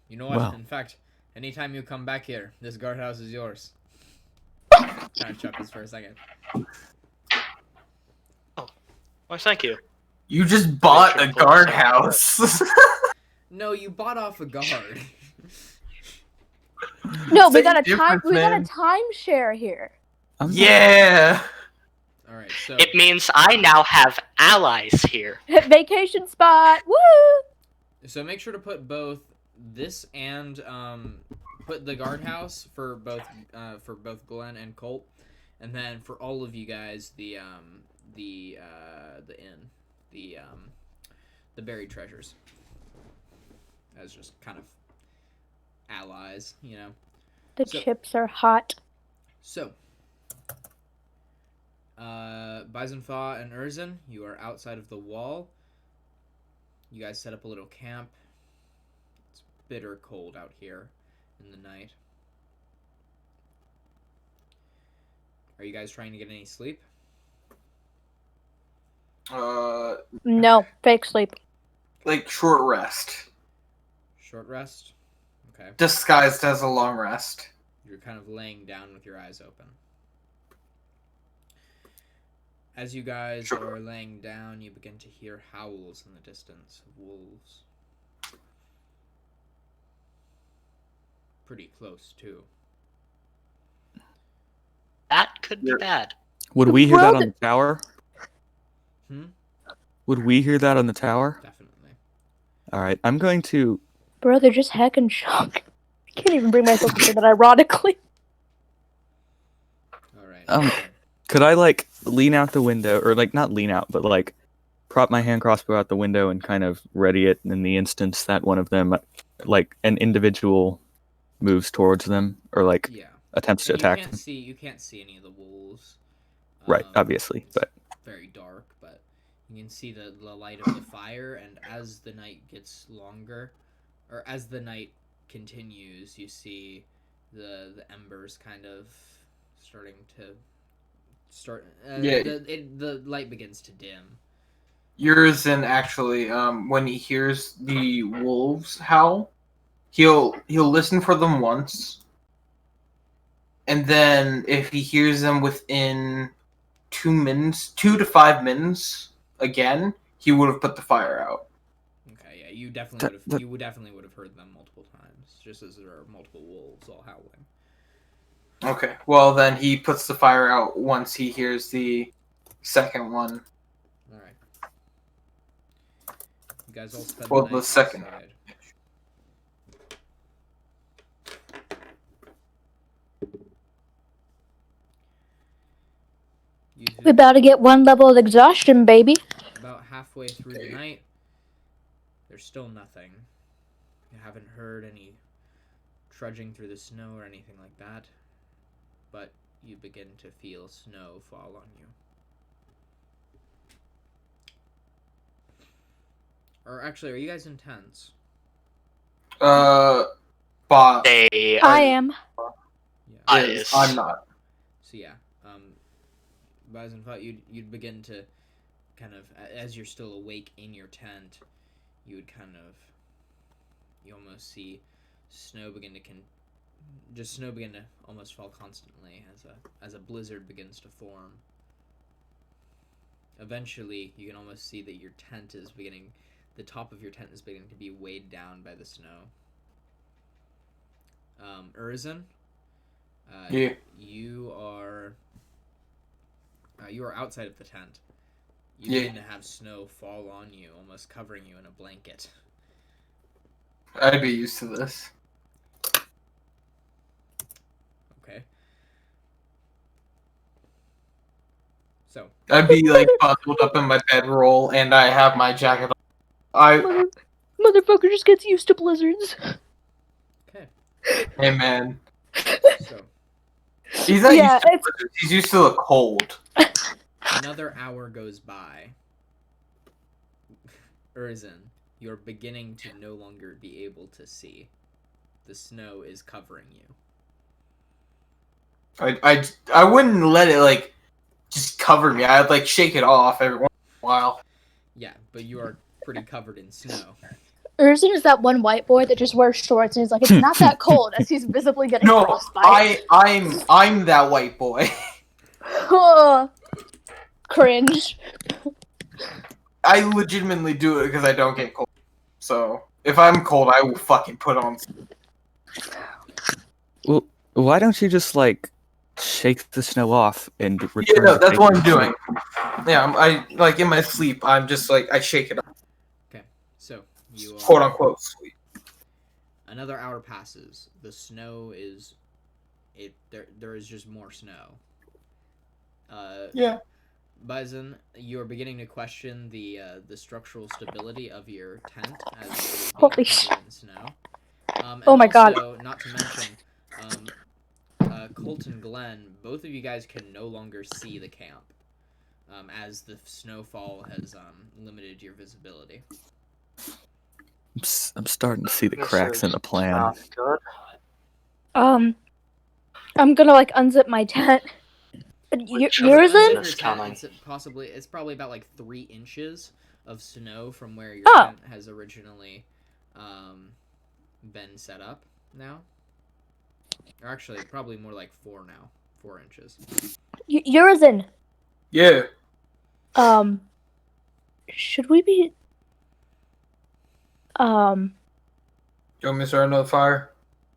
You know what? Well. In fact, anytime you come back here, this guardhouse is yours. Kind of chuckles for a second. Why, thank you. You just bought a Make sure guardhouse. No, you bought off a guard. No, we Same got a difference, man. timeshare here. Yeah. Alright, so It means I now have allies here. Vacation spot. Woo! make sure to put both this and put the guardhouse for both Glenn and Colt, and then for all of you guys the inn, the buried treasures as just kind of allies, you know. The So- chips are hot. So, Byzan Fa and Urizen, you are outside of the wall. You guys set up a little camp. It's bitter cold out here in the night. Are you guys trying to get any sleep? No, fake sleep. Like short rest, Short rest? Okay. disguised as a long rest. You're kind of laying down with your eyes open. As you guys Sure. are laying down, you begin to hear howls in the distance of wolves. Pretty close, too. That could be You're- bad. Would we hear that Well, on the tower? Hmm? Would we hear that on the tower? Definitely. All right, I'm going to. Bro, they're just heck and shock. I can't even bring myself to say that ironically. Alright. Could I like lean out the window, or like not lean out, but like prop my hand crossbow out the window and kind of ready it in the instance that one of them, like an individual, moves towards them or like Yeah. attempts to You attack can't them? see. You can't see any of the wolves. Right, obviously, it's but very dark. But you can see the light of the fire, and as the night gets longer, or as the night continues, you see the embers kind of starting to start. Yeah. The light begins to dim. Urizen actually, when he hears the wolves howl, he'll listen for them once, and then if he hears them within 2 to 5 minutes again, he would have put the fire out. Okay, yeah, you definitely would have. that- You definitely would have heard them multiple times, just as there are multiple wolves all howling. Okay, well then he puts the fire out once he hears the second one. All right. You guys all spend Well, the the night second. outside. You We about to get one level of exhaustion, baby. about halfway through the night, there's still nothing. You haven't heard any trudging through the snow or anything like that, but you begin to feel snow fall on you. Or actually, are you guys in tents? But They I am. Yeah. is, I'm not. So yeah, Byzan Fa, you'd begin to kind of, as you're still awake in your tent, you almost see snow begin to almost fall constantly as a blizzard begins to form. Eventually, you can almost see that the top of your tent is beginning to be weighed down by the snow. Urizen, Yeah. you are outside of the tent. You Yeah. begin to have snow fall on you, almost covering you in a blanket. I'd be used to this. Okay. So, I'd be like bundled up in my bedroll, and I have my jacket on. Motherfucker just gets used to blizzards. okay. Hey man, So, he's not Yeah, used to it's- blizzards. He's used to the cold. another hour goes by. Urizen, you're beginning to no longer be able to see. The snow is covering you. I wouldn't let it like just cover me. I'd like shake it off every once in a while. Yeah, but you are pretty covered in snow. Urizen is that one white boy that just wears shorts and he's like, it's not that cold, as he's visibly getting No, frostbite. I'm that white boy. Oh, cringe. I legitimately do it because I don't get cold. So if I'm cold, I will fucking put on. Well, why don't you just like shake the snow off and Yeah, return? no, to that's what I'm taking- doing. Yeah, I like in my sleep. I'm just like I shake it off, Okay, so you quote are... unquote sleep. Another hour passes. The snow is... There is just more snow. Yeah. Byzan, you are beginning to question the structural stability of your tent as it is being Holy covered in snow. And Oh my god. also, not to mention, Colt and Glenn, both of you guys can no longer see the camp, as the snowfall has limited your visibility. I'm starting to see the cracks in the plan. Not good. I'm gonna like unzip my tent. Which Yours of in? them is coming? It's probably about like 3 inches of snow from where your Oh. tent has originally been set up now. Or actually, probably more like 4 now. 4 inches. Urizen. Yeah. Should we be? You want me to start another fire?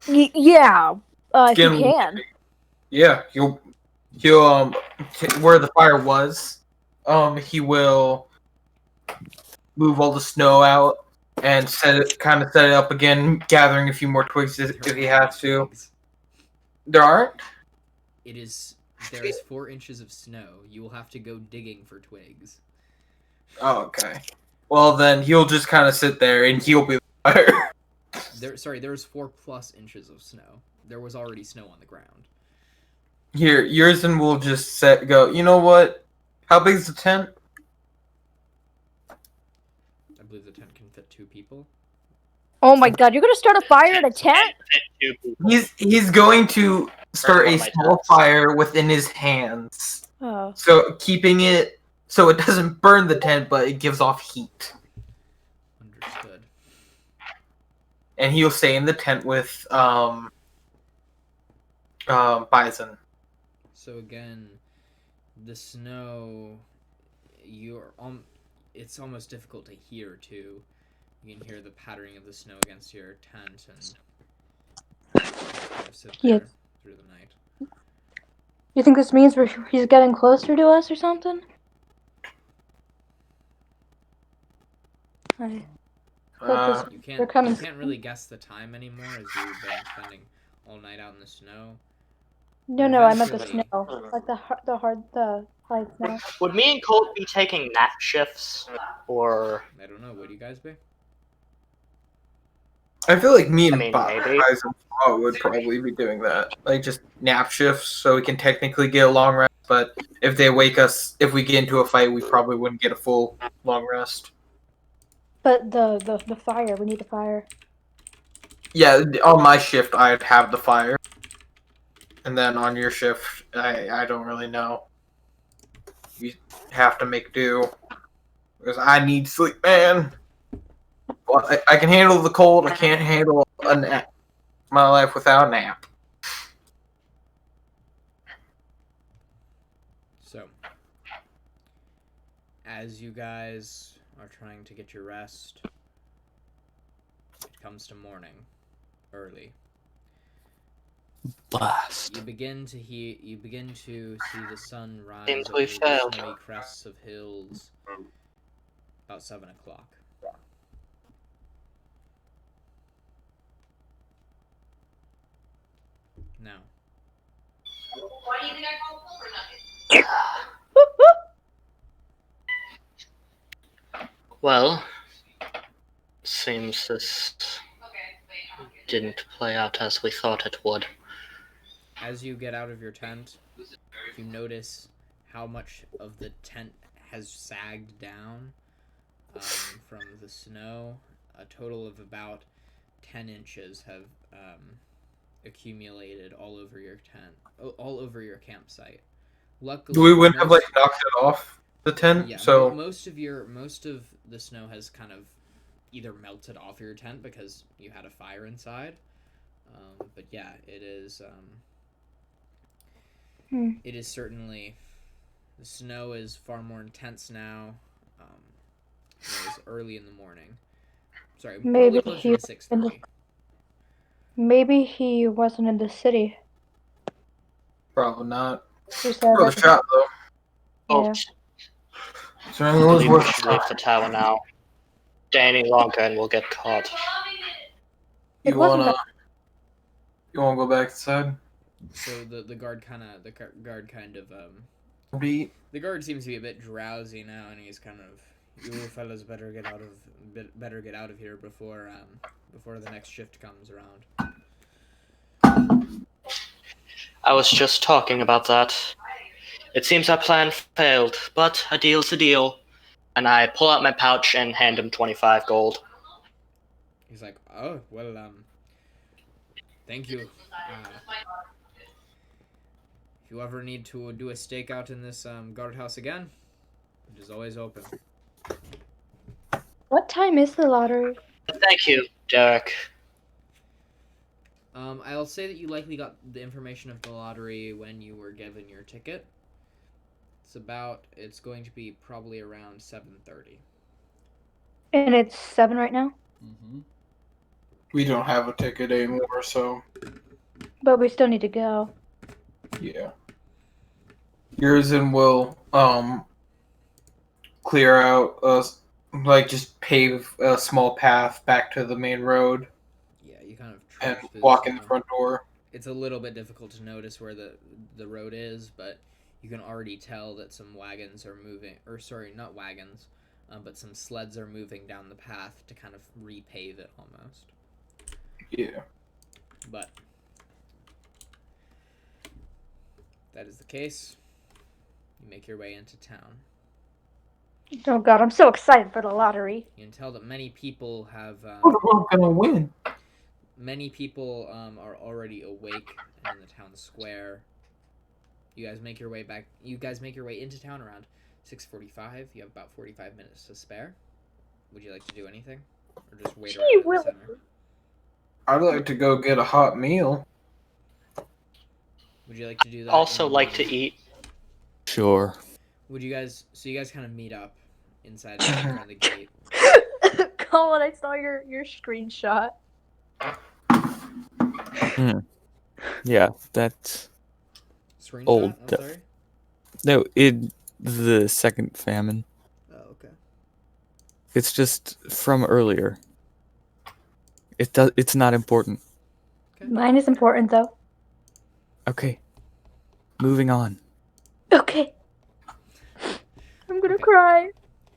Yeah. If you Skin- can. Yeah, he'll where the fire was, he will move all the snow out and set it up again, gathering a few more twigs if he has to. Twigs. There aren't? There is 4 inches of snow. You will have to go digging for twigs. Oh, okay. Well, then he'll just kind of sit there and he'll be the fire. There was 4+ inches of snow. There was already snow on the ground. Here, Urizen will just go, you know what? How big is the tent? I believe the tent can fit 2 people. Oh my god, you're gonna start a fire in a tent? He's going to start One a of my small tents. fire within his hands. Oh. So keeping it so it doesn't burn the tent, but it gives off heat. Understood. And he'll stay in the tent with Byzan. So again, the snow, it's almost difficult to hear too. You can hear the pattering of the snow against your tent and kind of sit there through the night. You think this means he's getting closer to us or something? You They're coming. You can't really guess the time anymore as you've been spending all night out in the snow. No, I meant the Eventually- snow. Like the high snow. Would me and Colt be taking nap shifts, or I don't know. Would you guys be? I feel like me and maybe. Byzan Fa would probably be doing that. Like just nap shifts so we can technically get a long rest, but if they wake us, if we get into a fight, we probably wouldn't get a full long rest. But the fire, we need the fire. Yeah, on my shift, I'd have the fire. And then on your shift, I don't really know. You have to make do. Because I need sleep, man. Well, I can handle the cold, I can't handle a nap. My life without a nap. So, as you guys are trying to get your rest, it comes to morning, early. Blast. You begin to see the sun rise Seems over we the failed. snowy crests of hills about 7 o'clock. Now, Why do you think I called Silver Nuggets? well, seems this Okay, wait, I'm good. didn't play out as we thought it would. as you get out of your tent, you notice how much of the tent has sagged down from the snow. A total of about 10 inches have accumulated all over your tent, all over your campsite. Luckily, We wouldn't have like knocked it off the tent, yeah, so most of the snow has kind of either melted off your tent because you had a fire inside. But yeah, it is. It is certainly. The snow is far more intense now. It was early in the morning. Sorry, Maybe probably closer to 6:30. Maybe he wasn't in the city. probably not. He said Worth a shot though. Yeah. Certainly I was believe worth we a should leave shot. the tower now. Stay any longer and we'll get caught. It You wasn't wanna go back inside? So the guard kind of beat. The guard seems to be a bit drowsy now, and he's kind of, "You fellas better get out of here before the next shift comes around." I was just talking about that. It seems our plan failed, but a deal's a deal. And I pull out my pouch and hand him 25 gold. He's like, "Oh, well, thank you. If you ever need to do a stakeout in this guardhouse again, it is always open." What time is the lottery? Thank you, Derek. I'll say that you likely got the information of the lottery when you were given your ticket. It's going to be probably around 7:30. And it's 7 right now? Mm-hmm. We don't have a ticket anymore, so But we still need to go. yeah. Urizen will clear out just pave a small path back to the main road Yeah, you kind of and trudge through walk in town. the front door. It's a little bit difficult to notice where the road is, but you can already tell that some wagons are moving, or sorry, not wagons, but some sleds are moving down the path to kind of repave it almost. Yeah. But that is the case. You make your way into town. Oh god, I'm so excited for the lottery. You can tell that many people have. We're gonna win. Many people are already awake in the town square. You guys make your way back. You guys make your way into town around 6:45. You have about 45 minutes to spare. Would you like to do anything, or just wait around in the center? I'd like to go get a hot meal. Would you like to do that? Also like to eat. Sure. Would you guys? So you guys kind of meet up inside around the gate. Colin, I saw your screenshot. Yeah, that's Screenshot? Old. Oh, sorry. no. The second famine. Oh, okay. It's just from earlier. It's not important. Mine is important though. Okay. Moving on. Okay. I'm gonna Okay. cry.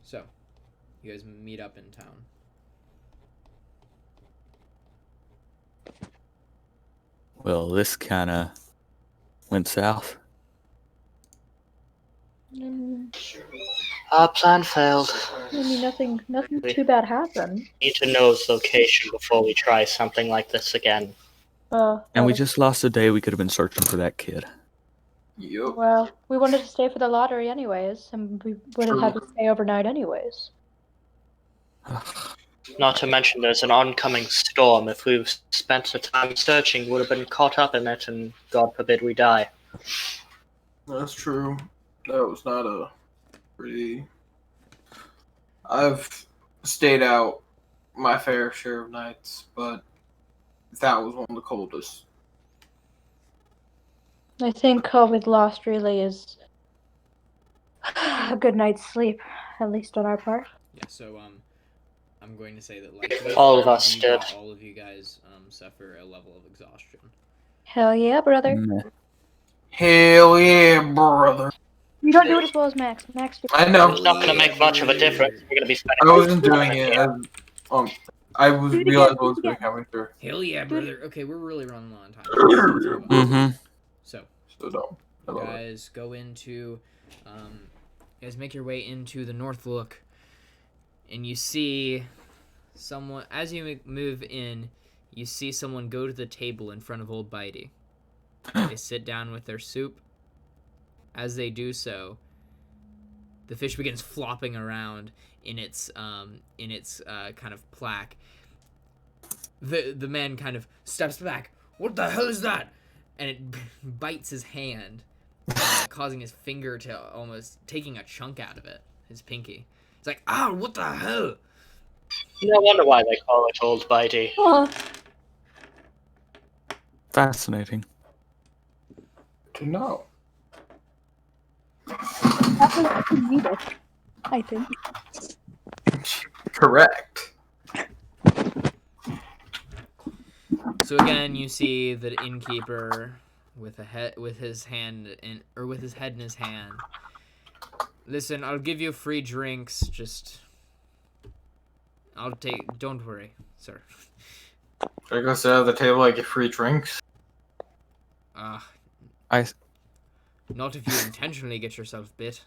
So, you guys meet up in town. Well, this kind of went south. Our plan failed. I mean, nothing too bad happened. Need to know its location before we try something like this again. And we just lost a day. We could have been searching for that kid. Yup. Well, we wanted to stay for the lottery anyways, and we would have had to stay overnight anyways. Not to mention there's an oncoming storm. If we've spent the time searching, we would have been caught up in it, and God forbid we die. That's true. That was not a pretty. I've stayed out my fair share of nights, but that was one of the coldest. I think COVID lost really is a good night's sleep, at least on our part. Yeah. So I'm going to say that like All of us did. All of you guys suffer a level of exhaustion. Hell yeah, brother. Meh. Hell yeah, brother. You don't do it as well as Max. Max. I know. It's not going to make much of a difference. We're going to be spending. I wasn't doing it. I was Do it realized again, what was do it going again. coming through. Hell yeah, brother. Okay, we're really running low on time. Mm-hmm. So, So don't. I you love it. guys go into, you guys make your way into the Northlook, and you see someone, as you move in, you see someone go to the table in front of Old Bitey. They sit down with their soup. As they do so, the fish begins flopping around in its kind of plaque. The man kind of steps back. What the hell is that? And it bites his hand, causing his finger to almost taking a chunk out of it. His pinky. It's like, ah, what the hell? No wonder why they call it Old Bitey. Oh, Fascinating. To know. that was comedic, I think. Correct. So again, you see the innkeeper with his head in his hand. Listen, I'll give you free drinks. Don't worry, sir. I go sit at the table. I get free drinks. Not if you intentionally get yourself bit.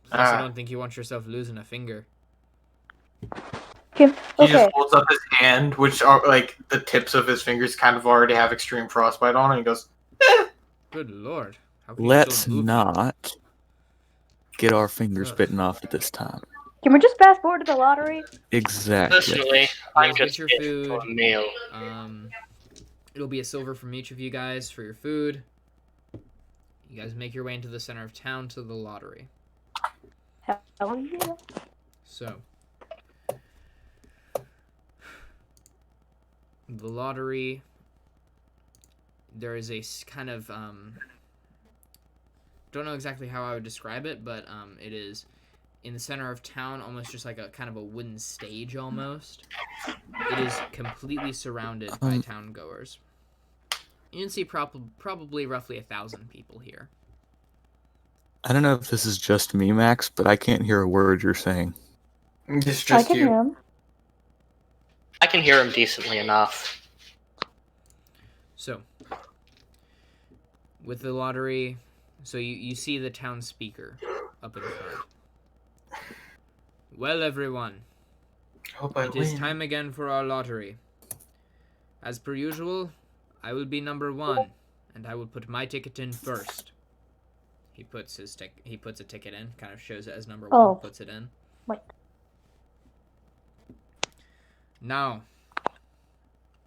Plus, I don't think you want yourself losing a finger. He Okay. just holds up his hand, which are like the tips of his fingers kind of already have extreme frostbite on, and he goes, Good lord. How can you Let's still move? not get our fingers bitten off at this time. Can we just fast forward to the lottery? Exactly. Personally, I'm Get just your here food. for a meal. It'll be a silver from each of you guys for your food. You guys make your way into the center of town to the lottery. Hell yeah. So, the lottery, there is a kind of, don't know exactly how I would describe it, but it is in the center of town, almost just like a kind of a wooden stage almost. It is completely surrounded by town goers. You can see probably roughly 1,000 people here. I don't know if this is just me, Max, but I can't hear a word you're saying. "It's I just can hear you." him. I can hear him decently enough. So, with the lottery, so you see the town speaker up in front. Well, everyone, Hope I it is win. time again for our lottery. As per usual, I will be number 1, and I will put my ticket in first. He puts a ticket in, kind of shows it as number 1, puts it in. Wait. Now,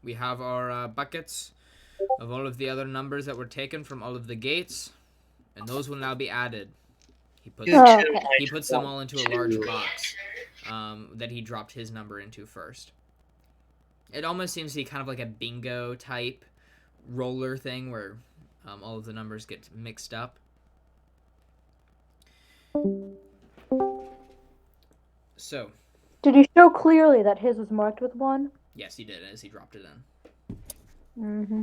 we have our buckets of all of the other numbers that were taken from all of the gates, and those will now be added. He puts them all into a large box that he dropped his number into first. It almost seems to be kind of like a bingo type roller thing where all of the numbers get mixed up. So, Did he show clearly that his was marked with 1? yes, he did as he dropped it in. Mm-hmm.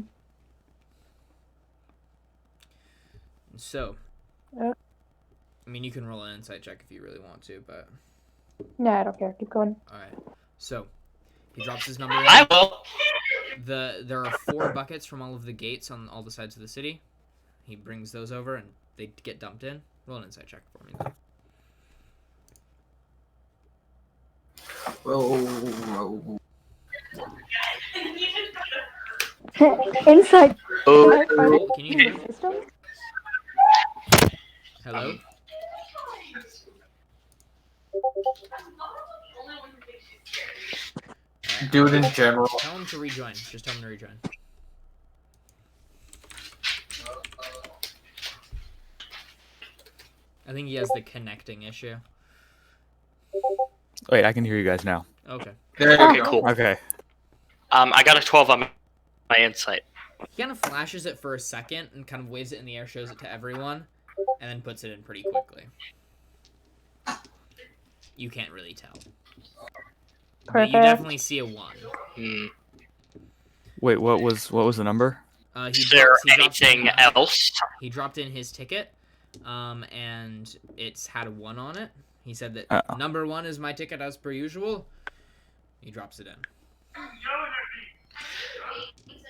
So, Okay. I mean, you can roll an insight check if you really want to, but No, I don't care. Keep going. all right. So, he drops his number in. I will. There are 4 buckets from all of the gates on all the sides of the city. He brings those over and they get dumped in. Roll an insight check for me, though. Whoa. Inside. Oh, Colt, can you hear me? System? Hello? Do it in general. Tell him to rejoin. Just tell him to rejoin. I think he has the connecting issue. Wait, I can hear you guys now. Okay. There you okay, go. cool. Okay. I got a 12 on my insight. He kind of flashes it for a second and kind of waves it in the air, shows it to everyone, and then puts it in pretty quickly. You can't really tell. But you definitely see a 1. Wait, what was the number? Is there anything else? He dropped in his ticket, and it's had a 1 on it. He said that number 1 is my ticket as per usual. He drops it in.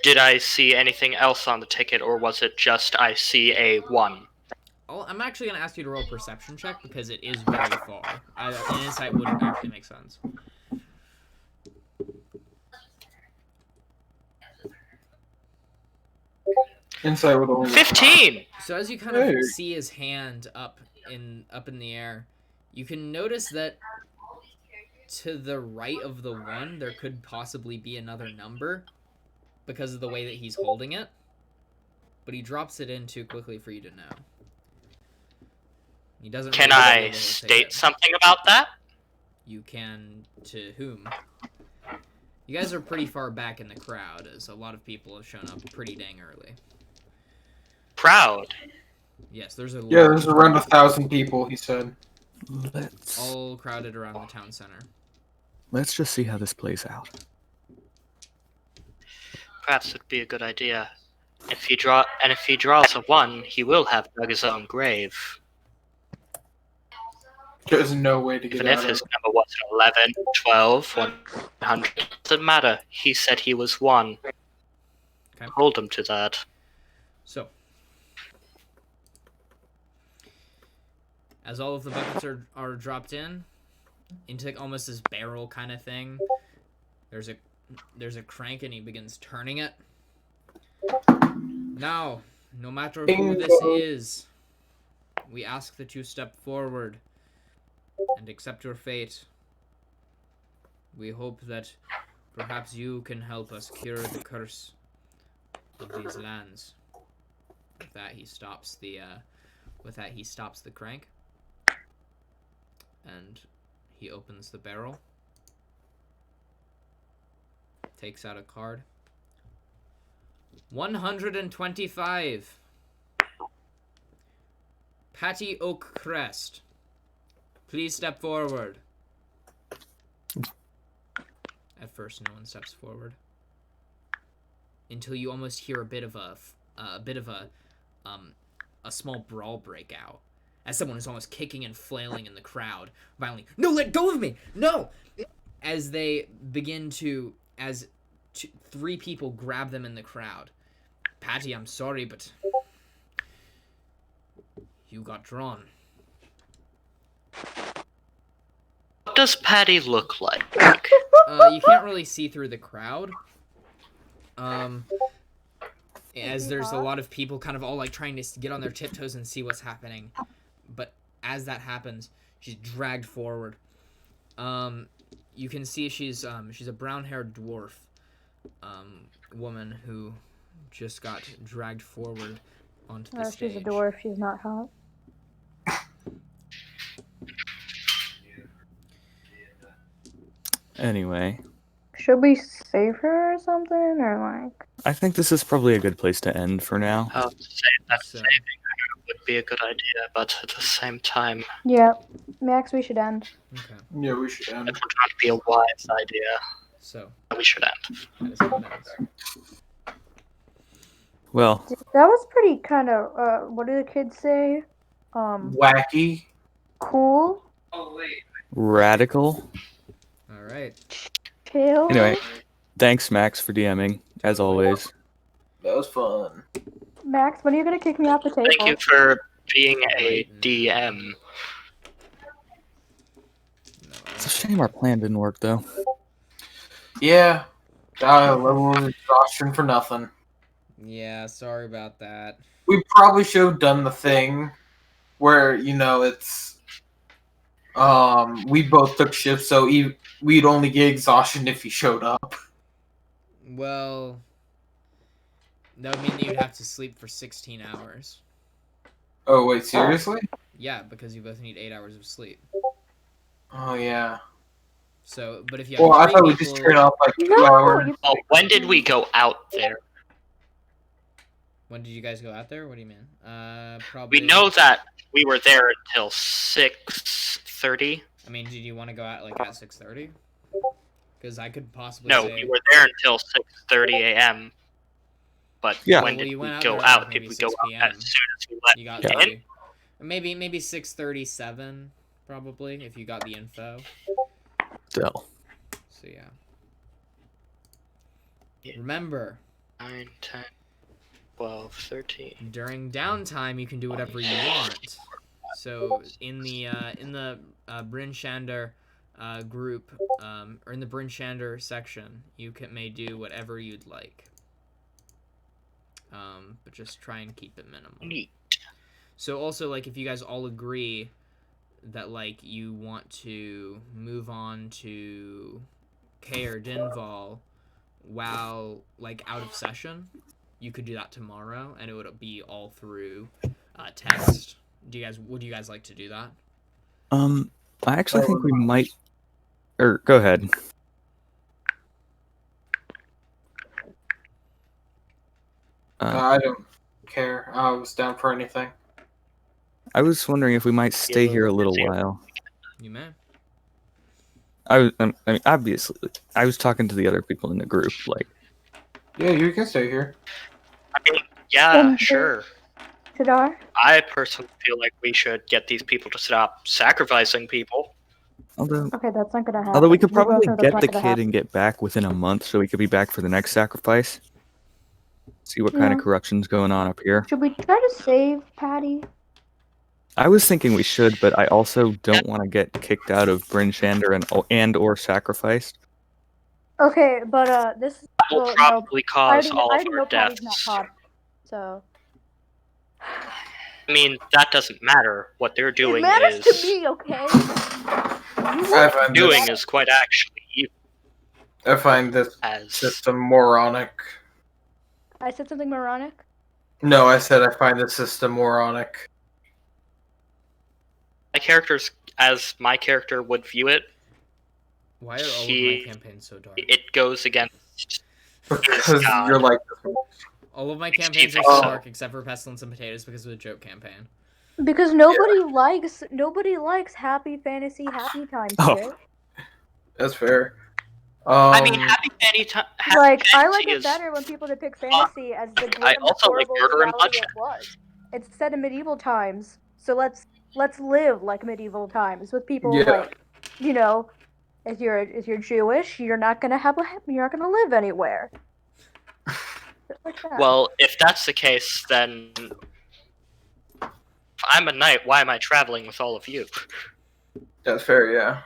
Did I see anything else on the ticket, or was it just I see a 1? Oh, I'm actually going to ask you to roll a perception check because it is very far. An insight wouldn't actually make sense. Insight with only 15! So as you kind of see his hand up in the air, you can notice that to the right of the 1, there could possibly be another number because of the way that he's holding it. But he drops it in too quickly for you to know. He doesn't. Can really I able to say state it. something about that? You can to whom? You guys are pretty far back in the crowd, as a lot of people have shown up pretty dang early. Proud. Yes, there's a lot. Yeah, there's around 1,000 people, he said. All crowded around the town center. Let's just see how this plays out. Perhaps it'd be a good idea If he draws a 1, he will have dug his own grave. There's no way to get Even out if of his it. number was 11, 12, 100, doesn't matter. He said he was 1. Okay. Hold him to that. So, as all of the buckets are dropped into like almost this barrel kind of thing, there's a crank and he begins turning it. Now, no matter who this is, we ask that you step forward and accept your fate. We hope that perhaps you can help us cure the curse of these lands. With that, he stops the crank, and he opens the barrel, takes out a card. 125. Patty Oak Crest. Please step forward. At first, no one steps forward until you almost hear a bit of a small brawl break out as someone is almost kicking and flailing in the crowd violently. No, let go of me! No! As they begin to, three people grab them in the crowd. Patty, I'm sorry, but you got drawn. What does Patty look like? You can't really see through the crowd. As there's a lot of people kind of all like trying to get on their tiptoes and see what's happening. But as that happens, she's dragged forward. You can see she's a brown-haired dwarf woman who just got dragged forward onto the stage. She's a dwarf. She's not hot. Anyway, Should we save her or something, or like? I think this is probably a good place to end for now. I would say that So- saving her would be a good idea, but at the same time, Yeah, Max, we should end. Okay, Yeah, we should it end. would not be a wise idea. so We should end. that is how it ends. Well, That was pretty kind of. What do the kids say? Wacky. Cool. radical. All right. Chill. Anyway, thanks, Max, for DMing, as always. That was fun. Max, when are you gonna kick me off the table? Thank you for being a DM. It's a shame our plan didn't work, though. Yeah. Level of exhaustion for nothing. Yeah, sorry about that. We probably should have done the thing where, it's we both took shifts, so we'd only get exhaustion if he showed up. Well, that would mean that you'd have to sleep for 16 hours. Oh wait, seriously? Yeah, because you both need 8 hours of sleep. Oh yeah. So, but if you have Well, I three thought we just people- turned off like 2 No, hours. you- Oh, when did we go out there? When did you guys go out there? What do you mean? Probably. We know that we were there until 6:30. I mean, did you want to go out like at 6:30? Because I could possibly No, say. we were there until 6:30 a.m. But Yeah. when Well, did you we went out go there out? at Did maybe we go 6 out p.m. as soon as we let You got Yeah. in? maybe 6:37 probably if you got the info. Still. So yeah. Yeah. Remember, 9, 10, 12, 13. during downtime you can do whatever you want. So in the Bryn Shander group, or in the Bryn Shander section, you may do whatever you'd like. But just try and keep it minimal. Neat. So also, like, if you guys all agree that, like, you want to move on to K or Dinval while, like, out of session, you could do that tomorrow, and it would be all through text. Would you guys like to do that? I actually think we might... Or, go ahead. I don't care. I was down for anything. I was wondering if we might stay here a little while. You may. I mean, obviously, I was talking to the other people in the group, like... Yeah, you can stay here. I mean, Yeah, Then- sure. Shadar? I personally feel like we should get these people to stop sacrificing people. Although Okay, that's not gonna happen. Although we could We both probably know that's get not the gonna kid happen. and get back within a month so he could be back for the next sacrifice. See what kind of Yeah. corruption's going on up here. Should we try to save Patty? I was thinking we should, but I also don't want to get kicked out of Bryn, Shander and or sacrificed. Okay, but this That will well, no, probably cause I all of already our know Patty's not deaths. hot, so I mean, that doesn't matter. What they're it doing matters is to me, okay? I find doing this, is quite actually evil I find this as system moronic. I said something moronic. No, I said I find the system moronic. as my character would view it. Why are all of my He- campaigns so dark? It goes against Because God. you're like, All of my It's campaigns are default. so dark except for Pestilence and Potatoes because of the joke campaign. Because nobody likes happy fantasy, happy times Oh. shit. that's fair. I mean, happy fantasy time. Like I like it better when people depict fantasy as the grim, also like horrible murder and reality bloodshed. it was. It's set in medieval times, so let's live like medieval times with people Yeah. like, you know, if you're Jewish, you're not gonna live anywhere. Shit like that. Well, if that's the case, then if I'm a knight, why am I traveling with all of you? That's fair, yeah.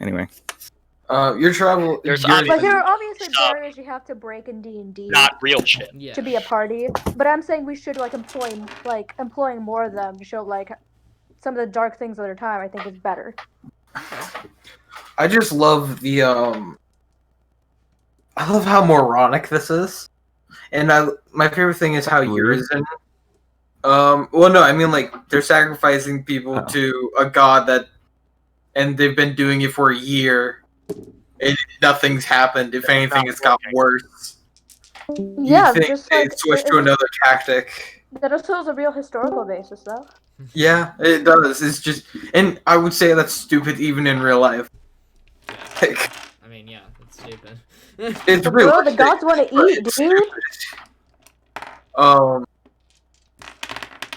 Anyway, Your travel. There's your- Like there are obviously Stop. barriers you have to break in D&D Not real shit. Yeah. to be a party, but I'm saying we should employing more of them to show like some of the dark things of their time. I think is better. I just love the I love how moronic this is, and my favorite thing is how Rude. Urizen. Well, no, I mean like they're sacrificing people Oh. to a god and they've been doing it for a year, and nothing's happened. If anything, it's got worse. Yeah, you think just they like switched to another tactic. that also has a real historical basis, though. Yeah, it does. It's just, and I would say that's stupid even in real life. Like, I mean, yeah, that's stupid. it's But real. bro, the gods want to eat, dude.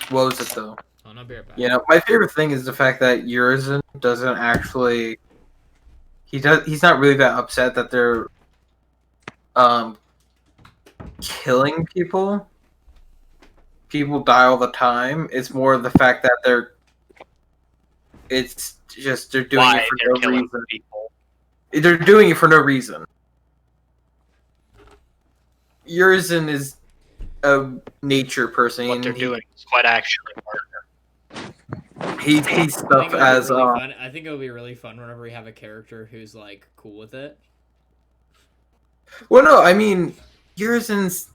What was it though? Oh, no, be right back. You know, my favorite thing is the fact that Urizen doesn't actually. He's not really that upset that they're killing people. People die all the time. It's more the fact that they're doing Why it for they're no killing reason. people. They're doing it for no reason. Urizen is a nature person. What they're and doing is quite actually murder. He sees I think stuff it'll be as really fun. I think it'll be really fun whenever we have a character who's like cool with it. well, no, I mean Urizen's.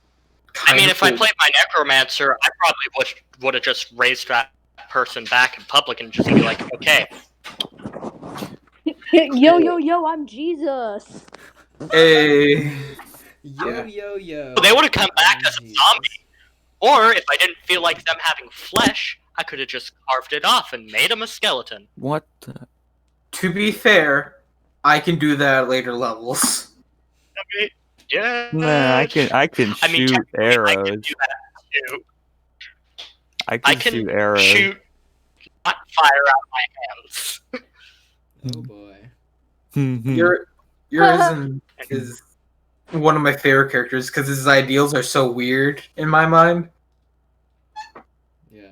I mean, if I cool. played my necromancer, I probably would have just raised that person back in public and just be like, okay, Yo, I'm Jesus. Hey, Yo. they would have come back as a Jesus. zombie. Or if I didn't feel like them having flesh, I could have just carved it off and made them a skeleton. what? The... to be fair, I can do that at later levels. I mean, yeah. Nah, I can I mean, shoot technically, I arrows. can do that too. I I can can shoot arrows. shoot, not fire out my hands. Oh boy. Urizen is one of my favorite characters because his ideals are so weird in my mind. Yeah.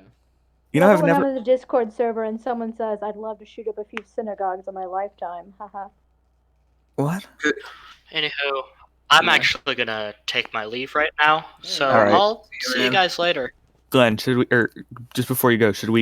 You know, I've when I'm never. in the Discord server and someone says, "I'd love to shoot up a few synagogues in my lifetime." Haha. What? Anywho, I'm Yeah. actually gonna take my leave right now, so Alright. I'll See you, see you man. guys later. Glenn, should we, or just before you go, should we